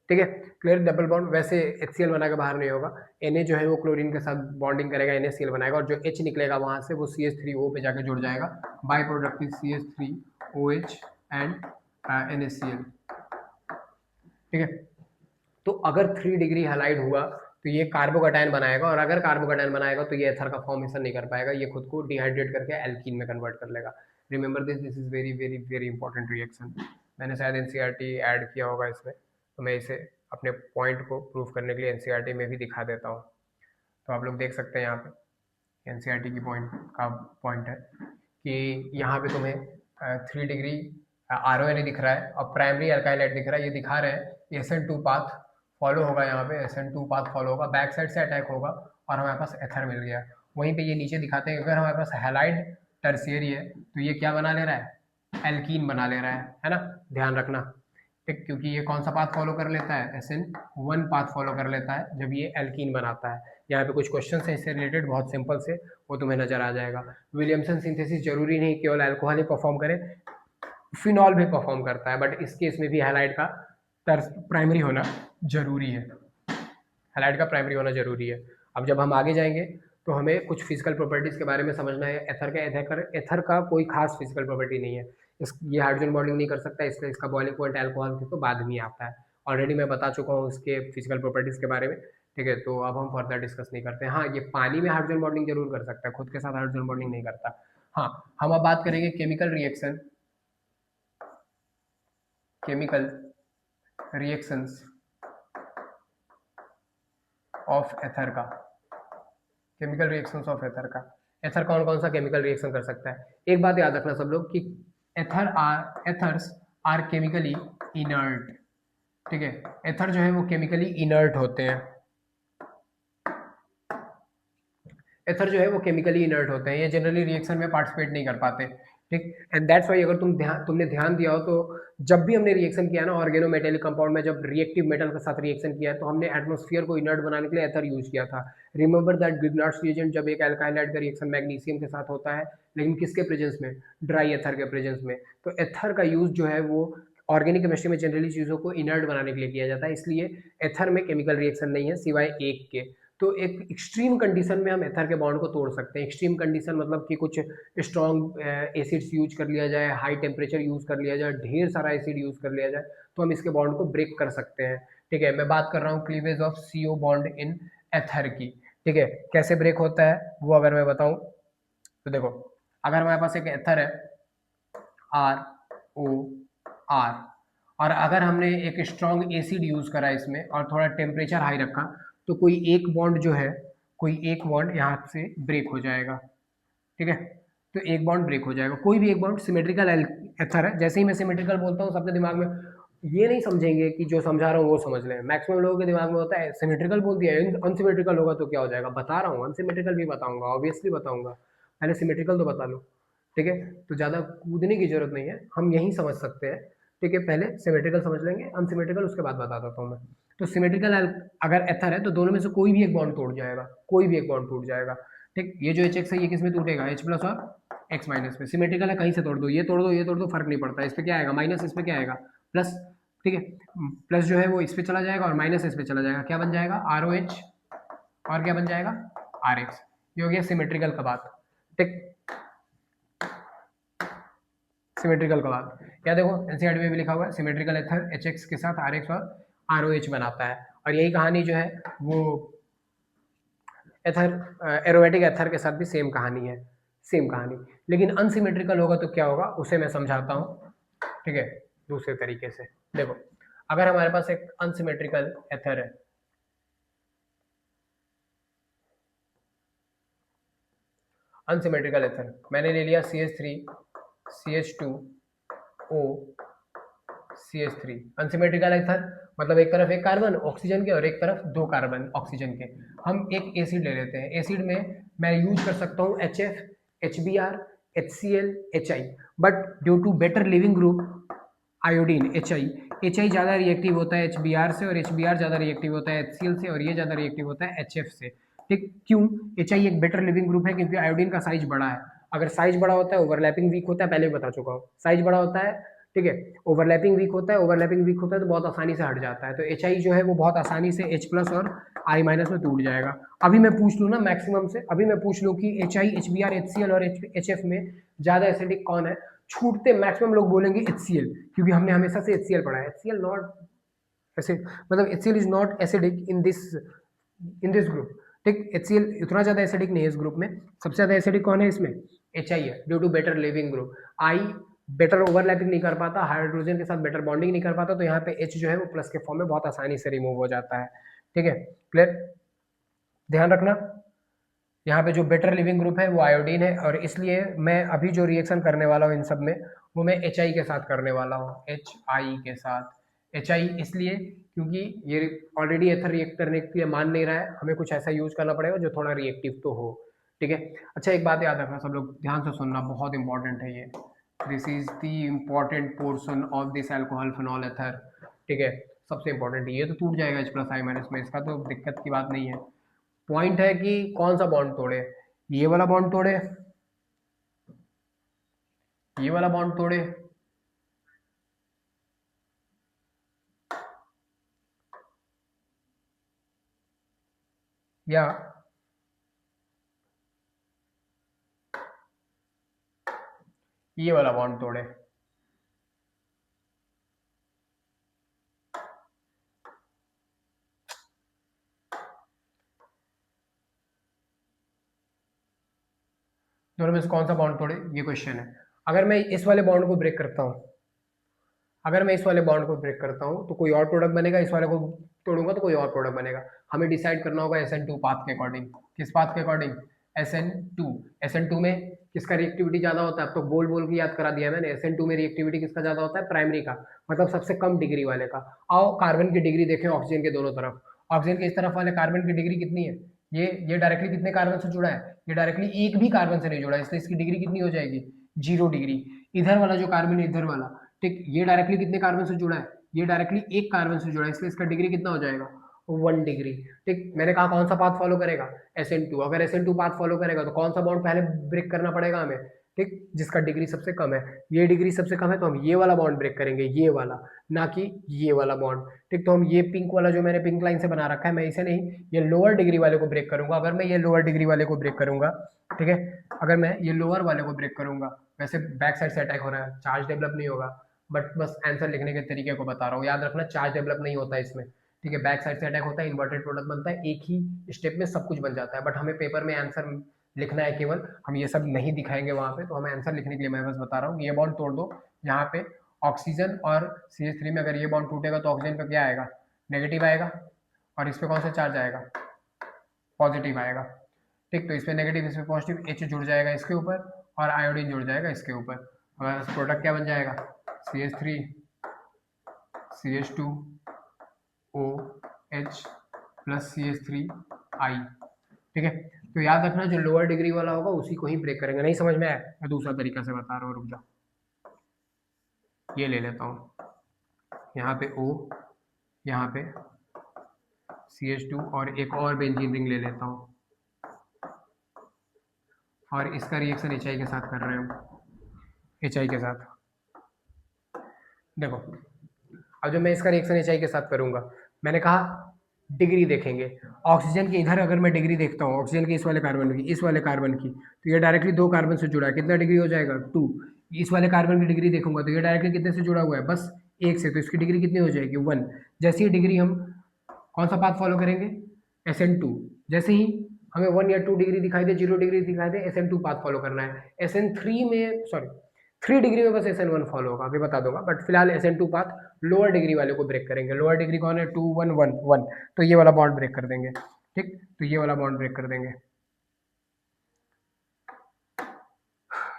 ठीक है, क्लियर। डबल बॉन्ड, वैसे HCl बना के बाहर नहीं होगा, Na जो है वो क्लोरीन के साथ बॉन्डिंग करेगा, NaCl बनाएगा, और जो H निकलेगा वहां से वो CH3O पे जाके जुड़ जाएगा। By product is CH3OH and NaCl, ठीक है। तो अगर 3 डिग्री हैलाइड हुआ तो ये कार्बोकैटायन बनाएगा, और अगर कार्बोकैटायन बनाएगा तो ये एथर का फॉर्मेशन नहीं कर पाएगा, ये खुद को डिहाइड्रेट करके एल्कीन में कन्वर्ट कर लेगा। Remember this, this is very very very important reaction. मैंने शायद एनसीईआरटी ऐड किया होगा इसमें, तो मैं इसे अपने पॉइंट को प्रूव करने के लिए एनसीईआरटी में भी दिखा देता हूँ। तो आप लोग देख सकते हैं यहाँ पे एनसीईआरटी की पॉइंट है कि यहाँ पे तुम्हें 3 डिग्री RONA दिख रहा है और प्राइमरी अल्काइल दिख रहा है। ये दिखा रहे हैं SN2 पाथ फॉलो होगा, यहाँ पे SN2 पाथ फॉलो होगा, बैक साइड से अटैक होगा और हमारे पास एथर मिल गया। वहीं पे ये नीचे दिखाते हैं अगर हमारे पास हैलाइड टर्शियरी है तो ये क्या बना ले रहा है, एल्कीन बना ले रहा है ना, ध्यान रखना ठीक, क्योंकि ये कौन सा पाथ फॉलो कर लेता है, SN1 पाथ फॉलो कर लेता है जब ये एल्कीन बनाता है। यहाँ पे कुछ क्वेश्चन हैं इससे रिलेटेड बहुत सिंपल से, वो तुम्हें नजर आ जाएगा। विलियमसन सिंथेसिस जरूरी नहीं केवल अल्कोहल ही परफॉर्म करे, फिनॉल भी परफॉर्म करता है, बट इस केस में भी हैलाइड का प्राइमरी होना जरूरी है, हैलाइड का प्राइमरी होना जरूरी है। अब जब हम आगे जाएंगे तो हमें कुछ फिजिकल प्रॉपर्टीज के बारे में समझना है। एथर का कोई खास फिजिकल प्रॉपर्टी नहीं है, ये हाइड्रोजन बॉन्डिंग नहीं कर सकता, इसलिए इसका बॉइलिंग पॉइंट अल्कोहल तो बाद में आता है। ऑलरेडी मैं बता चुका हूँ इसके फिजिकल प्रॉपर्टीज के बारे में, ठीक है, तो अब हम फर्दर डिस्कस नहीं करते हैं। हाँ, ये पानी में हाइड्रोजन बॉन्डिंग जरूर कर सकता है, खुद के साथ हाइड्रोजन बॉन्डिंग नहीं करता। हाँ, हम अब बात करेंगे केमिकल रिएक्शंस ऑफ एथर का, केमिकल रिएक्शंस ऑफ एथर का। एथर कौन कौन सा केमिकल रिएक्शन कर सकता है, एक बात याद रखना सब लोग कि एथर्स आर केमिकली इनर्ट, ठीक है, एथर जो है वो केमिकली इनर्ट होते हैं, एथर जो है वो केमिकली इनर्ट होते हैं, ये जनरली रिएक्शन में पार्टिसिपेट नहीं कर पाते, ठीक। एंड दैट्स वाई अगर तुमने ध्यान दिया हो तो जब भी हमने रिएक्शन किया ना ऑर्गेनोमेटेलिक कंपाउंड में, जब रिएक्टिव मेटल के साथ रिएक्शन किया है तो हमने एटमॉस्फेयर को इनर्ट बनाने के लिए एथर यूज किया था। रिमेंबर दैट ग्रिग्नार्ड्स रिएजेंट, जब एक अल्काइलाइड का रिएक्शन मैग्नीशियम के साथ होता है लेकिन किसके प्रेजेंस में, ड्राई एथर के प्रेजेंस में, तो एथर का यूज जो है वो ऑर्गेनिक केमिस्ट्री में जनरली चीज़ों को इनर्ट बनाने के लिए किया जाता है, इसलिए एथर में केमिकल रिएक्शन नहीं है सिवाय एक के। तो एक एक्सट्रीम कंडीशन में हम एथर के बॉन्ड को तोड़ सकते हैं। एक्सट्रीम कंडीशन मतलब कि कुछ स्ट्रॉन्ग एसिड्स यूज कर लिया जाए, हाई टेम्परेचर यूज कर लिया जाए, ढेर सारा एसिड यूज कर लिया जाए तो हम इसके बॉन्ड को ब्रेक कर सकते हैं, ठीक है। मैं बात कर रहा हूँ cleavage of CO bond in ether की, ठीक है। कैसे ब्रेक होता है वो अगर मैं बताऊं तो देखो, अगर हमारे पास एक एथर है ROR और अगर हमने एक स्ट्रॉन्ग एसिड यूज करा इसमें और थोड़ा टेम्परेचर हाई रखा तो कोई एक बॉन्ड जो है, कोई एक बॉन्ड यहाँ से ब्रेक हो जाएगा, ठीक है। तो एक बॉन्ड ब्रेक हो जाएगा, कोई भी एक बॉन्ड, सिमेट्रिकल एथर है। जैसे ही मैं सिमेट्रिकल बोलता हूँ सबके दिमाग में ये नहीं समझेंगे कि जो समझा रहा हूँ वो समझ लें, मैक्सिमम लोगों के दिमाग में होता है सिमेट्रिकल बोल दिया, अनसिमेट्रिकल होगा तो क्या हो जाएगा, बता रहा हूँ अनसिमेट्रिकल भी बताऊंगा, ऑब्वियसली बताऊंगा, पहले सिमेट्रिकल तो बता लो, ठीक है। तो ज़्यादा कूदने की जरूरत नहीं है, हम यही समझ सकते हैं, ठीक है। पहले सिमेट्रिकल समझ लेंगे, अनसिमेट्रिकल उसके बाद बता देता हूँ मैं। तो सिमेट्रिकल अगर एथर है तो दोनों में से कोई भी एक बॉन्ड टूट जाएगा, कोई भी एक बॉन्ड टूट जाएगा, ठीक। ये जो HX है ये किस में टूटेगा, H+ और X- में। सिमेट्रिकल है कहीं से तोड़ दो, ये तोड़ दो ये तोड़ दो फर्क नहीं पड़ता, इस पे क्या आएगा माइनस, इस पे क्या आएगा प्लस, ठीक है। प्लस जो है वो इस पे चला जाएगा और माइनस इस पे चला जाएगा, क्या बन जाएगा ROH और क्या बन जाएगा RX। ये हो गया सिमेट्रिकल का बात, ठीक। सिमेट्रिकल का बात क्या देखो एनसीईआरटी में भी लिखा हुआ है, सिमेट्रिकल एथर HX के साथ RX और ROH बनाता है, और यही कहानी जो है वो एथर एरोमेटिक एथर के साथ भी सेम कहानी है, सेम कहानी। लेकिन अनसिमेट्रिकल होगा तो क्या होगा उसे मैं समझाता हूँ, ठीक है, दूसरे तरीके से। देखो, अगर हमारे पास एक अनसिमेट्रिकल एथर है, अनसिमेट्रिकल एथर मैंने ले लिया CH3 CH2O CH3, अनसिमेट्रिकल एथर मतलब एक तरफ एक कार्बन ऑक्सीजन के और एक तरफ दो कार्बन ऑक्सीजन के। हम एक एसिड ले लेते हैं, एसिड में मैं यूज कर सकता हूँ HF HBr HCl HI, but due to better leaving group iodine HI ज़्यादा रिएक्टिव होता है HBr से और HBr ज़्यादा रिएक्टिव होता है HCl से और ये ज़्यादा रिएक्टिव होता है HF से, ठीक। क्यों, HI एक बेटर लिविंग ग्रुप है क्योंकि आयोडीन का साइज बड़ा है। अगर साइज बड़ा होता है ओवरलैपिंग वीक होता है, पहले भी बता चुका हूँ, साइज बड़ा होता है, ठीक है, ओवरलैपिंग वीक होता है, ओवरलैपिंग वीक होता है तो बहुत आसानी से हट जाता है, तो HI जो है वो बहुत आसानी से H+ और I- में टूट जाएगा। अभी मैं पूछ लूँ ना मैक्सिमम से, अभी मैं पूछ लूँ कि HI HBr HCl और HF में ज़्यादा एसिडिक कौन है, छूटते मैक्सिमम लोग बोलेंगे HCl, क्योंकि हमने हमेशा से HCl पढ़ा है। HCl नॉट एसिड, मतलब HCl is not acidic in this group, ठीक। HCl इतना ज़्यादा एसिडिक नहीं है इस ग्रुप में, सबसे ज़्यादा एसिडिक कौन है इसमें, HI है due to better leaving group. I better overlapping नहीं कर पाता, हाइड्रोजन के साथ बेटर बॉन्डिंग नहीं कर पाता, तो यहाँ पे H जो है वो प्लस के फॉर्म में बहुत आसानी से रिमूव हो जाता है। ठीक है, क्लियर? ध्यान रखना यहाँ पे जो बेटर लिविंग ग्रुप है वो आयोडीन है, और इसलिए मैं अभी जो रिएक्शन करने वाला हूँ इन सब में वो मैं HI के साथ करने वाला हूँ, HI के साथ। HI इसलिए क्योंकि ये ऑलरेडी एथर रिएक्ट करने के लिए मान नहीं रहा है, हमें कुछ ऐसा यूज करना पड़ेगा जो थोड़ा रिएक्टिव तो हो। ठीक है, अच्छा एक बात याद रखना सब लोग, ध्यान से सुनना, बहुत इंपॉर्टेंट है ये। This is the important portion of this alcohol phenol ether. ठीक है, सबसे इंपॉर्टेंट ये तो टूट जाएगा H+I- में, इसका तो दिक्कत की बात नहीं है। पॉइंट है कि कौन सा बॉन्ड तोड़े, ये वाला बॉन्ड तोड़े, ये वाला बॉन्ड तोड़े, या ये वाला बॉन्ड तोड़े। दोनों में से कौन सा बॉन्ड तोड़े, ये क्वेश्चन है। अगर मैं इस वाले बॉन्ड को ब्रेक करता हूँ, अगर मैं इस वाले बॉन्ड को ब्रेक करता हूँ तो कोई और प्रोडक्ट बनेगा, इस वाले को तोड़ूंगा तो कोई और प्रोडक्ट बनेगा। हमें डिसाइड करना होगा SN2 पाथ के अकॉर्डिंग। किस पाथ के अकॉर्डिंग? SN2। SN2 में किसका रिएक्टिविटी ज्यादा होता है? अब तो बोल बोल के याद करा दिया मैंने। SN2 में रिएक्टिविटी किसका ज्यादा होता है? प्राइमरी का, मतलब सबसे कम डिग्री वाले का। आओ कार्बन की डिग्री देखें ऑक्सीजन के दोनों तरफ। ऑक्सीजन के इस तरफ वाले कार्बन की डिग्री कितनी है? ये डायरेक्टली कितने कार्बन से जुड़ा है? ये डायरेक्टली एक भी कार्बन से नहीं जुड़ा है, इसलिए इसकी डिग्री कितनी हो जाएगी? 0 डिग्री। इधर वाला जो कार्बन है, इधर वाला, ठीक, ये डायरेक्टली कितने कार्बन से जुड़ा है? ये डायरेक्टली एक कार्बन से जुड़ा है, इसलिए इसका डिग्री कितना हो जाएगा? 1 डिग्री। ठीक, मैंने कहा कौन सा पाथ फॉलो करेगा? SN2। अगर SN2 पाथ फॉलो करेगा तो कौन सा बॉन्ड पहले ब्रेक करना पड़ेगा हमें? ठीक, जिसका डिग्री सबसे कम है। ये डिग्री सबसे कम है तो हम ये वाला बॉन्ड ब्रेक करेंगे, ये वाला, ना कि ये वाला बॉन्ड। ठीक, तो हम ये पिंक वाला जो मैंने पिंक लाइन से बना रखा है, मैं इसे नहीं, ये लोअर डिग्री वाले को ब्रेक करूंगा। अगर मैं ये लोअर डिग्री वाले को ब्रेक करूंगा, ठीक है, अगर मैं ये लोअर वाले को ब्रेक करूंगा, वैसे बैक साइड से अटैक हो रहा है, चार्ज डेवलप नहीं होगा, बट बस आंसर लिखने के तरीके को बता रहा हूँ। याद रखना चार्ज डेवलप नहीं होता है इसमें। ठीक है, बैक साइड से अटैक होता है, इन्वर्टेड प्रोडक्ट बनता है, एक ही स्टेप में सब कुछ बन जाता है, बट हमें पेपर में आंसर लिखना है केवल, हम ये सब नहीं दिखाएंगे वहां पे, तो हमें आंसर लिखने के लिए मैं बस बता रहा हूँ। ये बॉन्ड तोड़ दो, यहाँ पे ऑक्सीजन और CH3 में अगर ये बॉन्ड टूटेगा तो ऑक्सीजन पे क्या आएगा? नेगेटिव आएगा, और इस पे कौन सा चार्ज आएगा? पॉजिटिव आएगा। ठीक, तो इसमें नेगेटिव, इसमें पॉजिटिव, H जुड़ जाएगा इसके ऊपर और आयोडीन जुड़ जाएगा इसके ऊपर। हमारा प्रोडक्ट क्या बन जाएगा? CH3 CH2 OH plus CH3I। ठीक है, तो याद रखना जो लोअर डिग्री वाला होगा उसी को ही ब्रेक करेंगे। नहीं समझ में आया? मैं दूसरा तरीका से बता रहा हूँ, रुक जा, ये ले लेता हूँ, यहाँ पे O, यहाँ पे CH2 और एक और बेंजीन रिंग ले लेता हूँ, और इसका रिएक्शन HI के साथ कर रहे हो, HI के साथ। देखो, अब जब मैं इसका रिएक्शन HI के साथ करूंगा, मैंने कहा डिग्री देखेंगे। ऑक्सीजन की इधर अगर मैं डिग्री देखता हूँ, ऑक्सीजन की इस वाले कार्बन की, इस वाले कार्बन की, तो ये डायरेक्टली 2 कार्बन से जुड़ा है, कितना डिग्री हो जाएगा? 2। इस वाले कार्बन की डिग्री देखूंगा तो ये डायरेक्टली कितने से जुड़ा हुआ है? बस 1 से, तो इसकी डिग्री कितनी हो जाएगी? 1। जैसे ही डिग्री हम कौन सा पाथ फॉलो करेंगे? SN2। जैसे ही हमें 1 या 2 डिग्री दिखाई दे, 0 डिग्री दिखाई दे, SN2 पाथ फॉलो करना है। SN3 में, सॉरी 3 डिग्री में बस SN1 फॉलो होगा, अभी बता दूंगा, बट फिलहाल SN2 पाथ लोअर डिग्री वाले को ब्रेक करेंगे। लोअर डिग्री कौन है? 2 1 1 1, तो ये वाला बॉन्ड ब्रेक कर देंगे। ठीक, तो ये वाला बॉन्ड ब्रेक कर देंगे,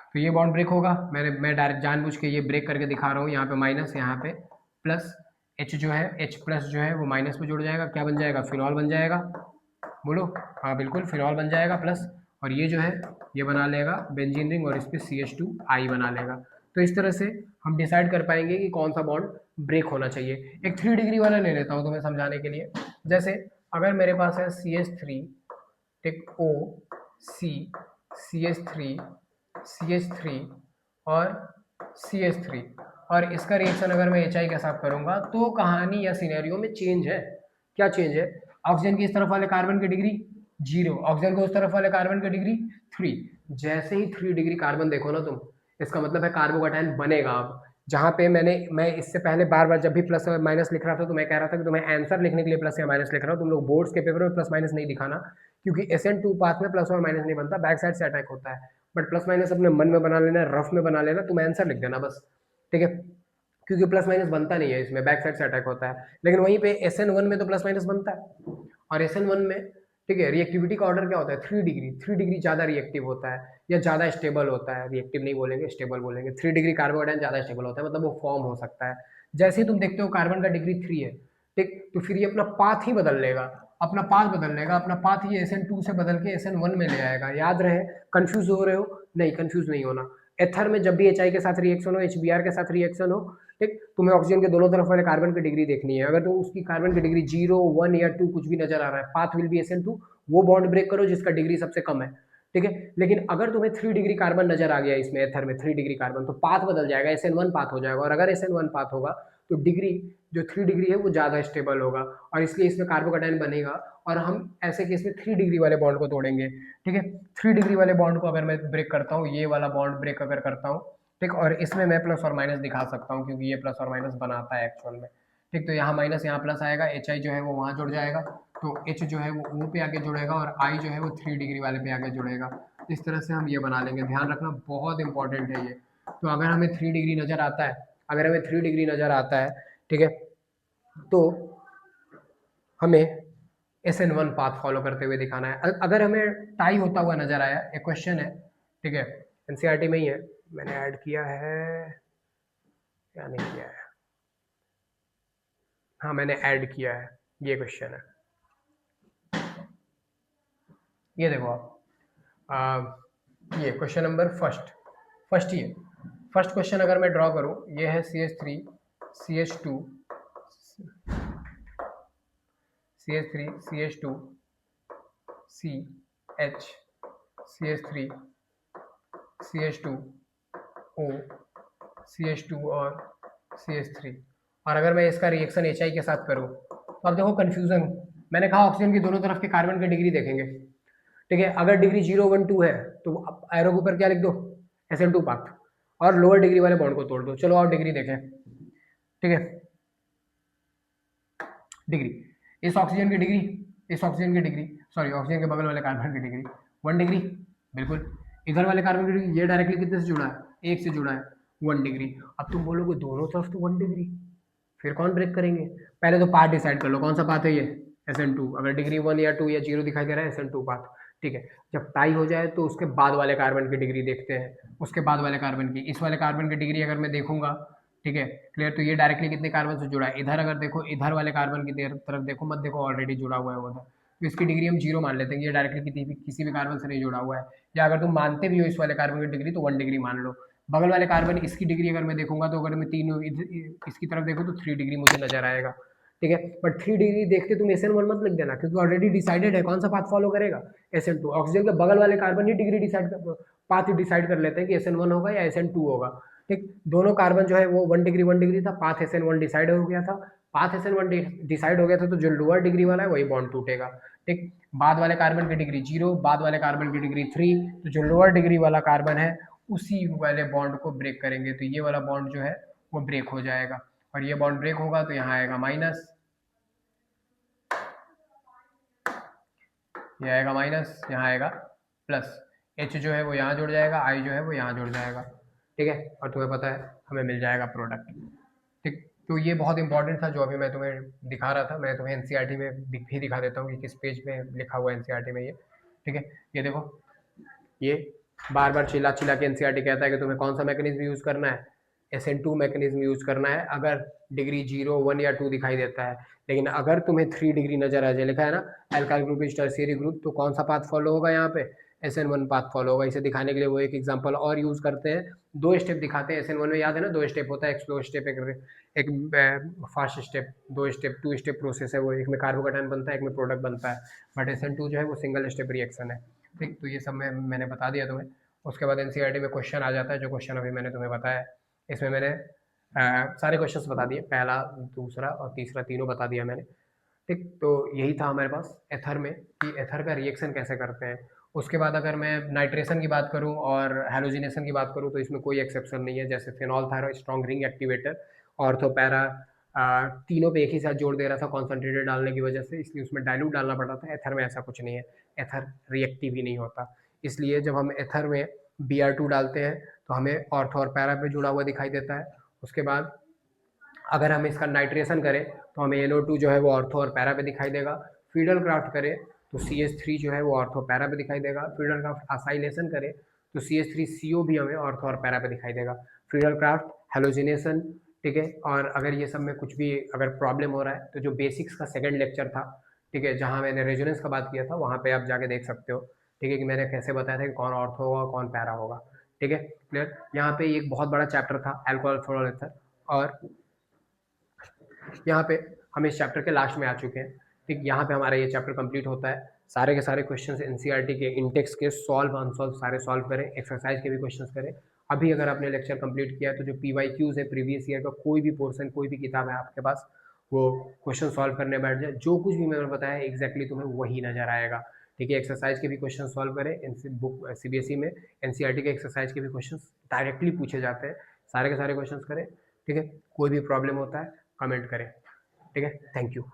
तो ये बॉन्ड ब्रेक होगा। मैं डायरेक्ट जानबूझ के ये ब्रेक करके दिखा रहा हूँ, यहाँ पे माइनस, यहाँ पे प्लस, H जो है, H प्लस जो है वो माइनस में जुड़ जाएगा, क्या बन जाएगा? फिनॉल बन जाएगा। बोलो, हाँ बिल्कुल, फिनॉल बन जाएगा प्लस, और ये जो है ये बना लेगा बेंजीन रिंग, और इस पर CH2I बना लेगा। तो इस तरह से हम डिसाइड कर पाएंगे कि कौन सा बॉन्ड ब्रेक होना चाहिए। एक 3 डिग्री वाला ले लेता हूँ तुम्हें समझाने के लिए। जैसे अगर मेरे पास है CH3, ठीक, O C CH3 CH3 और CH3, और इसका रिएक्शन अगर मैं HI के साथ करूंगा तो कहानी या सिनेरियो में चेंज है। क्या चेंज है? ऑक्सीजन की इस तरफ वाले कार्बन की डिग्री 0, ऑक्सीजन को उस तरफ वाले कार्बन की डिग्री 3। जैसे ही 3 डिग्री कार्बन देखो ना तुम, इसका मतलब है कार्बोकैटायन बनेगा। अब जहाँ पे मैं इससे पहले बार बार जब भी प्लस और माइनस लिख रहा था तो मैं कह रहा था कि तुम्हें आंसर लिखने के लिए प्लस या माइनस लिख रहा हूँ, तुम लोग बोर्ड्स के पेपर में प्लस माइनस नहीं दिखाना, क्योंकि SN2 पाथ में प्लस और माइनस नहीं बनता, बैक साइड से अटैक होता है। बट प्लस माइनस अपने मन में बना लेना, रफ में बना लेना, तुम आंसर लिख देना बस, ठीक है, क्योंकि प्लस माइनस बनता नहीं है इसमें, बैक साइड से अटैक होता है, लेकिन वहीं पे SN1 में तो प्लस माइनस बनता है, और SN1 में ठीक है रिएक्टिविटी का ऑर्डर क्या होता है 3 डिग्री, 3 डिग्री ज़्यादा रिएक्टिव होता है या ज़्यादा स्टेबल होता है, रिएक्टिव नहीं बोलेंगे स्टेबल बोलेंगे, 3 डिग्री कार्बोडाइन ज़्यादा स्टेबल होता है, मतलब वो फॉर्म हो सकता है। जैसे ही तुम देखते हो कार्बन का डिग्री 3 है, ठीक, तो फिर ये अपना पाथ ही बदल लेगा, अपना पाथ बदल लेगा, अपना पाथ ये SN2 से बदल के SN1 में ले आएगा। याद रहे, कंफ्यूज हो रहे हो? नहीं, कंफ्यूज नहीं होना। एथर में जब भी HI के साथ रिएक्शन हो, HBr के साथ रिएक्शन हो, ठीक, तुम्हें ऑक्सीजन के दोनों तरफ वाले कार्बन की डिग्री देखनी है। अगर तो उसकी कार्बन की डिग्री 0, 1 या 2 कुछ भी नजर आ रहा है, पाथ विल बी SN2, वो बॉन्ड ब्रेक करो जिसका डिग्री सबसे कम है, ठीक है। लेकिन अगर तुम्हें 3 डिग्री कार्बन नजर आ गया इसमें, एथर में 3 डिग्री कार्बन, तो पाथ बदल जाएगा, SN1 पाथ हो जाएगा, और अगर SN1 पाथ होगा तो डिग्री जो 3 डिग्री है वो ज़्यादा स्टेबल होगा, और इसलिए इसमें कार्बोकैटायन बनेगा, और हम ऐसे केस में 3 डिग्री वाले बॉन्ड को तोड़ेंगे, ठीक है। 3 डिग्री वाले बॉन्ड को अगर मैं ब्रेक करता हूँ, ये वाला बॉन्ड ब्रेक अगर करता हूँ, ठीक, और इसमें मैं प्लस और माइनस दिखा सकता हूँ क्योंकि ये प्लस और माइनस बनाता है एक्चुअल में, ठीक, तो यहाँ माइनस यहाँ प्लस आएगा, HI जो है वो वहाँ जुड़ जाएगा, तो H जो है वो O पे आके जुड़ेगा, और I जो है वो 3 डिग्री वाले पे आके जुड़ेगा। इस तरह से हम ये बना लेंगे, ध्यान रखना बहुत इंपॉर्टेंट है ये। तो अगर हमें 3 डिग्री नज़र आता है, अगर हमें 3 डिग्री नज़र आता है, ठीक है, तो हमें SN1 पाथ फॉलो करते हुए दिखाना है। अगर हमें टाई होता हुआ नजर आया, एक क्वेश्चन है, ठीक है, NCERT में ही है, मैंने ऐड किया है या नहीं किया है, हाँ मैंने ऐड किया है, ये क्वेश्चन है, ये देखो आप, ये क्वेश्चन नंबर फर्स्ट ही है। फर्स्ट क्वेश्चन अगर मैं ड्रॉ करूँ, ये है CH3 CH2 CH3 CH2 CH CH3 CH2 O CH2 और CH3, और अगर मैं इसका रिएक्शन HI के साथ करूँ, तो अब देखो कंफ्यूजन, मैंने कहा ऑक्सीजन की दोनों तरफ के कार्बन की डिग्री देखेंगे, ठीक है, अगर डिग्री 0, 1, 2 है तो एरो के ऊपर क्या लिख दो, SN2 पाथ, और लोअर डिग्री वाले बॉन्ड को तोड़ दो। चलो और डिग्री देखें, ठीक है, डिग्री, इस ऑक्सीजन की डिग्री, इस ऑक्सीजन की डिग्री, सॉरी ऑक्सीजन के बगल वाले कार्बन की डिग्री 1 डिग्री, बिल्कुल, इधर वाले कार्बन की डिग्री, ये डायरेक्टली कितने से जुड़ा है, 1 से जुड़ा है, 1 डिग्री। अब तुम बोलोगे दोनों तरफ तो 1 डिग्री, फिर कौन ब्रेक करेंगे? पहले तो पाथ डिसाइड कर लो, कौन सा पाथ है ये, SN2, अगर डिग्री 1 या 2 या 0 दिखाई दे रहा है, SN2 पाथ, ठीक है। जब टाई हो जाए तो उसके बाद वाले कार्बन की डिग्री देखते हैं, उसके बाद वाले कार्बन की, इस वाले कार्बन की डिग्री अगर मैं देखूंगा, ठीक है, क्लियर, तो ये डायरेक्टली कितने कार्बन से जुड़ा है, इधर अगर देखो, इधर वाले कार्बन की तरफ देखो, मत देखो ऑलरेडी जुड़ा हुआ है उधर, तो इसकी डिग्री हम 0 मान लेते हैं, ये डायरेक्टली किसी भी कार्बन से नहीं जुड़ा हुआ है, या अगर तुम मानते भी हो इस वाले कार्बन की डिग्री तो 1 डिग्री मान लो। बगल वाले कार्बन इसकी डिग्री अगर मैं देखूंगा, तो अगर मैं तीनों इसकी तरफ देखूँ तो 3 डिग्री मुझे नजर आएगा, ठीक है, बट 3 डिग्री देखते तुम SN1 मत लिख देना, क्योंकि ऑलरेडी डिसाइडेड है कौन सा पाथ फॉलो करेगा, SN2, ऑक्सीजन के बगल वाले कार्बन ही डिग्री पाथ डिसाइड कर लेते हैं कि SN1 होगा या SN2 होगा, ठीक, दोनों कार्बन जो है वो 1 डिग्री था, पाथ SN1 डिसाइड हो गया था, पाथ SN1 डिसाइड हो गया था, तो जो लोअर डिग्री वाला है वही बॉन्ड टूटेगा, ठीक, बाद वाले कार्बन की डिग्री 0, बाद वाले कार्बन की डिग्री 3, तो जो लोअर डिग्री वाला कार्बन है उसी वाले बॉन्ड को ब्रेक करेंगे, तो ये वाला बॉन्ड जो है वो ब्रेक हो जाएगा, और ये बॉन्ड ब्रेक होगा तो यहाँ आएगा माइनस, ये आएगा माइनस, यहाँ आएगा प्लस, H जो है वो यहाँ जुड़ जाएगा, I जो है वो यहाँ जुड़ जाएगा, ठीक है, और तुम्हें पता है हमें मिल जाएगा प्रोडक्ट, ठीक। तो ये बहुत इंपॉर्टेंट था जो अभी मैं तुम्हें दिखा रहा था, मैं तुम्हें NCERT में भी दिखा देता हूँ कि किस पेज पे लिखा हुआ है NCERT में ये, ठीक है, ये देखो, ये बार बार चिल्ला चिल्ला के NCERT कहता है कि तुम्हें कौन सा मैकेनिज्म यूज करना है, SN2 मैकेनिज्म यूज करना है अगर डिग्री 0, 1 या 2 दिखाई देता है, लेकिन अगर तुम्हें 3 डिग्री नजर आ जाए, लिखा है ना alkyl group is tertiary group, तो कौन सा पाथ फॉलो होगा यहाँ पे, SN1 पाथ फॉलो होगा। इसे दिखाने के लिए वो एक एग्जांपल और यूज करते हैं, 2 स्टेप दिखाते हैं SN1 में, याद है ना 2 स्टेप होता है, एक स्लो स्टेप, एक fast step, 2 step 2 step process है वो, एक में कार्बोकैटायन बनता है, एक में प्रोडक्ट बनता है, बट SN2 जो है वो सिंगल स्टेप रिएक्शन है, ठीक। तो ये सब मैंने बता दिया तुम्हें। उसके बाद NCERT में क्वेश्चन आ जाता है, जो क्वेश्चन अभी मैंने तुम्हें बताया, इसमें मैंने सारे क्वेश्चंस बता दिए, पहला दूसरा और तीसरा तीनों बता दिया मैंने, ठीक। तो यही था हमारे पास एथर में कि एथर का रिएक्शन कैसे करते हैं। उसके बाद अगर मैं नाइट्रेशन की बात करूं और हेलोजिनेशन की बात करूं तो इसमें कोई एक्सेप्शन नहीं है, जैसे फिनॉल था स्ट्रॉन्ग रिंग एक्टिवेटर, ऑर्थोपैरा, तीनों पे एक ही साथ जोड़ दे रहा था कॉन्सेंट्रेटेड डालने की वजह से, इसलिए उसमें डाइल्यूट डालना पड़ता था। एथर में ऐसा कुछ नहीं है, एथर रिएक्टिव ही नहीं होता, इसलिए जब हम एथर में Br2 डालते हैं तो हमें ऑर्थो और पैरा पे जुड़ा हुआ दिखाई देता है। उसके बाद अगर हम इसका नाइट्रेशन करें तो हमें NO2 जो है वो ऑर्थो और पैरा पे दिखाई देगा। फीडल क्राफ्ट करें तो CH3 जो है वो ऑर्थो पैरा पे दिखाई देगा। फीडल क्राफ्ट असाइलेशन करें तो CH3CO भी हमें ऑर्थो और पैरा पे दिखाई देगा। फीडल क्राफ्ट हेलोजिनेशन, ठीक है। और अगर ये सब में कुछ भी अगर प्रॉब्लम हो रहा है तो जो बेसिक्स का सेकंड लेक्चर था, ठीक है, जहाँ मैंने रेजोनेंस का बात किया था, वहाँ पे आप जाके देख सकते हो, ठीक है, कि मैंने कैसे बताया था कि कौन ऑर्थो होगा कौन पैरा होगा, ठीक है, क्लियर। यहाँ पे एक बहुत बड़ा चैप्टर था अल्कोहल फ्लोरोएथर, और यहाँ पे हम इस चैप्टर के लास्ट में आ चुके हैं, ठीक। यहाँ पे हमारा ये चैप्टर कंप्लीट होता है। सारे के सारे क्वेश्चंस एनसीईआरटी के इंटेक्स के सॉल्व अनसॉल्व सारे सॉल्व करें, एक्सरसाइज के भी क्वेश्चंस करें। अभी अगर आपने लेक्चर कंप्लीट किया है तो जो PYQs है प्रीवियस ईयर का, कोई भी पोर्शन कोई भी किताब है आपके पास, वो क्वेश्चन सॉल्व करने बैठ जाए। जो कुछ भी मैंने बताया है एग्जैक्टली तुम्हें वही नजर आएगा, ठीक है। एक्सरसाइज के भी क्वेश्चन सॉल्व करें, बुक CBSE में एनसीईआरटी के एक्सरसाइज के भी क्वेश्चन डायरेक्टली पूछे जाते हैं, सारे के सारे क्वेश्चन करें, ठीक है। कोई भी प्रॉब्लम होता है कमेंट करें, ठीक है। Thank you.